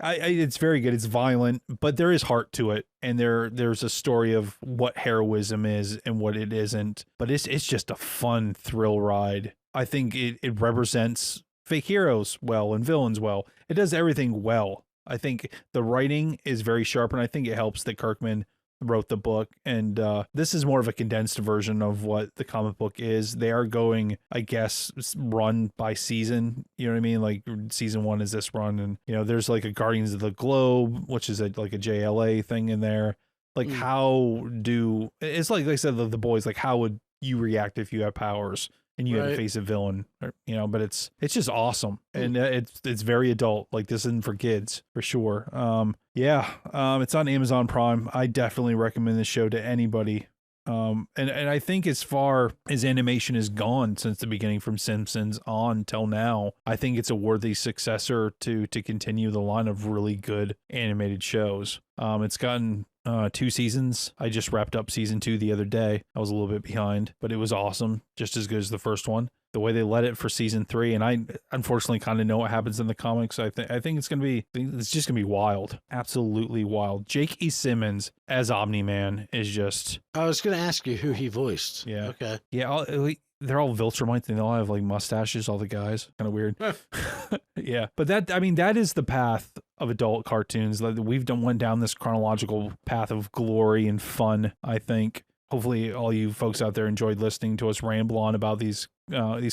It's very good. It's violent, but there is heart to it, and there's a story of what heroism is and what it isn't. But it's just a fun thrill ride. I think it represents fake heroes well and villains well. It does everything well. I think the writing is very sharp, and I think it helps that Kirkman wrote the book, and this is more of a condensed version of what the comic book is. They are going, I guess, run by season, you know what I mean? Like season 1 is this run, and you know there's like a Guardians of the Globe, which is like a JLA thing in there. Like it's like I said, the boys, like how would you react if you have powers and you had to face a villain, or, you know? But it's just awesome, and it's very adult. Like this isn't for kids for sure. It's on Amazon Prime. I definitely recommend this show to anybody. And I think as far as animation has gone since the beginning, from Simpsons on till now, I think it's a worthy successor to continue the line of really good animated shows. It's gotten 2 seasons. I just wrapped up season 2 the other day. I was a little bit behind, but it was awesome, just as good as the first one. The way they let it for season 3, and I unfortunately kind of know what happens in the comics. I think it's just gonna be wild, absolutely wild. J.K. Simmons as Omni-Man is just. I was gonna ask you who he voiced. Yeah. Okay. Yeah. They're all Viltrumites, and they all have like mustaches. All the guys, kind of weird. Yeah, but that is the path of adult cartoons. We've went down this chronological path of glory and fun. I think. Hopefully all you folks out there enjoyed listening to us ramble on about these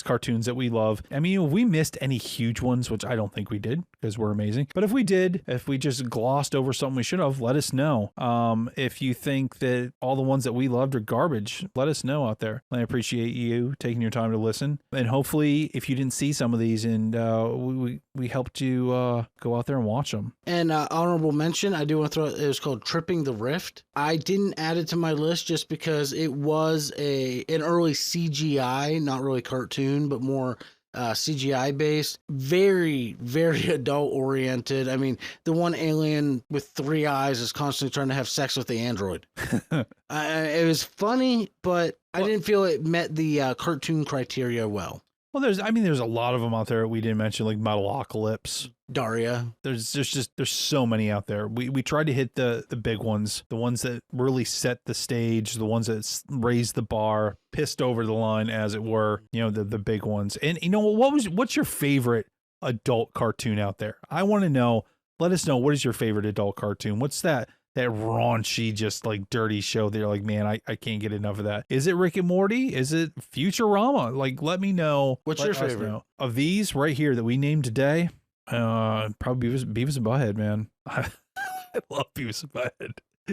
cartoons that we love. I mean, if we missed any huge ones, which I don't think we did because we're amazing, but if we did, if we just glossed over something we should have, let us know. If you think that all the ones that we loved are garbage, let us know out there. I appreciate you taking your time to listen. And hopefully if you didn't see some of these and we helped you go out there and watch them. And honorable mention, I do want to throw it was called Tripping the Rift. I didn't add it to my list just because it was an early CGI, not really cartoon, but more CGI based, very, very adult oriented. I mean, the one alien with 3 eyes is constantly trying to have sex with the android. It was funny, but I didn't feel it met the cartoon criteria well. Well, there's a lot of them out there we didn't mention, like Metalocalypse, Daria. There's so many out there. We tried to hit the big ones, the ones that really set the stage, the ones that raised the bar, pissed over the line, as it were. You know, the big ones. And you know, what's your favorite adult cartoon out there? I want to know. Let us know, what is your favorite adult cartoon? What's that that raunchy, just like dirty show that you're like, man, I can't get enough of that. Is it Rick and Morty? Is it Futurama? Like, let me know. What's your favorite? Of these right here that we named today? Probably Beavis and Butthead, man. I love Beavis and Butthead.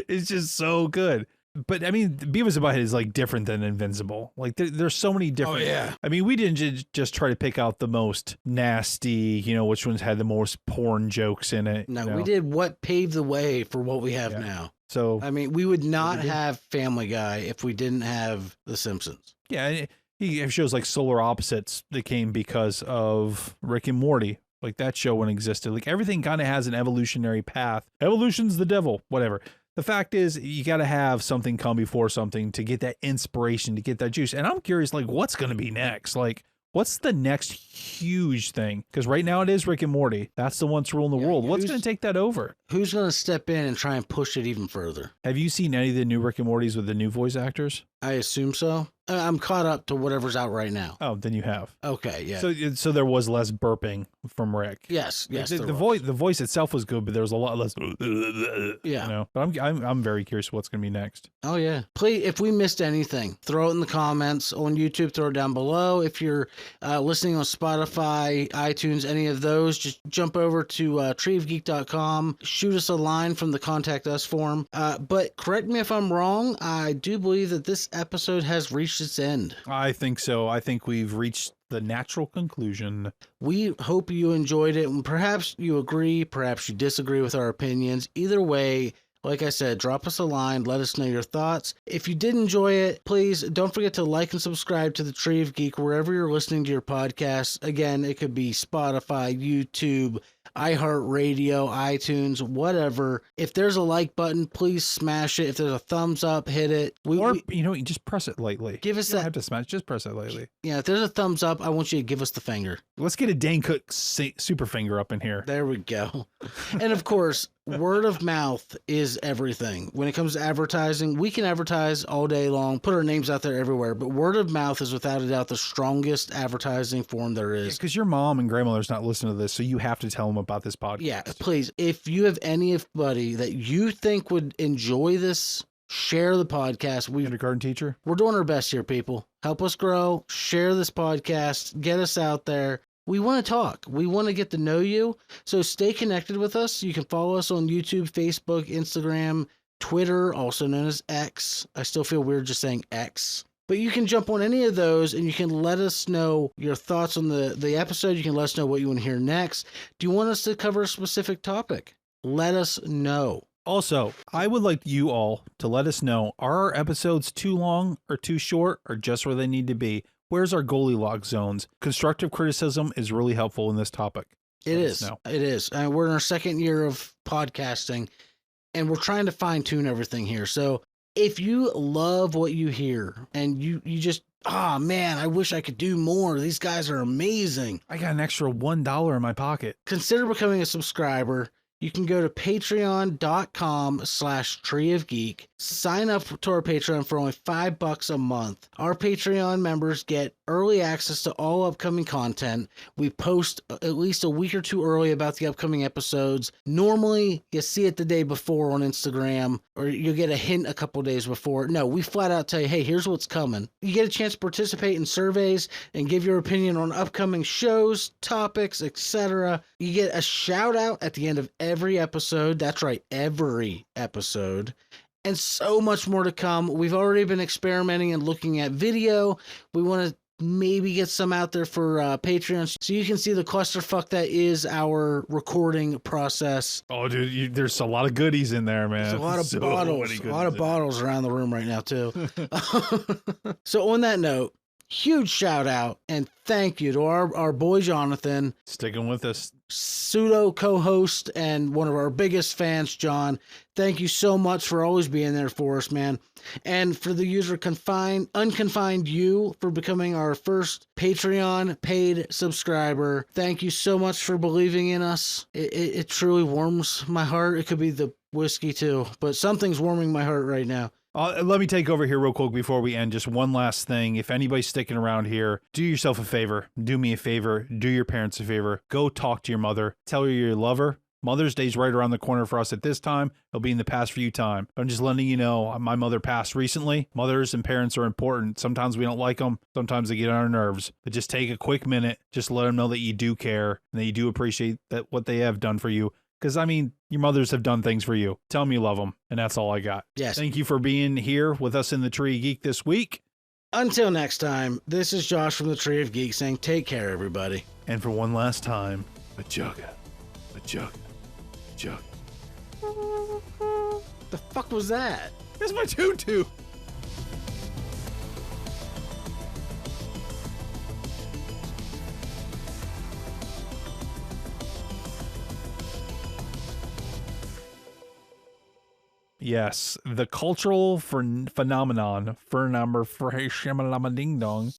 It's just so good. But I mean, Beavis and Butthead is like different than Invincible. Like there's so many different. Oh, yeah. I mean, we didn't just try to pick out the most nasty, which ones had the most porn jokes in it. No, we did what paved the way for what we have now. So I mean, we would not have Family Guy if we didn't have The Simpsons. Yeah, he have shows like Solar Opposites that came because of Rick and Morty. Like that show when it existed. Like everything kind of has an evolutionary path. Evolution's the devil, whatever. The fact is, you got to have something come before something to get that inspiration, to get that juice. And I'm curious, like, what's going to be next? Like, what's the next huge thing? Because right now it is Rick and Morty. That's the ones ruling the world. What's going to take that over? Who's going to step in and try and push it even further? Have you seen any of the new Rick and Mortys with the new voice actors? I assume so. I'm caught up to whatever's out right now. Oh, then you have. Okay, yeah. So there was less burping from Rick. Yes. The voice itself was good, but there was a lot less. Yeah. But I'm very curious what's going to be next. Oh yeah. Please, if we missed anything, throw it in the comments on YouTube. Throw it down below. If you're listening on Spotify, iTunes, any of those, just jump over to treeofgeek.com. Shoot us a line from the Contact Us form. But correct me if I'm wrong. I do believe that this episode has reached its end. I think so. I think we've reached the natural conclusion. We hope you enjoyed it, and perhaps you agree, perhaps you disagree with our opinions. Either way, like I said, drop us a line, let us know your thoughts. If you did enjoy it, please don't forget to like and subscribe to the Tree of Geek wherever you're listening to your podcasts. Again, it could be Spotify, YouTube, iHeartRadio, iTunes, whatever. If there's a like button, please smash it. If there's a thumbs up, hit it. You just press it lightly. Give us you don't have to smash. Just press it lightly. Yeah, if there's a thumbs up, I want you to give us the finger. Let's get a Dane Cook super finger up in here. There we go. And of course, word of mouth is everything. When it comes to advertising, we can advertise all day long, put our names out there everywhere, but word of mouth is without a doubt the strongest advertising form there is. Because your mom and grandmother's not listening to this, so you have to tell them about this podcast. Yeah, please. If you have anybody that you think would enjoy this, share the podcast. Kindergarten teacher. We're doing our best here, people. Help us grow. Share this podcast. Get us out there. We want to talk. We want to get to know you. So stay connected with us. You can follow us on YouTube, Facebook, Instagram, Twitter, also known as X. I still feel weird just saying X. But you can jump on any of those and you can let us know your thoughts on the episode. You can let us know what you want to hear next. Do you want us to cover a specific topic? Let us know. Also, I would like you all to let us know, are our episodes too long or too short or just where they need to be? Where's our Goldilocks zones? Constructive criticism is really helpful in this topic. It is. It is. We're in our second year of podcasting and we're trying to fine tune everything here. So if you love what you hear and you just, man, I wish I could do more. These guys are amazing. I got an extra $1 in my pocket. Consider becoming a subscriber. You can go to patreon.com/treeofgeek. Sign up to our Patreon for only $5 a month. Our Patreon members get early access to all upcoming content. We post at least a week or two early about the upcoming episodes. Normally, you see it the day before on Instagram, or you'll get a hint a couple days before. No, we flat out tell you, hey, here's what's coming. You get a chance to participate in surveys and give your opinion on upcoming shows, topics, etc. You get a shout out at the end of every episode. That's right, every episode. And so much more to come. We've already been experimenting and looking at video. We want to maybe get some out there for Patreon so you can see the clusterfuck that is our recording process. Oh, dude, there's a lot of goodies in there, man. There's a lot of bottles. A lot of bottles around the room right now, too. So on that note, huge shout out and thank you to our boy Jonathan. Sticking with us. Pseudo co-host and one of our biggest fans, John. Thank you so much for always being there for us, man. And for the user unconfined you for becoming our first Patreon paid subscriber. Thank you so much for believing in us. It truly warms my heart. It could be the whiskey too, but something's warming my heart right now. Let me take over here real quick before we end. Just one last thing. If anybody's sticking around here, do yourself a favor. Do me a favor. Do your parents a favor. Go talk to your mother. Tell her you love her. Mother's Day's right around the corner for us at this time. It'll be in the past for you time. I'm just letting you know, my mother passed recently. Mothers and parents are important. Sometimes we don't like them. Sometimes they get on our nerves. But just take a quick minute. Just let them know that you do care and that you do appreciate that what they have done for you. Because, I mean, your mothers have done things for you. Tell them you love them. And that's all I got. Yes. Thank you for being here with us in the Tree of Geek this week. Until next time, this is Josh from the Tree of Geek saying take care, everybody. And for one last time, a jugga, a jugga, a jugga. The fuck was that? That's my tutu. Yes, the cultural phenomenon for number for Hey Shamalama Ding Dong